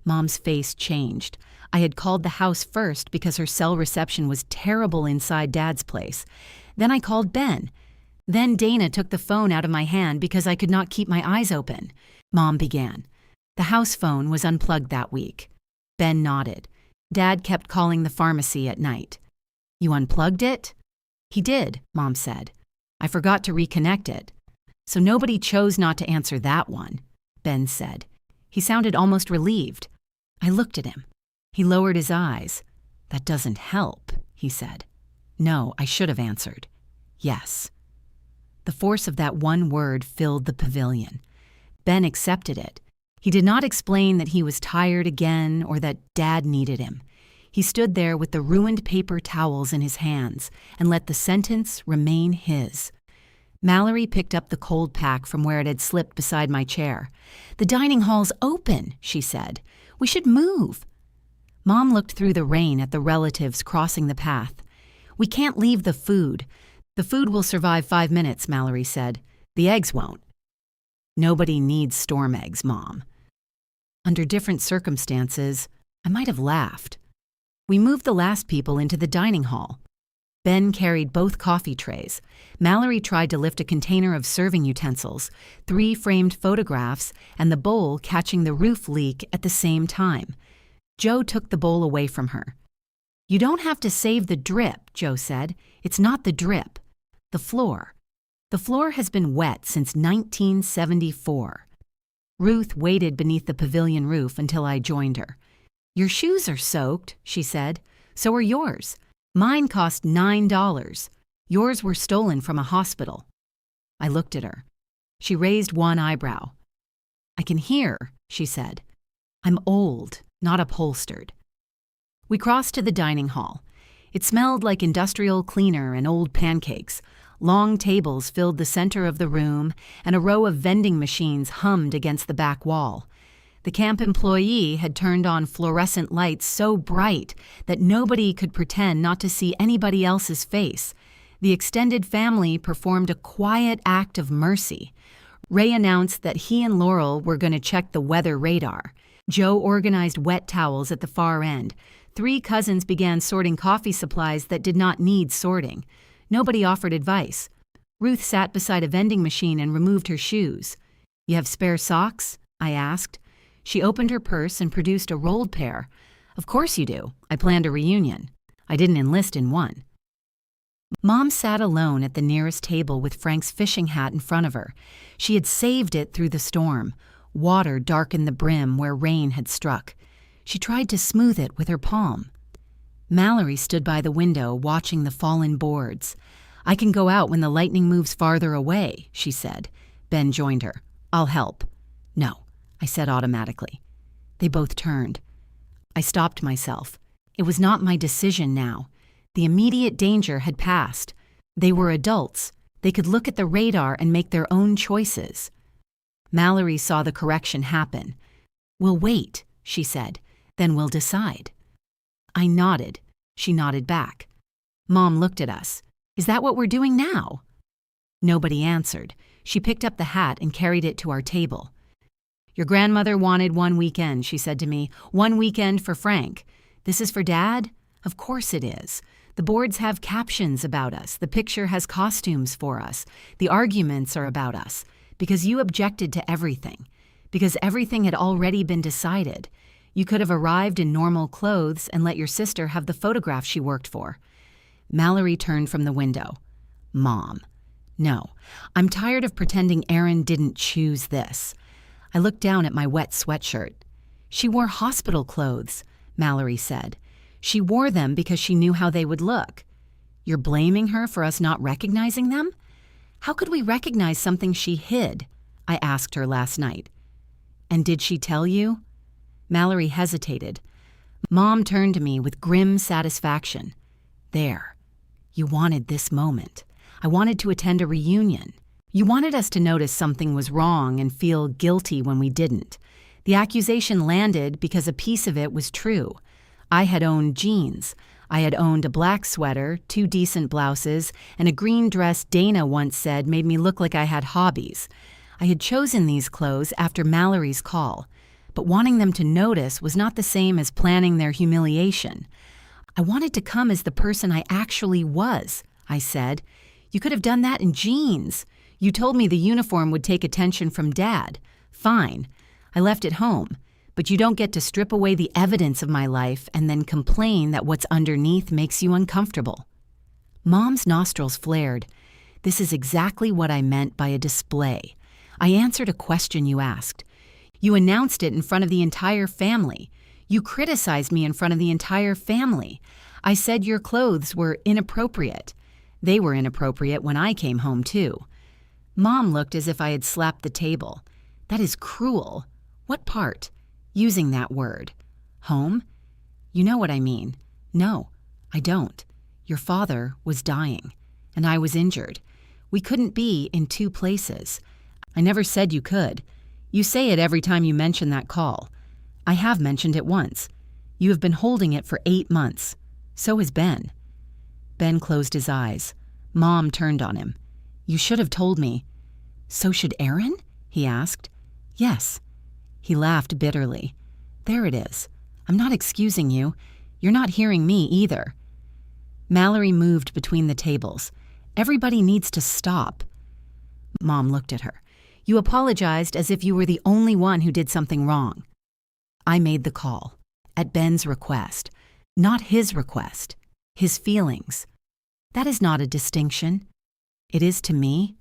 Mom's face changed. I had called the house first because her cell reception was terrible inside Dad's place. Then I called Ben. Then Dana took the phone out of my hand because I could not keep my eyes open. Mom began. "The house phone was unplugged that week." Ben nodded. "Dad kept calling the pharmacy at night." "You unplugged it?" "He did," Mom said. "I forgot to reconnect it." "So nobody chose not to answer that one," Ben said. He sounded almost relieved. I looked at him. He lowered his eyes. "That doesn't help," he said. "No, I should have answered." "Yes." The force of that one word filled the pavilion. Ben accepted it. He did not explain that he was tired again or that Dad needed him. He stood there with the ruined paper towels in his hands and let the sentence remain his. Mallory picked up the cold pack from where it had slipped beside my chair. "The dining hall's open," she said. "We should move." Mom looked through the rain at the relatives crossing the path. "We can't leave the food. The food will survive 5 minutes," Mallory said. "The eggs won't." "Nobody needs storm eggs, Mom." Under different circumstances, I might have laughed. We moved the last people into the dining hall. Ben carried both coffee trays. Mallory tried to lift a container of serving utensils, 3 framed photographs, and the bowl catching the roof leak at the same time. Joe took the bowl away from her. "You don't have to save the drip," Joe said. "It's not the drip. The floor. The floor has been wet since 1974. Ruth waited beneath the pavilion roof until I joined her. "Your shoes are soaked," she said. "So are yours. Mine cost $9. Yours were stolen from a hospital." I looked at her. She raised one eyebrow. "I can hear," she said. "I'm old, not upholstered." We crossed to the dining hall. It smelled like industrial cleaner and old pancakes. Long tables filled the center of the room, and a row of vending machines hummed against the back wall. The camp employee had turned on fluorescent lights so bright that nobody could pretend not to see anybody else's face. The extended family performed a quiet act of mercy. Ray announced that he and Laurel were going to check the weather radar. Joe organized wet towels at the far end. 3 cousins began sorting coffee supplies that did not need sorting. Nobody offered advice. Ruth sat beside a vending machine and removed her shoes. "You have spare socks?" I asked. She opened her purse and produced a rolled pair. "Of course you do. I planned a reunion. I didn't enlist in one." Mom sat alone at the nearest table with Frank's fishing hat in front of her. She had saved it through the storm. Water darkened the brim where rain had struck. She tried to smooth it with her palm. Mallory stood by the window watching the fallen boards. "I can go out when the lightning moves farther away," she said. Ben joined her. "I'll help." "No," I said automatically. They both turned. I stopped myself. It was not my decision now. The immediate danger had passed. They were adults. They could look at the radar and make their own choices. Mallory saw the correction happen. "We'll wait," she said. "Then we'll decide." I nodded. She nodded back. Mom looked at us. "Is that what we're doing now?" Nobody answered. She picked up the hat and carried it to our table. "Your grandmother wanted one weekend," she said to me. "One weekend for Frank. This is for Dad?" "Of course it is. The boards have captions about us. The picture has costumes for us. The arguments are about us. Because you objected to everything. Because everything had already been decided. You could have arrived in normal clothes and let your sister have the photograph she worked for." Mallory turned from the window. "Mom. No, I'm tired of pretending Erin didn't choose this." I looked down at my wet sweatshirt. "She wore hospital clothes," Mallory said. "She wore them because she knew how they would look." "You're blaming her for us not recognizing them?" "How could we recognize something she hid?" I asked her last night. "And did she tell you?" Mallory hesitated. Mom turned to me with grim satisfaction. "There. You wanted this moment. I wanted to attend a reunion. You wanted us to notice something was wrong and feel guilty when we didn't. The accusation landed because a piece of it was true. I had owned jeans. I had owned a black sweater, 2 decent blouses, and a green dress Dana once said made me look like I had hobbies. I had chosen these clothes after Mallory's call. But wanting them to notice was not the same as planning their humiliation. I wanted to come as the person I actually was," I said. "You could have done that in jeans. You told me the uniform would take attention from Dad. Fine. I left it home. But you don't get to strip away the evidence of my life and then complain that what's underneath makes you uncomfortable." Mom's nostrils flared. "This is exactly what I meant by a display. I answered a question you asked. You announced it in front of the entire family. You criticized me in front of the entire family. I said your clothes were inappropriate. They were inappropriate when I came home, too." Mom looked as if I had slapped the table. "That is cruel." "What part?" "Using that word." "Home?" "You know what I mean." "No, I don't. Your father was dying, and I was injured. We couldn't be in 2 places. I never said you could. You say it every time you mention that call. I have mentioned it once. You have been holding it for 8 months. So has Ben." Ben closed his eyes. Mom turned on him. "You should have told me." "So should Erin?" he asked. "Yes." He laughed bitterly. "There it is. I'm not excusing you. You're not hearing me either." Mallory moved between the tables. "Everybody needs to stop." Mom looked at her. "You apologized as if you were the only one who did something wrong." I made the call, at Ben's request. Not his request, his feelings. That is not a distinction. It is to me.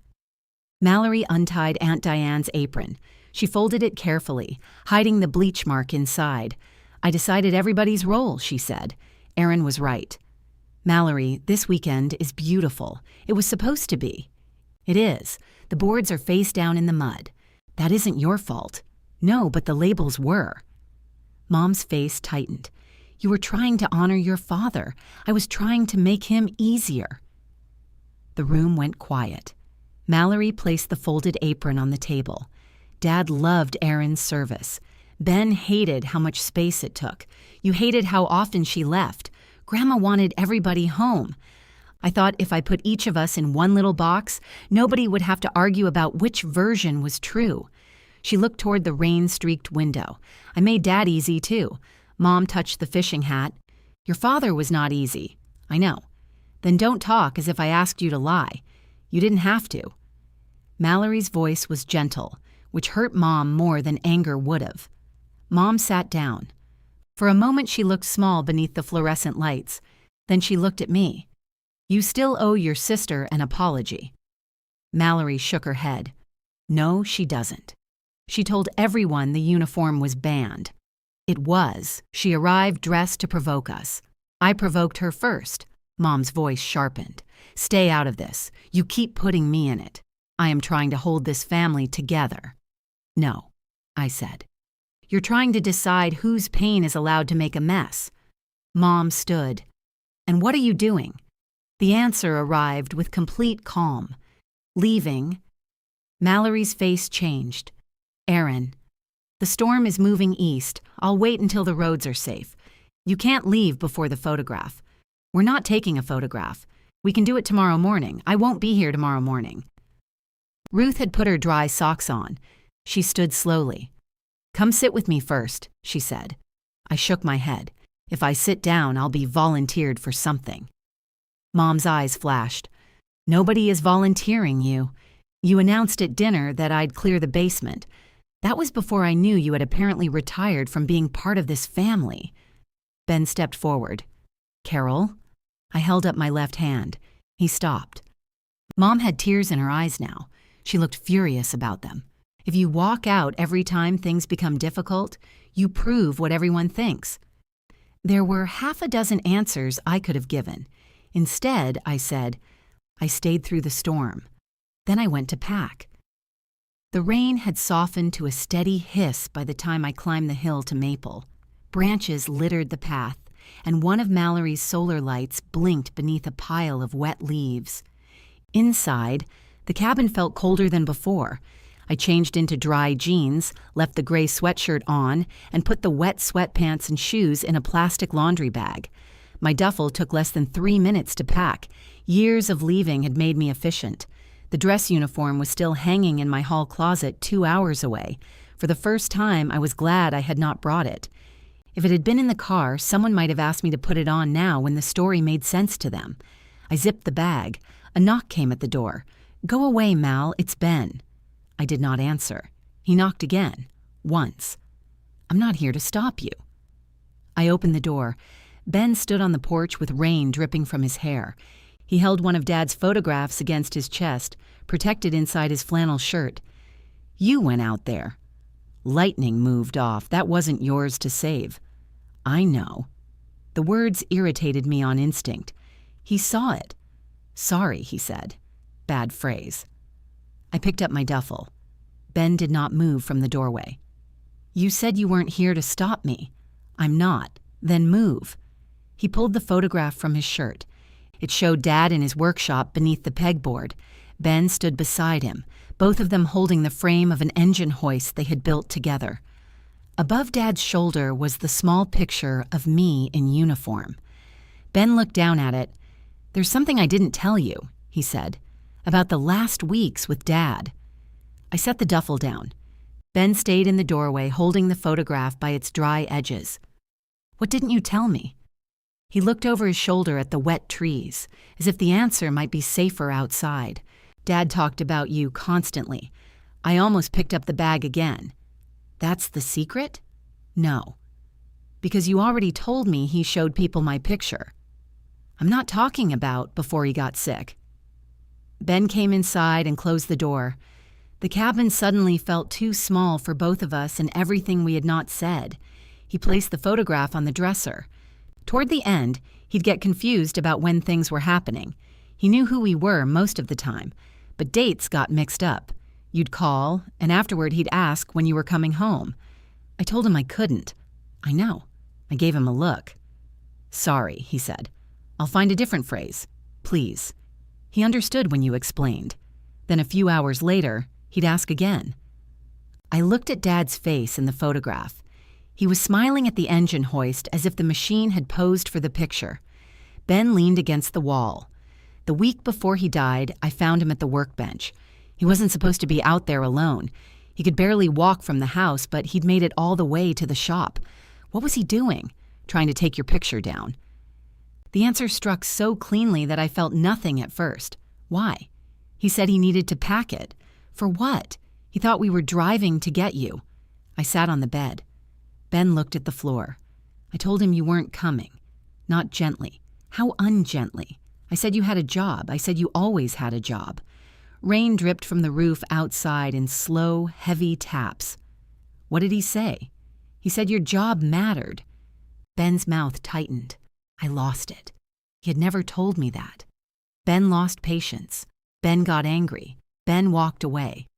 Mallory untied Aunt Diane's apron. She folded it carefully, hiding the bleach mark inside. "I decided everybody's role," she said. Erin was right. "Mallory, this weekend is beautiful. It was supposed to be." "It is. The boards are face down in the mud. That isn't your fault." "No, but the labels were." Mom's face tightened. "You were trying to honor your father. I was trying to make him easier." The room went quiet. Mallory placed the folded apron on the table. Dad loved Erin's service. Ben hated how much space it took. You hated how often she left. Grandma wanted everybody home. I thought if I put each of us in one little box, nobody would have to argue about which version was true. She looked toward the rain-streaked window. "I made Dad easy, too." Mom touched the fishing hat. "Your father was not easy." "I know." "Then don't talk as if I asked you to lie. You didn't have to." Mallory's voice was gentle, which hurt Mom more than anger would have. Mom sat down. For a moment she looked small beneath the fluorescent lights. Then she looked at me. "You still owe your sister an apology." Mallory shook her head. "No, she doesn't. She told everyone the uniform was banned." It was. She arrived dressed to provoke us. I provoked her first. Mom's voice sharpened. Stay out of this. You keep putting me in it. I am trying to hold this family together. No, I said. You're trying to decide whose pain is allowed to make a mess. Mom stood. And what are you doing? The answer arrived with complete calm. Leaving. Mallory's face changed. Aaron, the storm is moving east. I'll wait until the roads are safe. You can't leave before the photograph. We're not taking a photograph. We can do it tomorrow morning. I won't be here tomorrow morning. Ruth had put her dry socks on. She stood slowly. Come sit with me first, she said. I shook my head. If I sit down, I'll be volunteered for something. Mom's eyes flashed. Nobody is volunteering you. You announced at dinner that I'd clear the basement. That was before I knew you had apparently retired from being part of this family. Ben stepped forward. Carol? I held up my left hand. He stopped. Mom had tears in her eyes now. She looked furious about them. If you walk out every time things become difficult, you prove what everyone thinks. There were half a dozen answers I could have given. Instead, I said, I stayed through the storm. Then I went to pack. The rain had softened to a steady hiss by the time I climbed the hill to Maple. Branches littered the path, and one of Mallory's solar lights blinked beneath a pile of wet leaves. Inside, the cabin felt colder than before. I changed into dry jeans, left the gray sweatshirt on, and put the wet sweatpants and shoes in a plastic laundry bag. My duffel took less than 3 minutes to pack. Years of leaving had made me efficient. The dress uniform was still hanging in my hall closet 2 hours away. For the first time, I was glad I had not brought it. If it had been in the car, someone might have asked me to put it on now when the story made sense to them. I zipped the bag. A knock came at the door. Go away, Mal, it's Ben. I did not answer. He knocked again. Once. I'm not here to stop you. I opened the door. Ben stood on the porch with rain dripping from his hair. He held one of Dad's photographs against his chest, protected inside his flannel shirt. You went out there. Lightning moved off. That wasn't yours to save. I know. The words irritated me on instinct. He saw it. Sorry, he said. Bad phrase. I picked up my duffel. Ben did not move from the doorway. You said you weren't here to stop me. I'm not. Then move. He pulled the photograph from his shirt. It showed Dad in his workshop beneath the pegboard. Ben stood beside him, both of them holding the frame of an engine hoist they had built together. Above Dad's shoulder was the small picture of me in uniform. Ben looked down at it. There's something I didn't tell you, he said, about the last weeks with Dad. I set the duffel down. Ben stayed in the doorway holding the photograph by its dry edges. What didn't you tell me? He looked over his shoulder at the wet trees, as if the answer might be safer outside. Dad talked about you constantly. I almost picked up the bag again. That's the secret? No. Because you already told me he showed people my picture. I'm not talking about before he got sick. Ben came inside and closed the door. The cabin suddenly felt too small for both of us and everything we had not said. He placed the photograph on the dresser. Toward the end, he'd get confused about when things were happening. He knew who we were most of the time, but dates got mixed up. You'd call, and afterward he'd ask when you were coming home. I told him I couldn't. I know. I gave him a look. Sorry, he said. I'll find a different phrase. Please. He understood when you explained. Then a few hours later, he'd ask again. I looked at Dad's face in the photograph. He was smiling at the engine hoist as if the machine had posed for the picture. Ben leaned against the wall. The week before he died, I found him at the workbench. He wasn't supposed to be out there alone. He could barely walk from the house, but he'd made it all the way to the shop. What was he doing? Trying to take your picture down. The answer struck so cleanly that I felt nothing at first. Why? He said he needed to pack it. For what? He thought we were driving to get you. I sat on the bed. Ben looked at the floor. I told him you weren't coming. Not gently. How ungently. I said you had a job. I said you always had a job. Rain dripped from the roof outside in slow, heavy taps. What did he say? He said your job mattered. Ben's mouth tightened. I lost it. He had never told me that. Ben lost patience. Ben got angry. Ben walked away.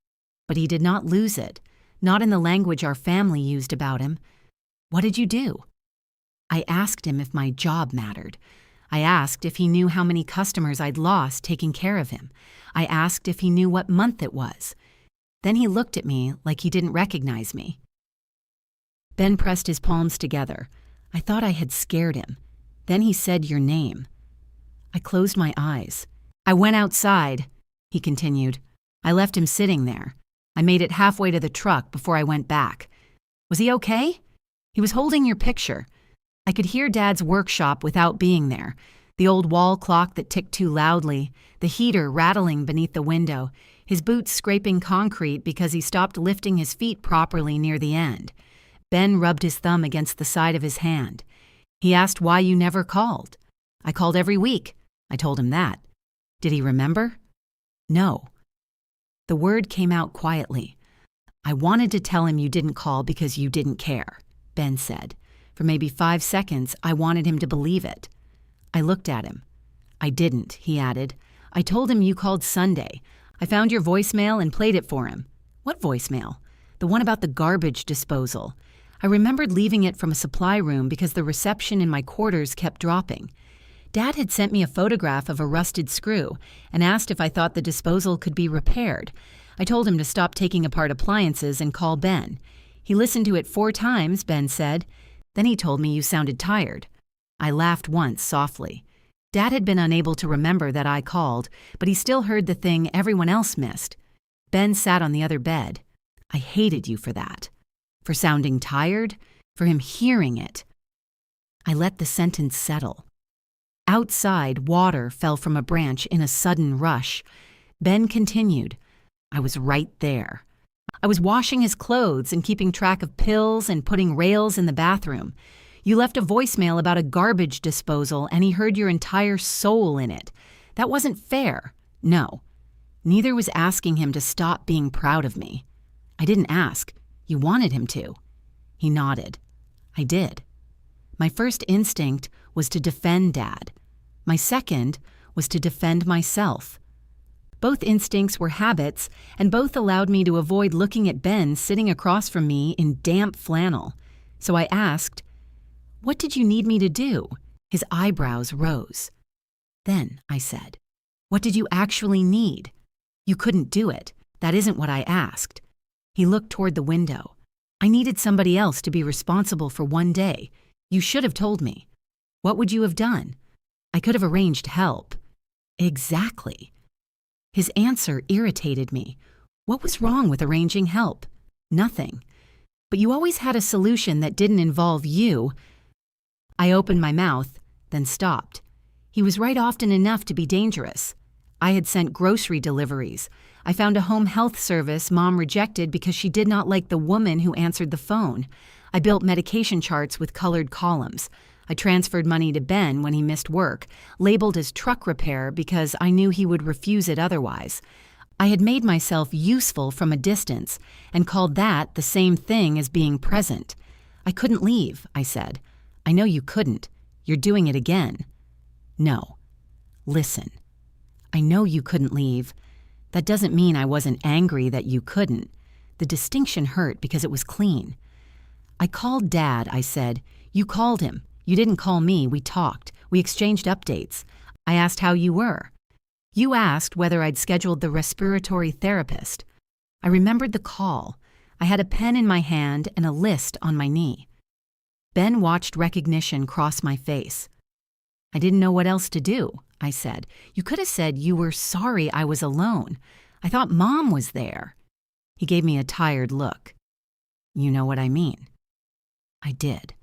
But he did not lose it, not in the language our family used about him. What did you do? I asked him if my job mattered. I asked if he knew how many customers I'd lost taking care of him. I asked if he knew what month it was. Then he looked at me like he didn't recognize me. Ben pressed his palms together. I thought I had scared him. Then he said your name. I closed my eyes. I went outside, he continued. I left him sitting there. I made it halfway to the truck before I went back. Was he okay? He was holding your picture. I could hear Dad's workshop without being there. The old wall clock that ticked too loudly, the heater rattling beneath the window, his boots scraping concrete because he stopped lifting his feet properly near the end. Ben rubbed his thumb against the side of his hand. He asked why you never called. I called every week. I told him that. Did he remember? No. The word came out quietly. I wanted to tell him you didn't call because you didn't care, Ben said. For maybe 5 seconds, I wanted him to believe it. I looked at him. I didn't, he added. I told him you called Sunday. I found your voicemail and played it for him. What voicemail? The one about the garbage disposal. I remembered leaving it from a supply room because the reception in my quarters kept dropping. Dad had sent me a photograph of a rusted screw and asked if I thought the disposal could be repaired. I told him to stop taking apart appliances and call Ben. He listened to it 4 times, Ben said. Then he told me you sounded tired. I laughed once softly. Dad had been unable to remember that I called, but he still heard the thing everyone else missed. Ben sat on the other bed. I hated you for that. For sounding tired, for him hearing it. I let the sentence settle. Outside, water fell from a branch in a sudden rush. Ben continued. I was right there. I was washing his clothes and keeping track of pills and putting rails in the bathroom. You left a voicemail about a garbage disposal and he heard your entire soul in it. That wasn't fair. No. Neither was asking him to stop being proud of me. I didn't ask. You wanted him to. He nodded. I did. My first instinct was to defend Dad. My second was to defend myself. Both instincts were habits, and both allowed me to avoid looking at Ben sitting across from me in damp flannel. So I asked, "What did you need me to do?" His eyebrows rose. Then I said, "What did you actually need?" "You couldn't do it. That isn't what I asked." He looked toward the window. "I needed somebody else to be responsible for one day. You should have told me." "What would you have done?" "I could have arranged help." "Exactly." His answer irritated me. What was wrong with arranging help? Nothing. But you always had a solution that didn't involve you. I opened my mouth, then stopped. He was right often enough to be dangerous. I had sent grocery deliveries. I found a home health service Mom rejected because she did not like the woman who answered the phone. I built medication charts with colored columns. I transferred money to Ben when he missed work, labeled as truck repair because I knew he would refuse it otherwise. I had made myself useful from a distance and called that the same thing as being present. I couldn't leave, I said. I know you couldn't. You're doing it again. No. Listen. I know you couldn't leave. That doesn't mean I wasn't angry that you couldn't. The distinction hurt because it was clean. I called Dad, I said. You called him. You didn't call me. We talked. We exchanged updates. I asked how you were. You asked whether I'd scheduled the respiratory therapist. I remembered the call. I had a pen in my hand and a list on my knee. Ben watched recognition cross my face. I didn't know what else to do, I said. You could have said you were sorry I was alone. I thought Mom was there. He gave me a tired look. You know what I mean. I did.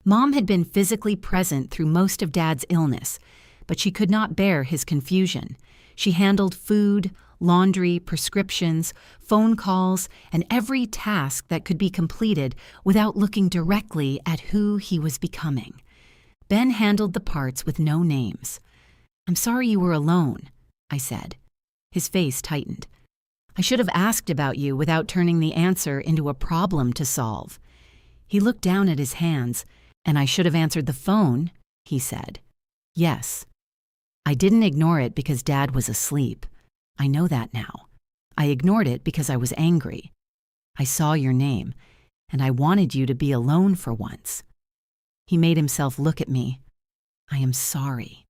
Mom had been physically present through most of Dad's illness, but she could not bear his confusion. She handled food, laundry, prescriptions, phone calls, and every task that could be completed without looking directly at who he was becoming. Ben handled the parts with no names. I'm sorry you were alone, I said. His face tightened. I should have asked about you without turning the answer into a problem to solve. He looked down at his hands. "And I should have answered the phone," he said. "Yes. I didn't ignore it because Dad was asleep. I know that now. I ignored it because I was angry. I saw your name, and I wanted you to be alone for once." He made himself look at me. "I am sorry."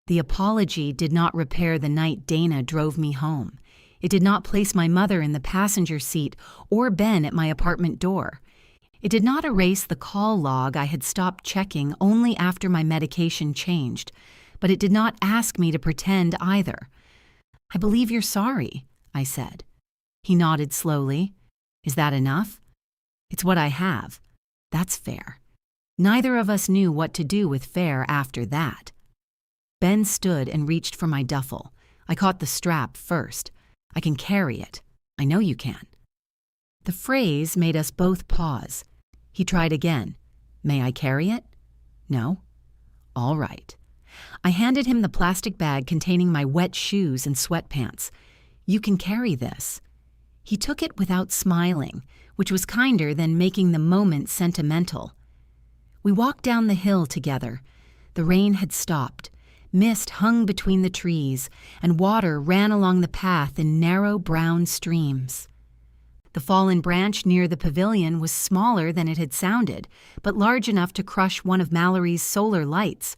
The apology did not repair the night Dana drove me home. It did not place my mother in the passenger seat or Ben at my apartment door. It did not erase the call log I had stopped checking only after my medication changed, but it did not ask me to pretend either. "I believe you're sorry," I said. He nodded slowly. "Is that enough?" "It's what I have. That's fair." Neither of us knew what to do with fair after that. Ben stood and reached for my duffel. I caught the strap first. "I can carry it. I know you can." The phrase made us both pause. He tried again. "May I carry it?" "No." "All right." I handed him the plastic bag containing my wet shoes and sweatpants. "You can carry this." He took it without smiling, which was kinder than making the moment sentimental. We walked down the hill together. The rain had stopped. Mist hung between the trees, and water ran along the path in narrow brown streams. The fallen branch near the pavilion was smaller than it had sounded, but large enough to crush one of Mallory's solar lights.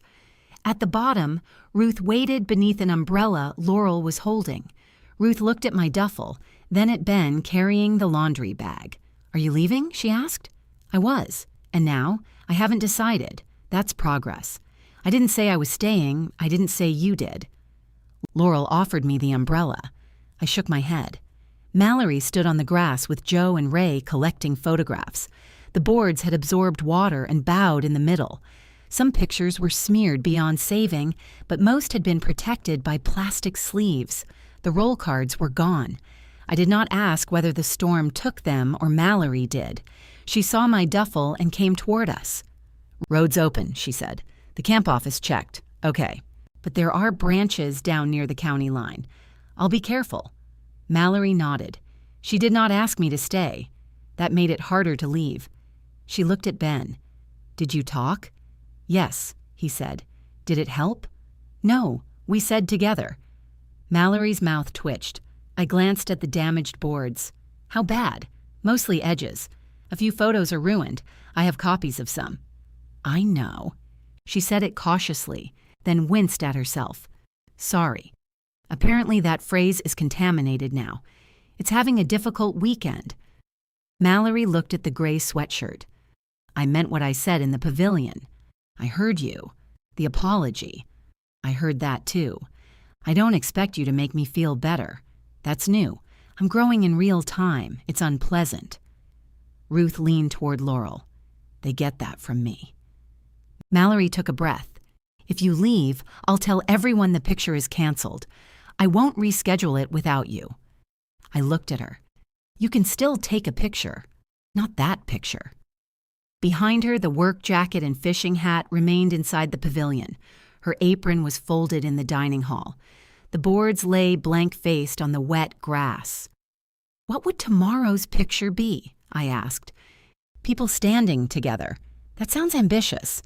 At the bottom, Ruth waited beneath an umbrella Laurel was holding. Ruth looked at my duffel, then at Ben carrying the laundry bag. "Are you leaving?" she asked. I was. "And now?" "I haven't decided. That's progress. I didn't say I was staying. I didn't say you did." Laurel offered me the umbrella. I shook my head. Mallory stood on the grass with Joe and Ray collecting photographs. The boards had absorbed water and bowed in the middle. Some pictures were smeared beyond saving, but most had been protected by plastic sleeves. The roll cards were gone. I did not ask whether the storm took them or Mallory did. She saw my duffel and came toward us. "Road's open," she said. "The camp office checked. Okay. But there are branches down near the county line. I'll be careful." Mallory nodded. She did not ask me to stay. That made it harder to leave. She looked at Ben. "Did you talk?" "Yes," he said. "Did it help?" "No, we said together." Mallory's mouth twitched. I glanced at the damaged boards. "How bad?" "Mostly edges. A few photos are ruined. I have copies of some." "I know." She said it cautiously, then winced at herself. "Sorry. Apparently that phrase is contaminated now. It's having a difficult weekend." Mallory looked at the gray sweatshirt. "I meant what I said in the pavilion. I heard you. The apology. I heard that too. I don't expect you to make me feel better. That's new. I'm growing in real time. It's unpleasant." Ruth leaned toward Laurel. "They get that from me." Mallory took a breath. "If you leave, I'll tell everyone the picture is canceled. I won't reschedule it without you." I looked at her. "You can still take a picture. Not that picture." Behind her, the work jacket and fishing hat remained inside the pavilion. Her apron was folded in the dining hall. The boards lay blank-faced on the wet grass. "What would tomorrow's picture be?" I asked. "People standing together. That sounds ambitious."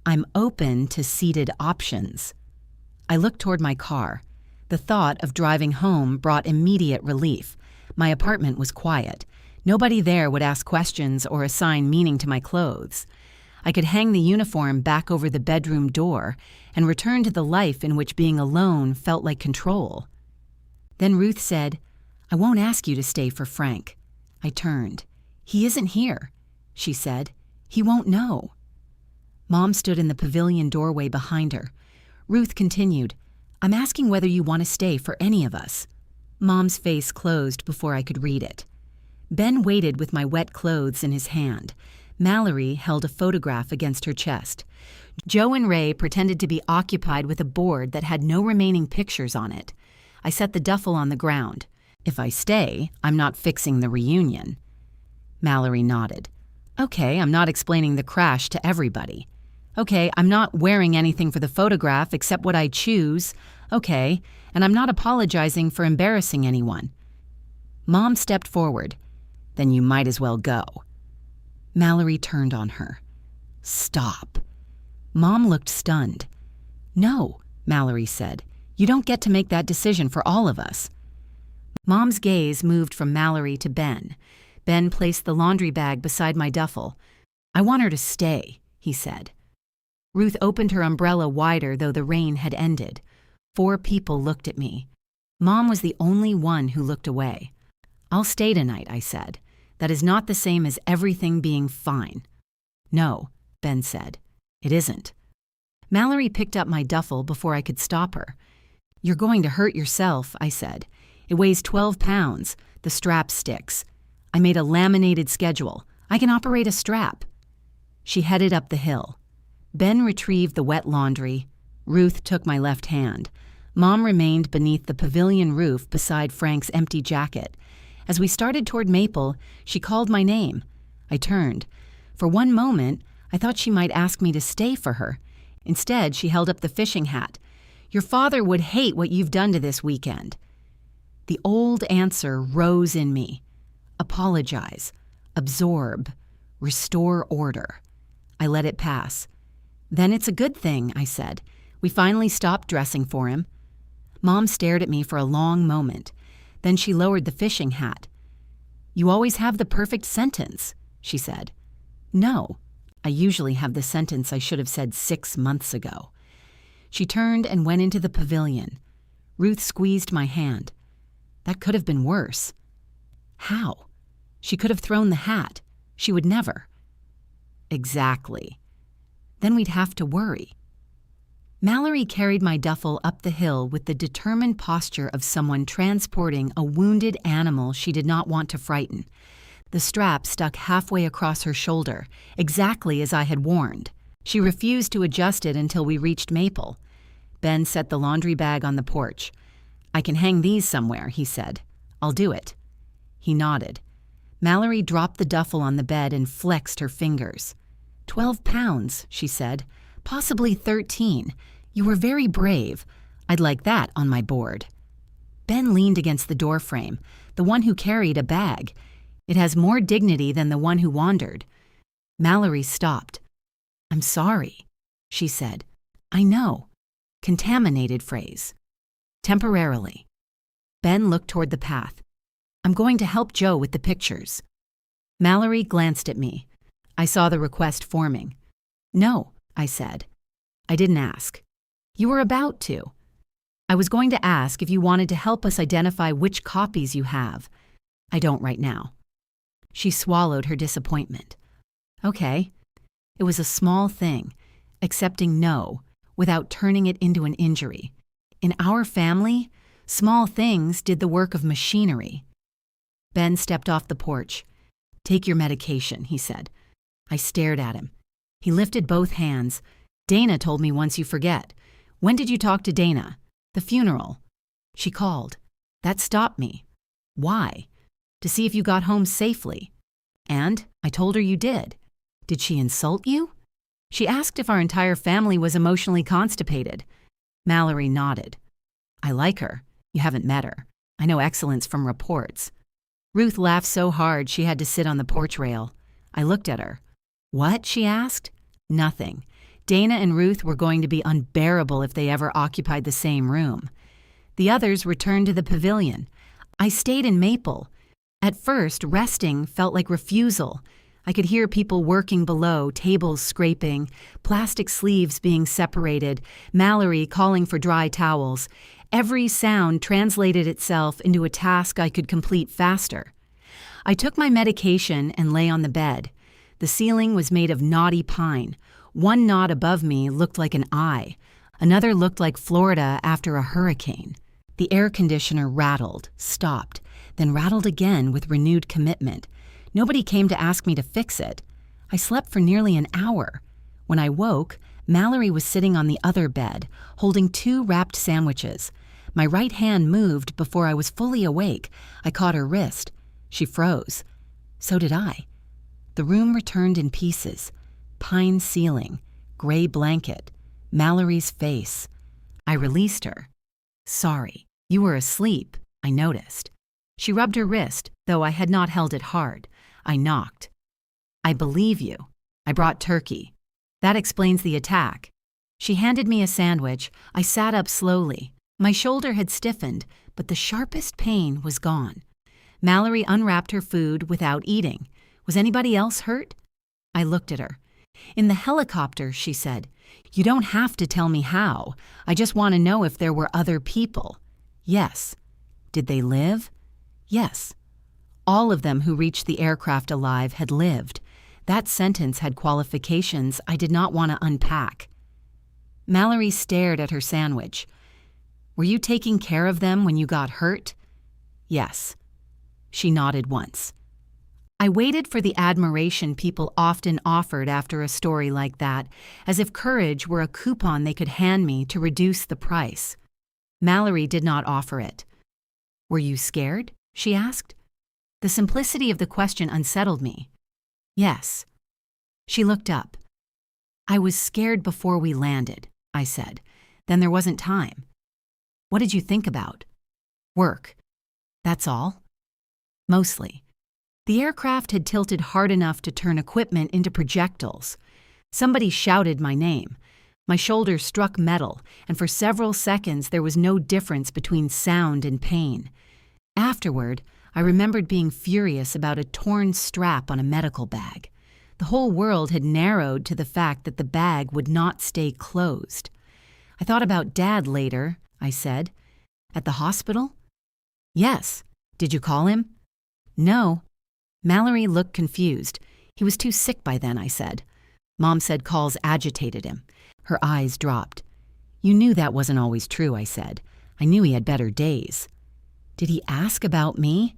"I'm open to seated options." I looked toward my car. The thought of driving home brought immediate relief. My apartment was quiet. Nobody there would ask questions or assign meaning to my clothes. I could hang the uniform back over the bedroom door and return to the life in which being alone felt like control. Then Ruth said, "I won't ask you to stay for Frank." I turned. "He isn't here," she said. "He won't know." Mom stood in the pavilion doorway behind her. Ruth continued, "I'm asking whether you want to stay for any of us." Mom's face closed before I could read it. Ben waited with my wet clothes in his hand. Mallory held a photograph against her chest. Joe and Ray pretended to be occupied with a board that had no remaining pictures on it. I set the duffel on the ground. "If I stay, I'm not fixing the reunion." Mallory nodded. "Okay, I'm not explaining the crash to everybody." "Okay, I'm not wearing anything for the photograph except what I choose." "Okay, and I'm not apologizing for embarrassing anyone." Mom stepped forward. "Then you might as well go." Mallory turned on her. Stop. Mom looked stunned. No, Mallory said. You don't get to make that decision for all of us. Mom's gaze moved from Mallory to Ben. Ben placed the laundry bag beside my duffel. I want her to stay, he said. Ruth opened her umbrella wider, though the rain had ended. 4 people looked at me. Mom was the only one who looked away. I'll stay tonight, I said. That is not the same as everything being fine. No, Ben said. It isn't. Mallory picked up my duffel before I could stop her. You're going to hurt yourself, I said. It weighs 12 pounds. The strap sticks. I made a laminated schedule. I can operate a strap. She headed up the hill. Ben retrieved the wet laundry. Ruth took my left hand. Mom remained beneath the pavilion roof beside Frank's empty jacket. As we started toward Maple, she called my name. I turned. For one moment, I thought she might ask me to stay for her. Instead, she held up the fishing hat. Your father would hate what you've done to this weekend. The old answer rose in me. Apologize. Absorb. Restore order. I let it pass. Then it's a good thing, I said. We finally stopped dressing for him. Mom stared at me for a long moment. Then she lowered the fishing hat. You always have the perfect sentence, she said. No, I usually have the sentence I should have said 6 months ago. She turned and went into the pavilion. Ruth squeezed my hand. That could have been worse. How? She could have thrown the hat. She would never. Exactly. Then we'd have to worry. Mallory carried my duffel up the hill with the determined posture of someone transporting a wounded animal she did not want to frighten. The strap stuck halfway across her shoulder, exactly as I had warned. She refused to adjust it until we reached Maple. Ben set the laundry bag on the porch. I can hang these somewhere, he said. I'll do it. He nodded. Mallory dropped the duffel on the bed and flexed her fingers. 12 pounds, she said. Possibly 13. You were very brave. I'd like that on my board. Ben leaned against the doorframe, the one who carried a bag. It has more dignity than the one who wandered. Mallory stopped. I'm sorry, she said. I know. Contaminated phrase. Temporarily. Ben looked toward the path. I'm going to help Joe with the pictures. Mallory glanced at me. I saw the request forming. No, I said. I didn't ask. You were about to. I was going to ask if you wanted to help us identify which copies you have. I don't right now. She swallowed her disappointment. Okay. It was a small thing, accepting no without turning it into an injury. In our family, small things did the work of machinery. Ben stepped off the porch. Take your medication, he said. I stared at him. He lifted both hands. Dana told me once you forget. When did you talk to Dana? The funeral. She called. That stopped me. Why? To see if you got home safely. And I told her you did. Did she insult you? She asked if our entire family was emotionally constipated. Mallory nodded. I like her. You haven't met her. I know excellence from reports. Ruth laughed so hard she had to sit on the porch rail. I looked at her. What? She asked. Nothing. Dana and Ruth were going to be unbearable if they ever occupied the same room. The others returned to the pavilion. I stayed in Maple. At first, resting felt like refusal. I could hear people working below, tables scraping, plastic sleeves being separated, Mallory calling for dry towels. Every sound translated itself into a task I could complete faster. I took my medication and lay on the bed. The ceiling was made of knotty pine. One knot above me looked like an eye. Another looked like Florida after a hurricane. The air conditioner rattled, stopped, then rattled again with renewed commitment. Nobody came to ask me to fix it. I slept for nearly an hour. When I woke, Mallory was sitting on the other bed, holding 2 wrapped sandwiches. My right hand moved before I was fully awake. I caught her wrist. She froze. So did I. The room returned in pieces. Pine ceiling, gray blanket, Mallory's face. I released her. Sorry, you were asleep, I noticed. She rubbed her wrist, though I had not held it hard. I knocked. I believe you. I brought turkey. That explains the attack. She handed me a sandwich. I sat up slowly. My shoulder had stiffened, but the sharpest pain was gone. Mallory unwrapped her food without eating. Was anybody else hurt? I looked at her. In the helicopter, she said. You don't have to tell me how. I just want to know if there were other people. Yes. Did they live? Yes. All of them who reached the aircraft alive had lived. That sentence had qualifications I did not want to unpack. Mallory stared at her sandwich. Were you taking care of them when you got hurt? Yes. She nodded once. I waited for the admiration people often offered after a story like that, as if courage were a coupon they could hand me to reduce the price. Mallory did not offer it. Were you scared? She asked. The simplicity of the question unsettled me. Yes. She looked up. I was scared before we landed, I said. Then there wasn't time. What did you think about? Work. That's all? Mostly. The aircraft had tilted hard enough to turn equipment into projectiles. Somebody shouted my name. My shoulder struck metal, and for several seconds there was no difference between sound and pain. Afterward, I remembered being furious about a torn strap on a medical bag. The whole world had narrowed to the fact that the bag would not stay closed. I thought about Dad later, I said. At the hospital? Yes. Did you call him? No. Mallory looked confused. He was too sick by then, I said. Mom said calls agitated him. Her eyes dropped. You knew that wasn't always true, I said. I knew he had better days. Did he ask about me?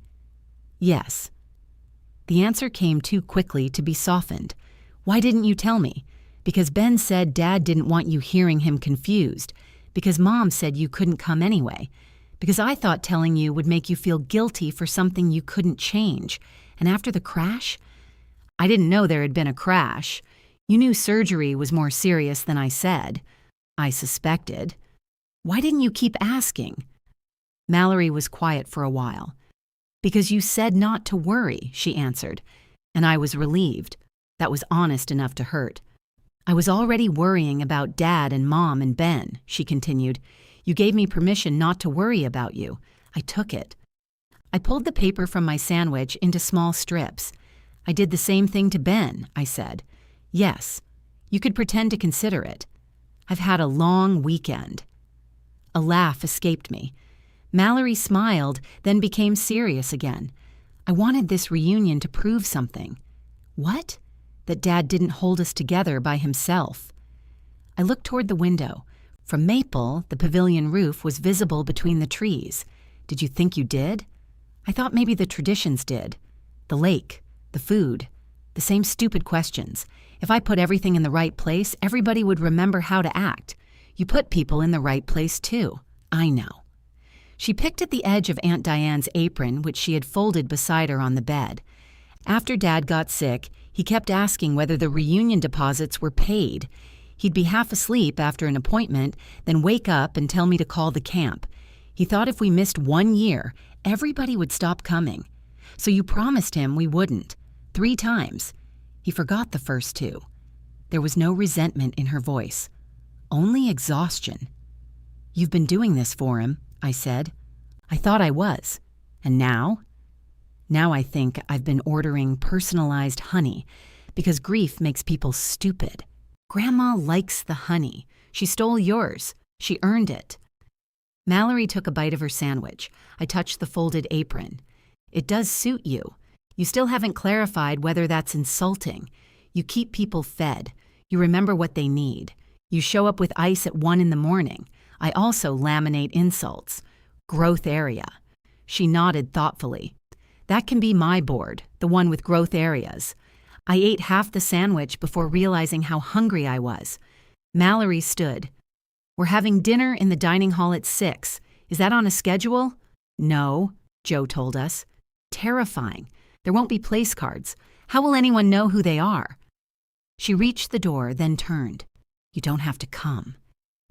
Yes. The answer came too quickly to be softened. Why didn't you tell me? Because Ben said Dad didn't want you hearing him confused. Because Mom said you couldn't come anyway. Because I thought telling you would make you feel guilty for something you couldn't change. And after the crash? I didn't know there had been a crash. You knew surgery was more serious than I said. I suspected. Why didn't you keep asking? Mallory was quiet for a while. Because you said not to worry, she answered. And I was relieved. That was honest enough to hurt. I was already worrying about Dad and Mom and Ben, she continued. You gave me permission not to worry about you. I took it. I pulled the paper from my sandwich into small strips. I did the same thing to Ben, I said. Yes, you could pretend to consider it. I've had a long weekend. A laugh escaped me. Mallory smiled, then became serious again. I wanted this reunion to prove something. What? That Dad didn't hold us together by himself. I looked toward the window. From Maple, the pavilion roof was visible between the trees. Did you think you did? I thought maybe the traditions did. The lake, the food, the same stupid questions. If I put everything in the right place, everybody would remember how to act. You put people in the right place too. I know. She picked at the edge of Aunt Diane's apron, which she had folded beside her on the bed. After Dad got sick, he kept asking whether the reunion deposits were paid. He'd be half asleep after an appointment, then wake up and tell me to call the camp. He thought if we missed 1 year, everybody would stop coming. So you promised him we wouldn't. 3 times. He forgot the first 2. There was no resentment in her voice. Only exhaustion. You've been doing this for him, I said. I thought I was. And now? Now I think I've been ordering personalized honey because grief makes people stupid. Grandma likes the honey. She stole yours. She earned it. Mallory took a bite of her sandwich. I touched the folded apron. It does suit you. You still haven't clarified whether that's insulting. You keep people fed. You remember what they need. You show up with ice at 1 in the morning. I also laminate insults. Growth area. She nodded thoughtfully. That can be my board, the one with growth areas. I ate half the sandwich before realizing how hungry I was. Mallory stood. We're having dinner in the dining hall at 6. Is that on a schedule? No, Joe told us. Terrifying. There won't be place cards. How will anyone know who they are? She reached the door, then turned. You don't have to come.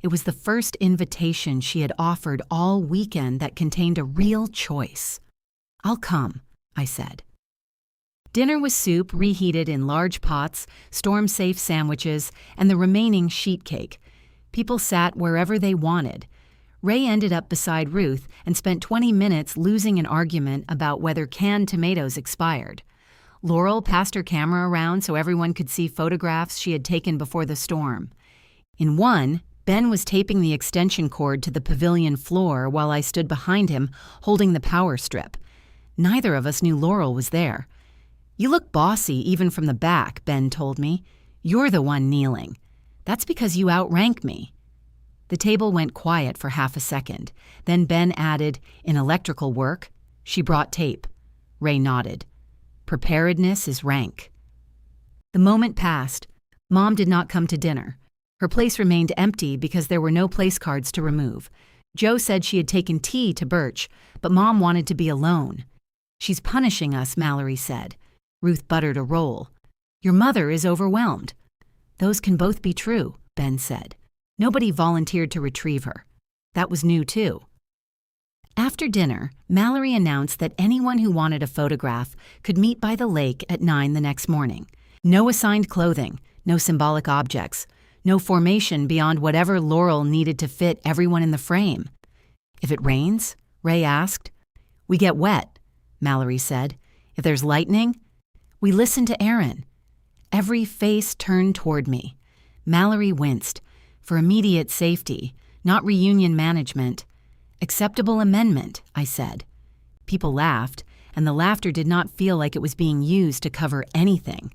It was the first invitation she had offered all weekend that contained a real choice. I'll come, I said. Dinner was soup reheated in large pots, storm-safe sandwiches, and the remaining sheet cake. People sat wherever they wanted. Ray ended up beside Ruth and spent 20 minutes losing an argument about whether canned tomatoes expired. Laurel passed her camera around so everyone could see photographs she had taken before the storm. In one, Ben was taping the extension cord to the pavilion floor while I stood behind him, holding the power strip. Neither of us knew Laurel was there. "You look bossy even from the back," Ben told me. "You're the one kneeling. That's because you outrank me." The table went quiet for half a second. Then Ben added, "In electrical work, she brought tape." Ray nodded. "Preparedness is rank." The moment passed. Mom did not come to dinner. Her place remained empty because there were no place cards to remove. Joe said she had taken tea to Birch, but Mom wanted to be alone. "She's punishing us," Mallory said. Ruth buttered a roll. "Your mother is overwhelmed." "Those can both be true," Ben said. Nobody volunteered to retrieve her. That was new, too. After dinner, Mallory announced that anyone who wanted a photograph could meet by the lake at 9 the next morning. No assigned clothing, no symbolic objects, no formation beyond whatever Laurel needed to fit everyone in the frame. "If it rains?" Ray asked. "We get wet," Mallory said. "If there's lightning?" We listened to Aaron. Every face turned toward me. Mallory winced. "For immediate safety, not reunion management." "Acceptable amendment," I said. People laughed, and the laughter did not feel like it was being used to cover anything.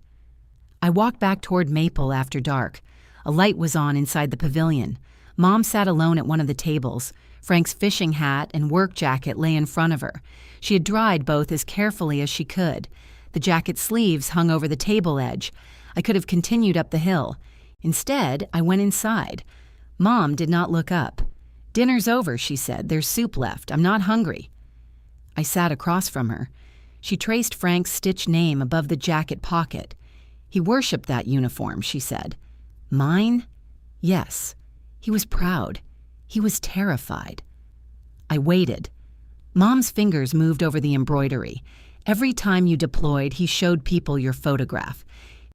I walked back toward Maple after dark. A light was on inside the pavilion. Mom sat alone at one of the tables. Frank's fishing hat and work jacket lay in front of her. She had dried both as carefully as she could. The jacket's sleeves hung over the table edge. I could have continued up the hill. Instead, I went inside. Mom did not look up. "Dinner's over," she said. "There's soup left. I'm not hungry." I sat across from her. She traced Frank's stitched name above the jacket pocket. "He worshipped that uniform," she said. "Mine?" "Yes." He was proud. He was terrified. I waited. Mom's fingers moved over the embroidery. Every time you deployed, he showed people your photograph.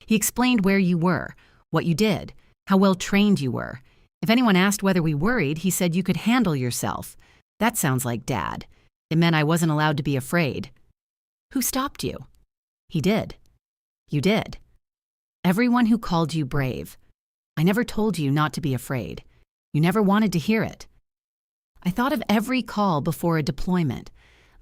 He explained where you were, what you did, how well trained you were. If anyone asked whether we worried, he said you could handle yourself. That sounds like Dad. It meant I wasn't allowed to be afraid. "Who stopped you?" "He did." "You did." "Everyone who called you brave. I never told you not to be afraid. You never wanted to hear it." I thought of every call before a deployment.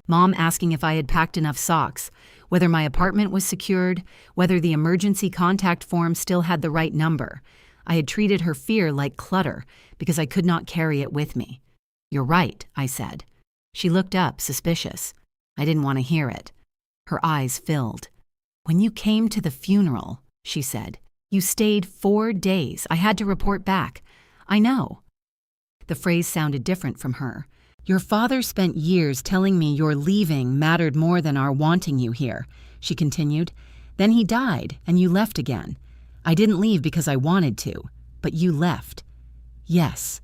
Mom asking if I had packed enough socks, whether my apartment was secured, whether the emergency contact form still had the right number. I had treated her fear like clutter because I could not carry it with me. "You're right," I said. She looked up, suspicious. I didn't want to hear it. Her eyes filled. "When you came to the funeral," she said, "you stayed 4 days. I had to report back." "I know." The phrase sounded different from her. "Your father spent years telling me your leaving mattered more than our wanting you here," she continued. "Then he died, and you left again. I didn't leave because I wanted to, but you left." "Yes."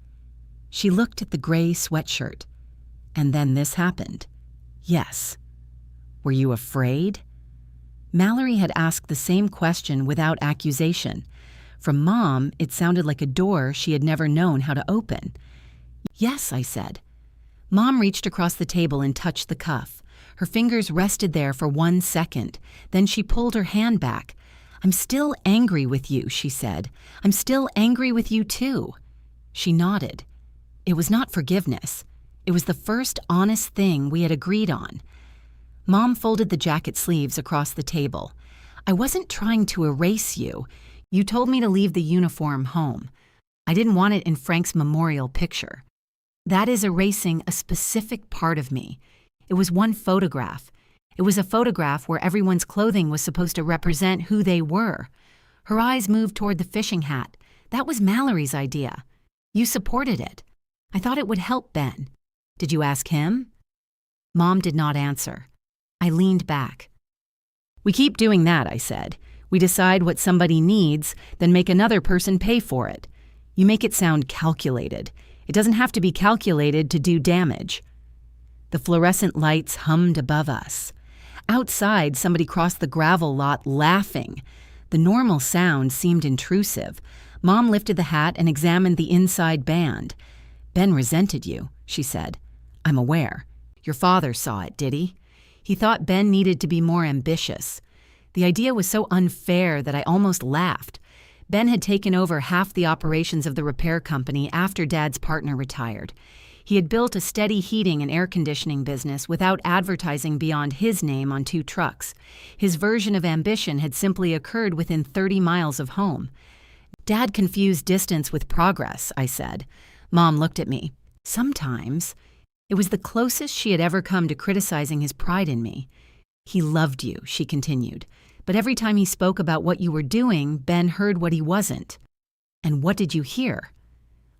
She looked at the gray sweatshirt. "And then this happened." "Yes." "Were you afraid?" Mallory had asked the same question without accusation. From Mom, it sounded like a door she had never known how to open. "Yes," I said. Mom reached across the table and touched the cuff. Her fingers rested there for 1 second. Then she pulled her hand back. "I'm still angry with you," she said. "I'm still angry with you, too." She nodded. It was not forgiveness. It was the first honest thing we had agreed on. Mom folded the jacket sleeves across the table. "I wasn't trying to erase you. You told me to leave the uniform home. I didn't want it in Frank's memorial picture. That is erasing a specific part of me. It was one photograph. It was a photograph where everyone's clothing was supposed to represent who they were." Her eyes moved toward the fishing hat. "That was Mallory's idea. You supported it. I thought it would help Ben. Did you ask him?" Mom did not answer. I leaned back. "We keep doing that," I said. "We decide what somebody needs, then make another person pay for it. You make it sound calculated. It doesn't have to be calculated to do damage." The fluorescent lights hummed above us. Outside, somebody crossed the gravel lot laughing. The normal sound seemed intrusive. Mom lifted the hat and examined the inside band. "Ben resented you," she said. "I'm aware. Your father saw it, did he? He thought Ben needed to be more ambitious." The idea was so unfair that I almost laughed. Ben had taken over half the operations of the repair company after Dad's partner retired. He had built a steady heating and air conditioning business without advertising beyond his name on 2 trucks. His version of ambition had simply occurred within 30 miles of home. "Dad confused distance with progress," I said. Mom looked at me. "Sometimes." It was the closest she had ever come to criticizing his pride in me. "He loved you," she continued. "But every time he spoke about what you were doing, Ben heard what he wasn't." "And what did you hear?"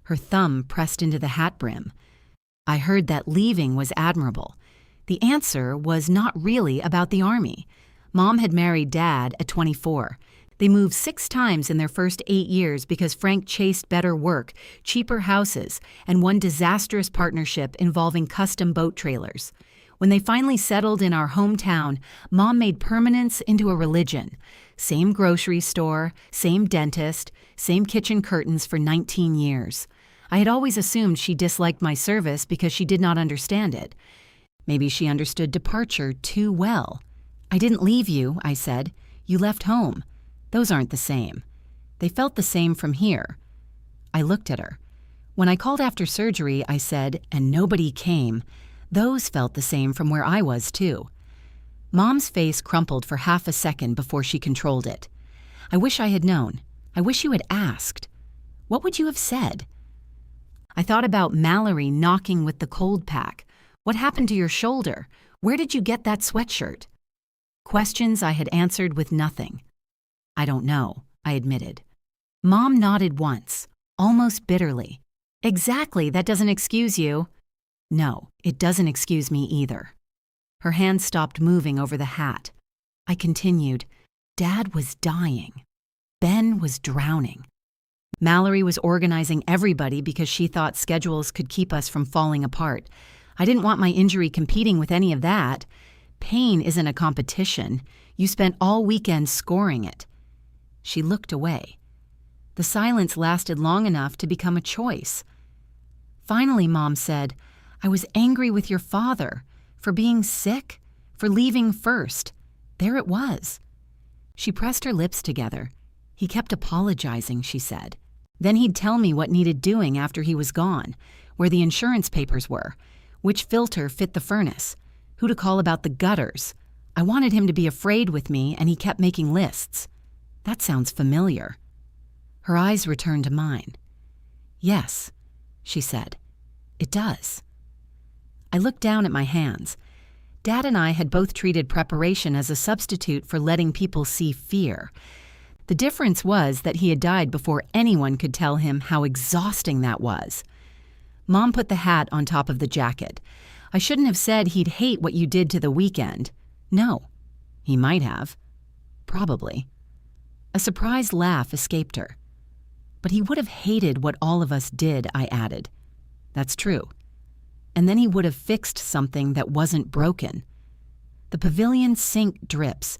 Her thumb pressed into the hat brim. "I heard that leaving was admirable." The answer was not really about the Army. Mom had married Dad at 24. They moved 6 times in their first 8 years because Frank chased better work, cheaper houses, and one disastrous partnership involving custom boat trailers. When they finally settled in our hometown, Mom made permanence into a religion. Same grocery store, same dentist, same kitchen curtains for 19 years. I had always assumed she disliked my service because she did not understand it. Maybe she understood departure too well. "I didn't leave you," I said. "You left home. Those aren't the same." They felt the same from here. I looked at her. When I called after surgery, I said, "and nobody came," those felt the same from where I was, too. Mom's face crumpled for half a second before she controlled it. "I wish I had known. I wish you had asked. What would you have said?" I thought about Mallory knocking with the cold pack. "What happened to your shoulder? Where did you get that sweatshirt?" Questions I had answered with nothing. "I don't know," I admitted. Mom nodded once, almost bitterly. "Exactly, that doesn't excuse you." "No, it doesn't excuse me either." Her hand stopped moving over the hat. I continued, "Dad was dying. Ben was drowning. Mallory was organizing everybody because she thought schedules could keep us from falling apart. I didn't want my injury competing with any of that. Pain isn't a competition. You spent all weekend scoring it." She looked away. The silence lasted long enough to become a choice. Finally, Mom said, "I was angry with your father for being sick, for leaving first." There it was. She pressed her lips together. "He kept apologizing," she said. "Then he'd tell me what needed doing after he was gone, where the insurance papers were, which filter fit the furnace, who to call about the gutters. I wanted him to be afraid with me, and he kept making lists." "That sounds familiar." Her eyes returned to mine. "Yes," she said, "it does." I looked down at my hands. Dad and I had both treated preparation as a substitute for letting people see fear. The difference was that he had died before anyone could tell him how exhausting that was. Mom put the hat on top of the jacket. "I shouldn't have said he'd hate what you did to the weekend." "No." "He might have." "Probably." A surprised laugh escaped her. "But he would have hated what all of us did," I added. "That's true. And then he would have fixed something that wasn't broken. The pavilion sink drips.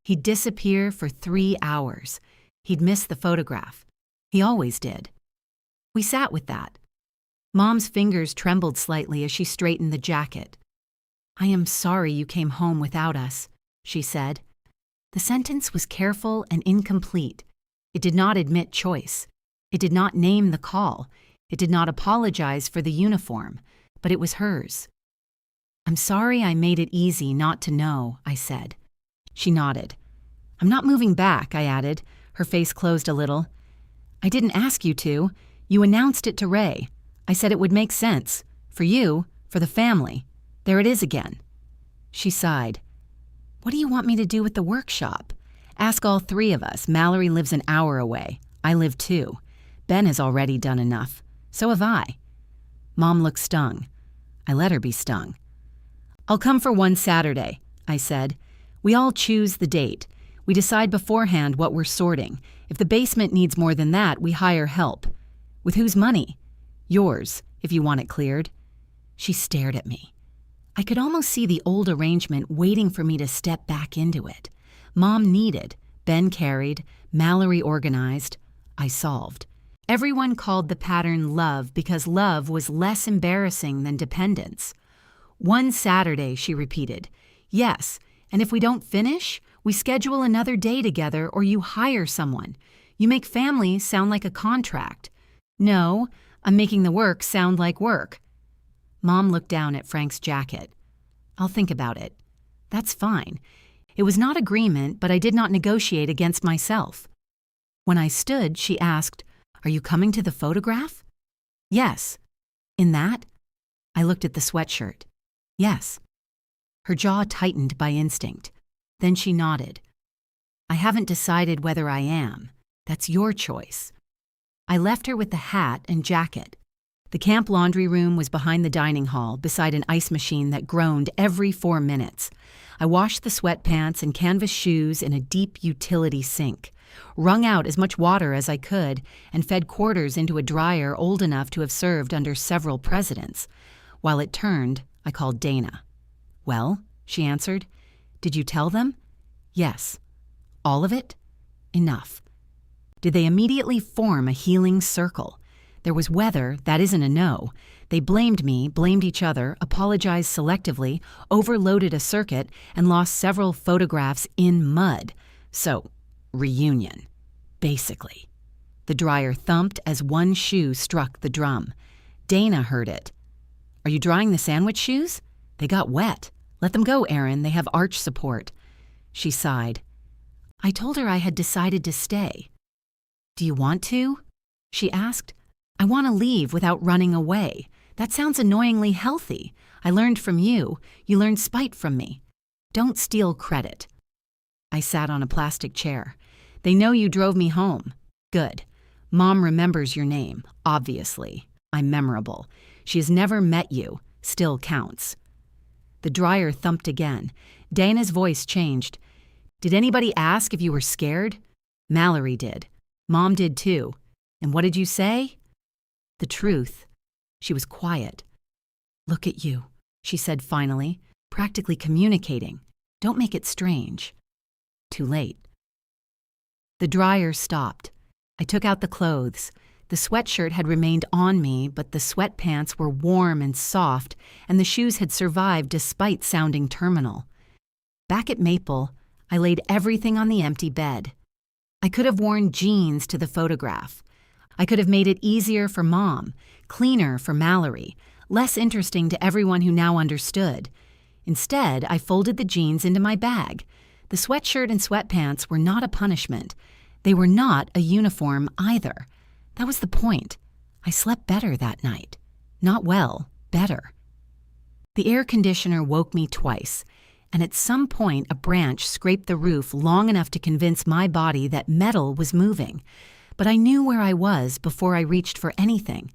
He'd disappear for 3 hours. He'd miss the photograph. He always did." We sat with that. Mom's fingers trembled slightly as she straightened the jacket. "I am sorry you came home without us," she said. The sentence was careful and incomplete. It did not admit choice. It did not name the call. It did not apologize for the uniform, but it was hers. "I'm sorry I made it easy not to know," I said. She nodded. "I'm not moving back," I added. Her face closed a little. "I didn't ask you to. You announced it to Ray. I said it would make sense. For you, for the family. There it is again." She sighed. "What do you want me to do with the workshop? Ask all 3 of us. Mallory lives an hour away. I live 2. Ben has already done enough. So have I." Mom looked stung. I let her be stung. "I'll come for one Saturday," I said. "We all choose the date. We decide beforehand what we're sorting. If the basement needs more than that, we hire help. With whose money? Yours, if you want it cleared." She stared at me. I could almost see the old arrangement waiting for me to step back into it. Mom needed, Ben carried, Mallory organized, I solved. Everyone called the pattern love because love was less embarrassing than dependence. One Saturday, she repeated. Yes, and if we don't finish, we schedule another day together or you hire someone. You make family sound like a contract. No, I'm making the work sound like work. Mom looked down at Frank's jacket. I'll think about it. That's fine. It was not agreement, but I did not negotiate against myself. When I stood, she asked, Are you coming to the photograph? Yes. In that? I looked at the sweatshirt. Yes. Her jaw tightened by instinct. Then she nodded. I haven't decided whether I am. That's your choice. I left her with the hat and jacket. The camp laundry room was behind the dining hall, beside an ice machine that groaned every 4 minutes. I washed the sweatpants and canvas shoes in a deep utility sink, wrung out as much water as I could, and fed quarters into a dryer old enough to have served under several presidents. While it turned, I called Dana. Well, she answered. Did you tell them? Yes. All of it? Enough. Did they immediately form a healing circle? There was weather, that isn't a no. They blamed me, blamed each other, apologized selectively, overloaded a circuit, and lost several photographs in mud. So, reunion. Basically. The dryer thumped as one shoe struck the drum. Dana heard it. Are you drying the sandwich shoes? They got wet. Let them go, Erin. They have arch support. She sighed. I told her I had decided to stay. Do you want to? She asked. I want to leave without running away. That sounds annoyingly healthy. I learned from you. You learned spite from me. Don't steal credit. I sat on a plastic chair. They know you drove me home. Good. Mom remembers your name, obviously. I'm memorable. She has never met you. Still counts. The dryer thumped again. Dana's voice changed. Did anybody ask if you were scared? Mallory did. Mom did too. And what did you say? The truth. She was quiet. Look at you, she said finally, practically communicating. Don't make it strange. Too late. The dryer stopped. I took out the clothes. The sweatshirt had remained on me, but the sweatpants were warm and soft, and the shoes had survived despite sounding terminal. Back at Maple, I laid everything on the empty bed. I could have worn jeans to the photograph. I could have made it easier for Mom, cleaner for Mallory, less interesting to everyone who now understood. Instead, I folded the jeans into my bag. The sweatshirt and sweatpants were not a punishment. They were not a uniform either. That was the point. I slept better that night. Not well, better. The air conditioner woke me twice, and at some point a branch scraped the roof long enough to convince my body that metal was moving. But I knew where I was before I reached for anything.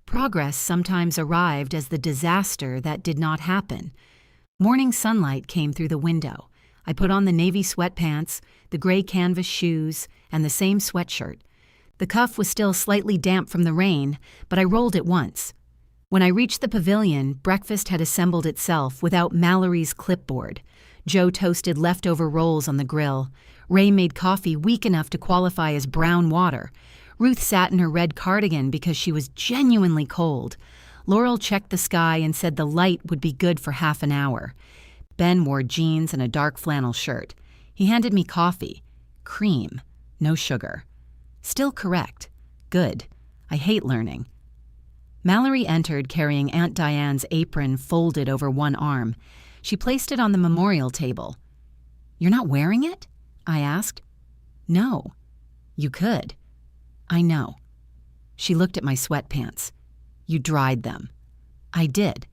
Progress sometimes arrived as the disaster that did not happen. Morning sunlight came through the window. I put on the navy sweatpants, the gray canvas shoes, and the same sweatshirt. The cuff was still slightly damp from the rain, but I rolled it once. When I reached the pavilion, breakfast had assembled itself without Mallory's clipboard. Joe toasted leftover rolls on the grill. Ray made coffee weak enough to qualify as brown water. Ruth sat in her red cardigan because she was genuinely cold. Laurel checked the sky and said the light would be good for half an hour. Ben wore jeans and a dark flannel shirt. He handed me coffee. Cream. No sugar. Still correct. Good. I hate learning. Mallory entered carrying Aunt Diane's apron folded over one arm. She placed it on the memorial table. You're not wearing it? I asked. No. You could. I know. She looked at my sweatpants. You dried them. I did.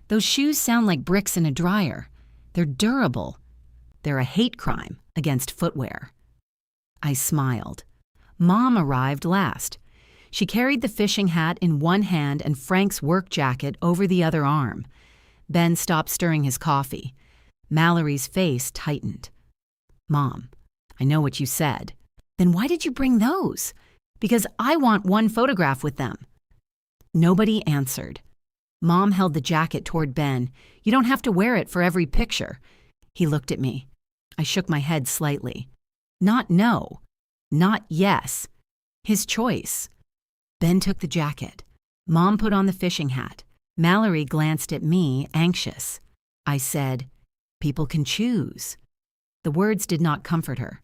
Those shoes sound like bricks in a dryer. They're durable. They're a hate crime against footwear. I smiled. Mom arrived last. She carried the fishing hat in one hand and Frank's work jacket over the other arm. Ben stopped stirring his coffee. Mallory's face tightened. Mom, I know what you said. Then why did you bring those? Because I want one photograph with them. Nobody answered. Mom held the jacket toward Ben. "You don't have to wear it for every picture." He looked at me. I shook my head slightly. Not no. Not yes. His choice. Ben took the jacket. Mom put on the fishing hat. Mallory glanced at me, anxious. I said, "People can choose." The words did not comfort her.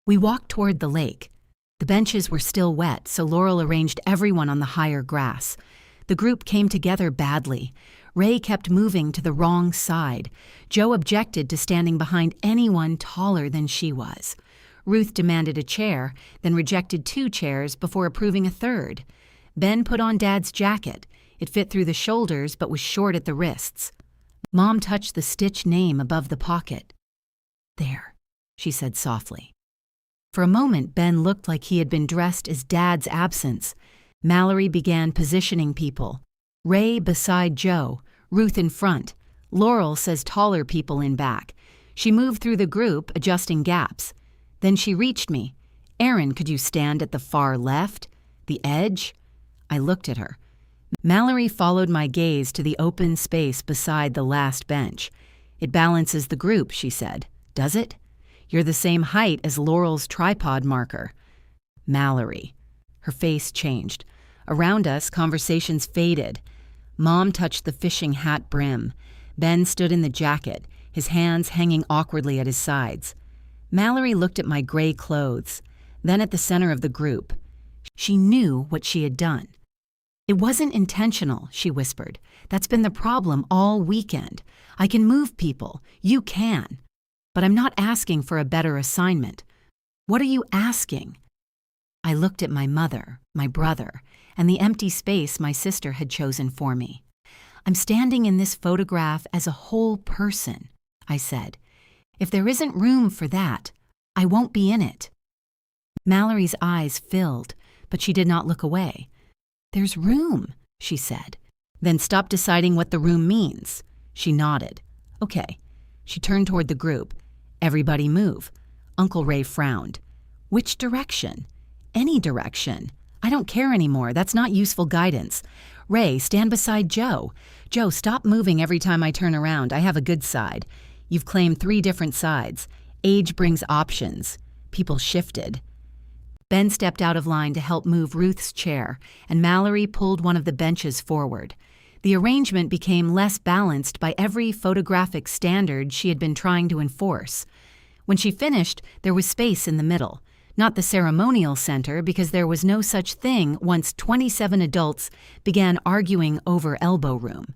We walked toward the lake. The benches were still wet, so Laurel arranged everyone on the higher grass. The group came together badly. Ray kept moving to the wrong side. Joe objected to standing behind anyone taller than she was. Ruth demanded a chair, then rejected 2 chairs before approving a third. Ben put on Dad's jacket. It fit through the shoulders but was short at the wrists. Mom touched the stitched name above the pocket. "There," she said softly. For a moment, Ben looked like he had been dressed as Dad's absence. Mallory began positioning people. Ray beside Joe, Ruth in front. Laurel says taller people in back. She moved through the group, adjusting gaps. Then she reached me. "Aaron, could you stand at the far left? The edge?" I looked at her. Mallory followed my gaze to the open space beside the last bench. "It balances the group," she said. "Does it? You're the same height as Laurel's tripod marker." Mallory. Her face changed. Around us, conversations faded. Mom touched the fishing hat brim. Ben stood in the jacket, his hands hanging awkwardly at his sides. Mallory looked at my gray clothes, then at the center of the group. She knew what she had done. "It wasn't intentional," she whispered. "That's been the problem all weekend. I can move people. You can. But I'm not asking for a better assignment. What are you asking?" I looked at my mother, my brother, and the empty space my sister had chosen for me. "I'm standing in this photograph as a whole person," I said. "If there isn't room for that, I won't be in it." Mallory's eyes filled, but she did not look away. "There's room," she said. "Then stop deciding what the room means." She nodded. "Okay." She turned toward the group. "Everybody move." Uncle Ray frowned. "Which direction?" "Any direction. I don't care anymore. That's not useful guidance." "Ray, stand beside Joe." "Joe, stop moving every time I turn around. I have a good side." "You've claimed 3 different sides. Age brings options." People shifted. Ben stepped out of line to help move Ruth's chair, and Mallory pulled one of the benches forward. The arrangement became less balanced by every photographic standard she had been trying to enforce. When she finished, there was space in the middle. Not the ceremonial center, because there was no such thing once 27 adults began arguing over elbow room.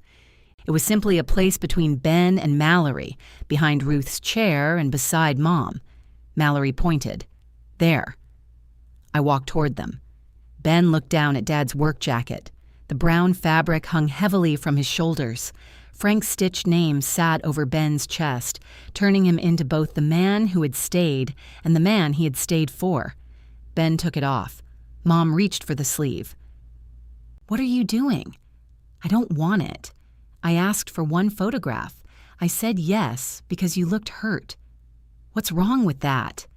It was simply a place between Ben and Mallory, behind Ruth's chair and beside Mom. Mallory pointed. "There." I walked toward them. Ben looked down at Dad's work jacket. The brown fabric hung heavily from his shoulders. Frank's stitched name sat over Ben's chest, turning him into both the man who had stayed and the man he had stayed for. Ben took it off. Mom reached for the sleeve. "What are you doing?" "I don't want it. I asked for one photograph. I said yes because you looked hurt." "What's wrong with that?"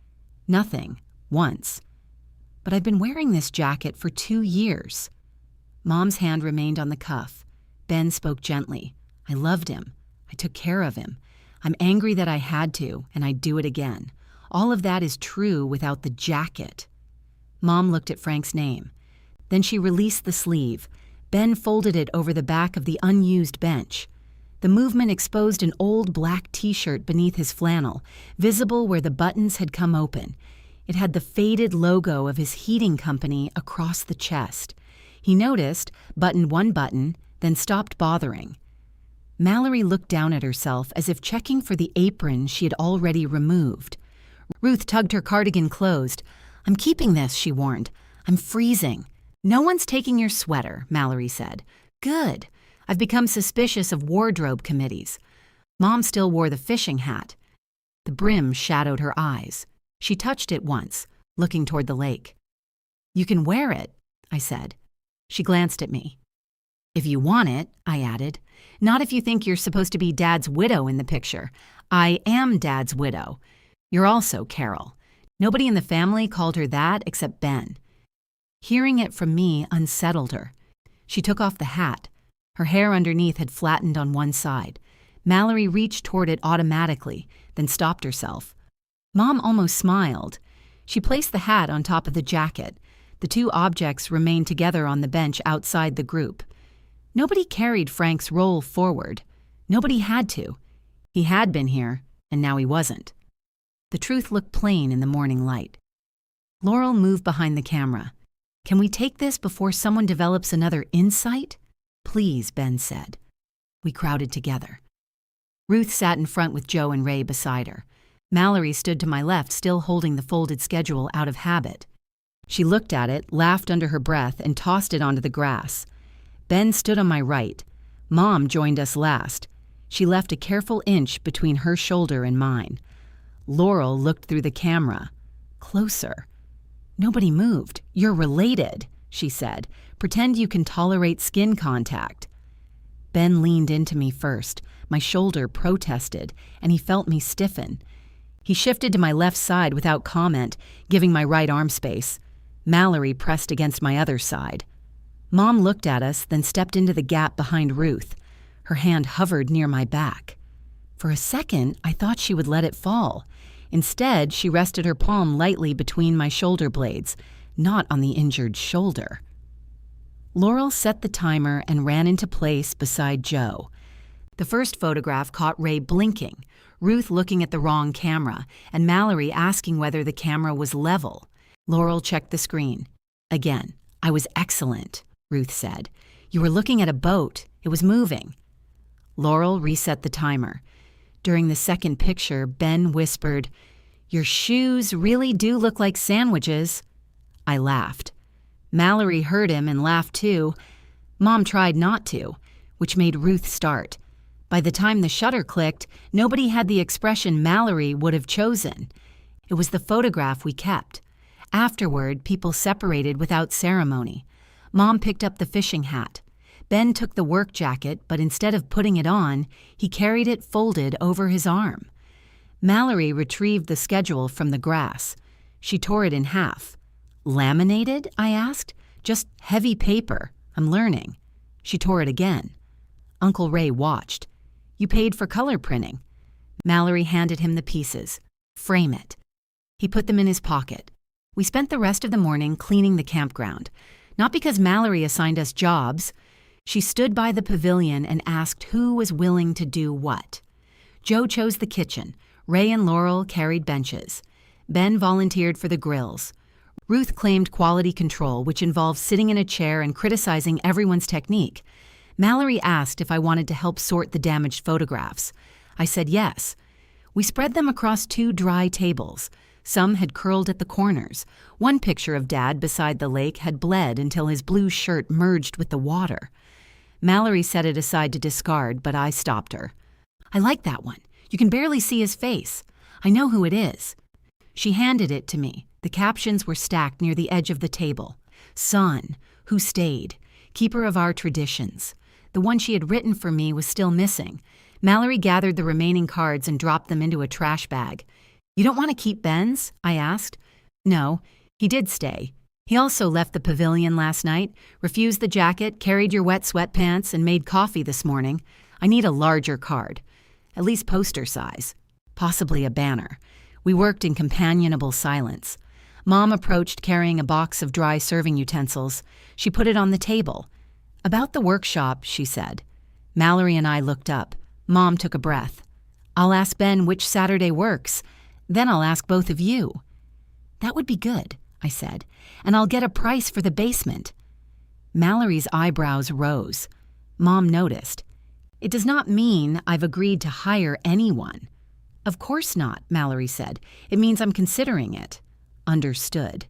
"Nothing. Once. But I've been wearing this jacket for 2 years." Mom's hand remained on the cuff. Ben spoke gently. "I loved him. I took care of him. I'm angry that I had to, and I'd do it again. All of that is true without the jacket." Mom looked at Frank's name. Then she released the sleeve. Ben folded it over the back of the unused bench. The movement exposed an old black T-shirt beneath his flannel, visible where the buttons had come open. It had the faded logo of his heating company across the chest. He noticed, buttoned one button, then stopped bothering. Mallory looked down at herself as if checking for the apron she had already removed. Ruth tugged her cardigan closed. "I'm keeping this," she warned. "I'm freezing." "No one's taking your sweater," Mallory said. "Good. I've become suspicious of wardrobe committees." Mom still wore the fishing hat. The brim shadowed her eyes. She touched it once, looking toward the lake. "You can wear it," I said. She glanced at me. "If you want it," I added. "Not if you think you're supposed to be Dad's widow in the picture. I am Dad's widow. You're also Carol. Nobody in the family called her that except Ben." Hearing it from me unsettled her. She took off the hat. Her hair underneath had flattened on one side. Mallory reached toward it automatically, then stopped herself. Mom almost smiled. She placed the hat on top of the jacket. The two objects remained together on the bench outside the group. Nobody carried Frank's roll forward. Nobody had to. He had been here, and now he wasn't. The truth looked plain in the morning light. Laurel moved behind the camera. "Can we take this before someone develops another insight?" "Please," Ben said. We crowded together. Ruth sat in front with Joe and Ray beside her. Mallory stood to my left, still holding the folded schedule out of habit. She looked at it, laughed under her breath, and tossed it onto the grass. Ben stood on my right. Mom joined us last. She left a careful inch between her shoulder and mine. Laurel looked through the camera. Closer. "Nobody moved. You're related," she said. "Pretend you can tolerate skin contact." Ben leaned into me first. My shoulder protested, and he felt me stiffen. He shifted to my left side without comment, giving my right arm space. Mallory pressed against my other side. Mom looked at us, then stepped into the gap behind Ruth. Her hand hovered near my back. For a second, I thought she would let it fall. Instead, she rested her palm lightly between my shoulder blades, not on the injured shoulder. Laurel set the timer and ran into place beside Joe. The first photograph caught Ray blinking, Ruth looking at the wrong camera, and Mallory asking whether the camera was level. Laurel checked the screen. Again, "I was excellent," Ruth said. "You were looking at a boat. It was moving." Laurel reset the timer. During the second picture, Ben whispered, "Your shoes really do look like sandwiches." I laughed. Mallory heard him and laughed too. Mom tried not to, which made Ruth start. By the time the shutter clicked, nobody had the expression Mallory would have chosen. It was the photograph we kept. Afterward, people separated without ceremony. Mom picked up the fishing hat. Ben took the work jacket, but instead of putting it on, he carried it folded over his arm. Mallory retrieved the schedule from the grass. She tore it in half. "Laminated?" I asked. "Just heavy paper. I'm learning." She tore it again. Uncle Ray watched. "You paid for color printing." Mallory handed him the pieces. "Frame it." He put them in his pocket. We spent the rest of the morning cleaning the campground. Not because Mallory assigned us jobs. She stood by the pavilion and asked who was willing to do what. Joe chose the kitchen. Ray and Laurel carried benches. Ben volunteered for the grills. Ruth claimed quality control, which involved sitting in a chair and criticizing everyone's technique. Mallory asked if I wanted to help sort the damaged photographs. I said yes. We spread them across 2 dry tables. Some had curled at the corners. One picture of Dad beside the lake had bled until his blue shirt merged with the water. Mallory set it aside to discard, but I stopped her. "I like that one. You can barely see his face. I know who it is." She handed it to me. The captions were stacked near the edge of the table. "Son, who stayed, keeper of our traditions." The one she had written for me was still missing. Mallory gathered the remaining cards and dropped them into a trash bag. "You don't want to keep Ben's?" I asked. "No, he did stay. He also left the pavilion last night, refused the jacket, carried your wet sweatpants, and made coffee this morning. I need a larger card. At least poster size. Possibly a banner." We worked in companionable silence. Mom approached carrying a box of dry serving utensils. She put it on the table. "About the workshop," she said. Mallory and I looked up. Mom took a breath. "I'll ask Ben which Saturday works. Then I'll ask both of you." "That would be good," I said, "and I'll get a price for the basement." Mallory's eyebrows rose. Mom noticed. "It does not mean I've agreed to hire anyone." "Of course not," Mallory said. "It means I'm considering it." Understood.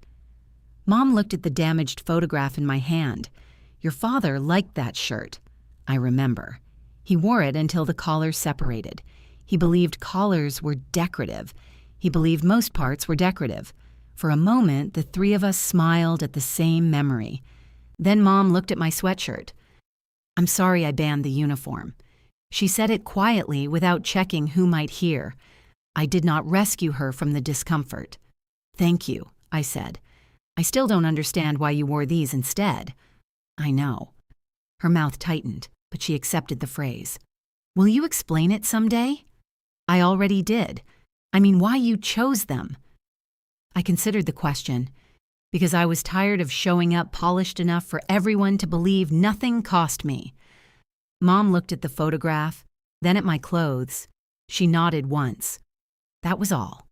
Mom looked at the damaged photograph in my hand. "Your father liked that shirt." I remember. He wore it until the collars separated. He believed collars were decorative. He believed most parts were decorative. For a moment, the 3 of us smiled at the same memory. Then Mom looked at my sweatshirt. "I'm sorry I banned the uniform." She said it quietly without checking who might hear. I did not rescue her from the discomfort. "Thank you," I said. "I still don't understand why you wore these instead." "I know." Her mouth tightened, but she accepted the phrase. Will you explain it someday? I already did. I mean, why you chose them? I considered the question because I was tired of showing up polished enough for everyone to believe nothing cost me. Mom looked at the photograph, then at my clothes. She nodded once. That was all.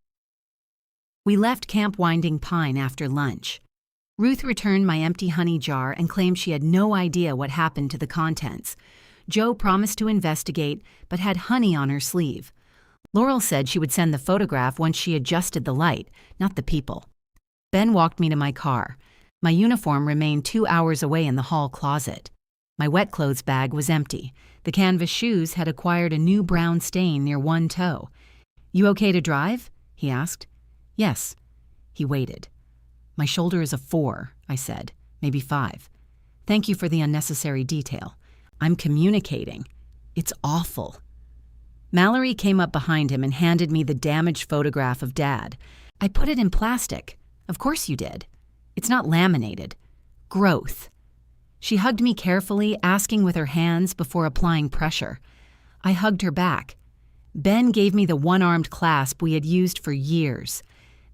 We left Camp Winding Pine after lunch. Ruth returned my empty honey jar and claimed she had no idea what happened to the contents. Joe promised to investigate, but had honey on her sleeve. Laurel said she would send the photograph once she adjusted the light, not the people. Ben walked me to my car. My uniform remained 2 hours away in the hall closet. My wet clothes bag was empty. The canvas shoes had acquired a new brown stain near one toe. You okay to drive? He asked. Yes. He waited. My shoulder is a 4, I said, maybe 5. Thank you for the unnecessary detail. I'm communicating. It's awful. Mallory came up behind him and handed me the damaged photograph of Dad. I put it in plastic. Of course you did. It's not laminated. Growth. She hugged me carefully, asking with her hands before applying pressure. I hugged her back. Ben gave me the one-armed clasp we had used for years.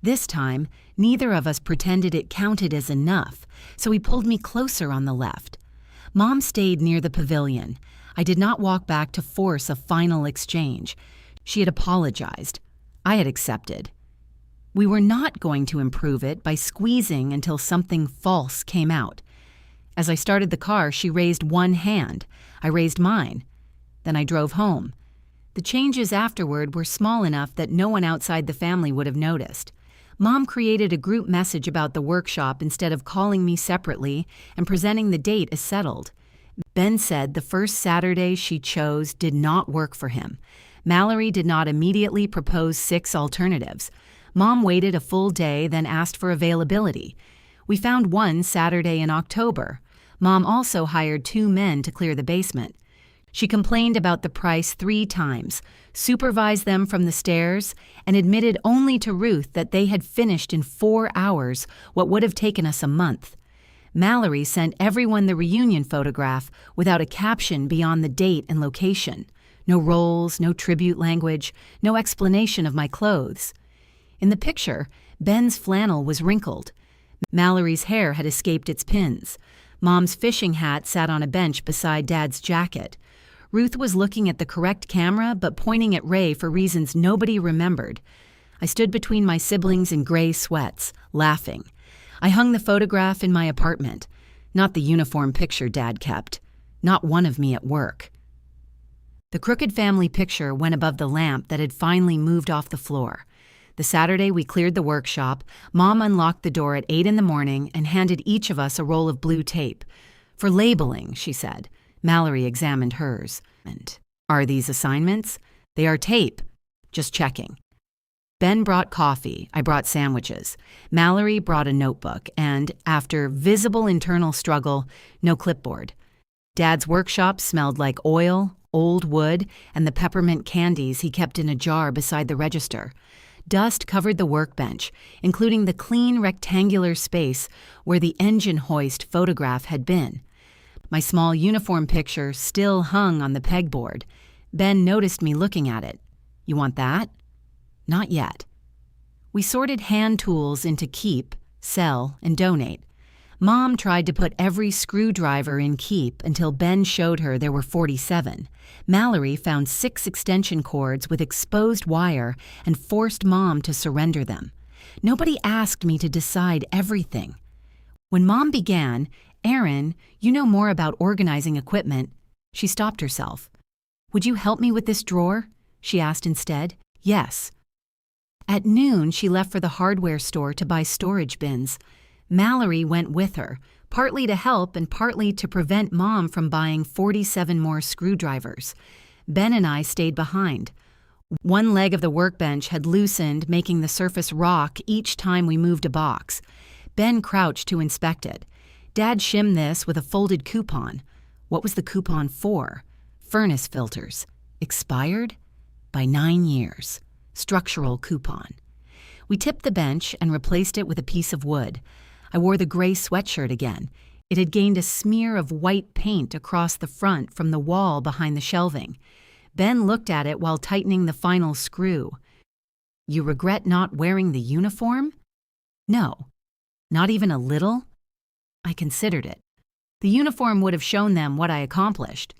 This time, neither of us pretended it counted as enough, so he pulled me closer on the left. Mom stayed near the pavilion. I did not walk back to force a final exchange. She had apologized. I had accepted. We were not going to improve it by squeezing until something false came out. As I started the car, she raised one hand. I raised mine. Then I drove home. The changes afterward were small enough that no one outside the family would have noticed. Mom created a group message about the workshop instead of calling me separately and presenting the date as settled. Ben said the first Saturday she chose did not work for him. Mallory did not immediately propose 6 alternatives. Mom waited a full day, then asked for availability. We found one Saturday in October. Mom also hired 2 men to clear the basement. She complained about the price 3 times, supervised them from the stairs, and admitted only to Ruth that they had finished in 4 hours what would have taken us a month. Mallory sent everyone the reunion photograph without a caption beyond the date and location. No rolls, no tribute language, no explanation of my clothes. In the picture, Ben's flannel was wrinkled. Mallory's hair had escaped its pins. Mom's fishing hat sat on a bench beside Dad's jacket. Ruth was looking at the correct camera but pointing at Ray for reasons nobody remembered. I stood between my siblings in gray sweats, laughing. I hung the photograph in my apartment. Not the uniform picture Dad kept. Not one of me at work. The crooked family picture went above the lamp that had finally moved off the floor. The Saturday we cleared the workshop, Mom unlocked the door at 8 in the morning and handed each of us a roll of blue tape. For labeling, she said. Mallory examined hers. And, are these assignments? They are tape. Just checking. Ben brought coffee. I brought sandwiches. Mallory brought a notebook. And, after visible internal struggle, no clipboard. Dad's workshop smelled like oil, old wood, and the peppermint candies he kept in a jar beside the register. Dust covered the workbench, including the clean rectangular space where the engine hoist photograph had been. My small uniform picture still hung on the pegboard. Ben noticed me looking at it. You want that? Not yet. We sorted hand tools into keep, sell, and donate. Mom tried to put every screwdriver in keep until Ben showed her there were 47. Mallory found 6 extension cords with exposed wire and forced Mom to surrender them. Nobody asked me to decide everything. When Mom began, Aaron, you know more about organizing equipment. She stopped herself. Would you help me with this drawer? She asked instead. Yes. At noon, she left for the hardware store to buy storage bins. Mallory went with her, partly to help and partly to prevent Mom from buying 47 more screwdrivers. Ben and I stayed behind. One leg of the workbench had loosened, making the surface rock each time we moved a box. Ben crouched to inspect it. Dad shimmed this with a folded coupon. What was the coupon for? Furnace filters. Expired? By 9 years. Structural coupon. We tipped the bench and replaced it with a piece of wood. I wore the gray sweatshirt again. It had gained a smear of white paint across the front from the wall behind the shelving. Ben looked at it while tightening the final screw. "You regret not wearing the uniform?" "No. Not even a little?" I considered it. The uniform would have shown them what I accomplished.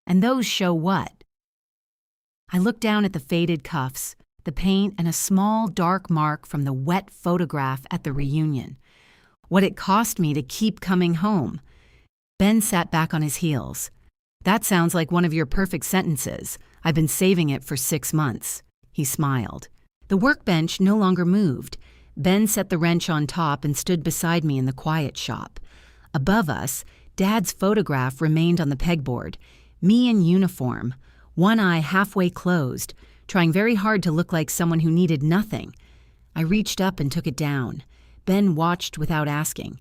And those show what? I looked down at the faded cuffs, the paint, and a small dark mark from the wet photograph at the reunion. What it cost me to keep coming home. Ben sat back on his heels. "That sounds like one of your perfect sentences. I've been saving it for 6 months." He smiled. The workbench no longer moved. Ben set the wrench on top and stood beside me in the quiet shop. Above us, Dad's photograph remained on the pegboard. Me in uniform, one eye halfway closed, trying very hard to look like someone who needed nothing. I reached up and took it down. Ben watched without asking.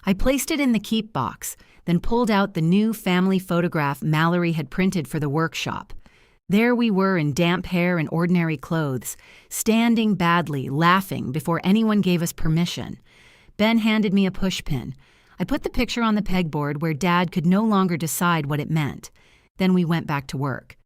I placed it in the keep box, then pulled out the new family photograph Mallory had printed for the workshop. There we were in damp hair and ordinary clothes, standing badly, laughing before anyone gave us permission. Ben handed me a pushpin. I put the picture on the pegboard where Dad could no longer decide what it meant. Then we went back to work.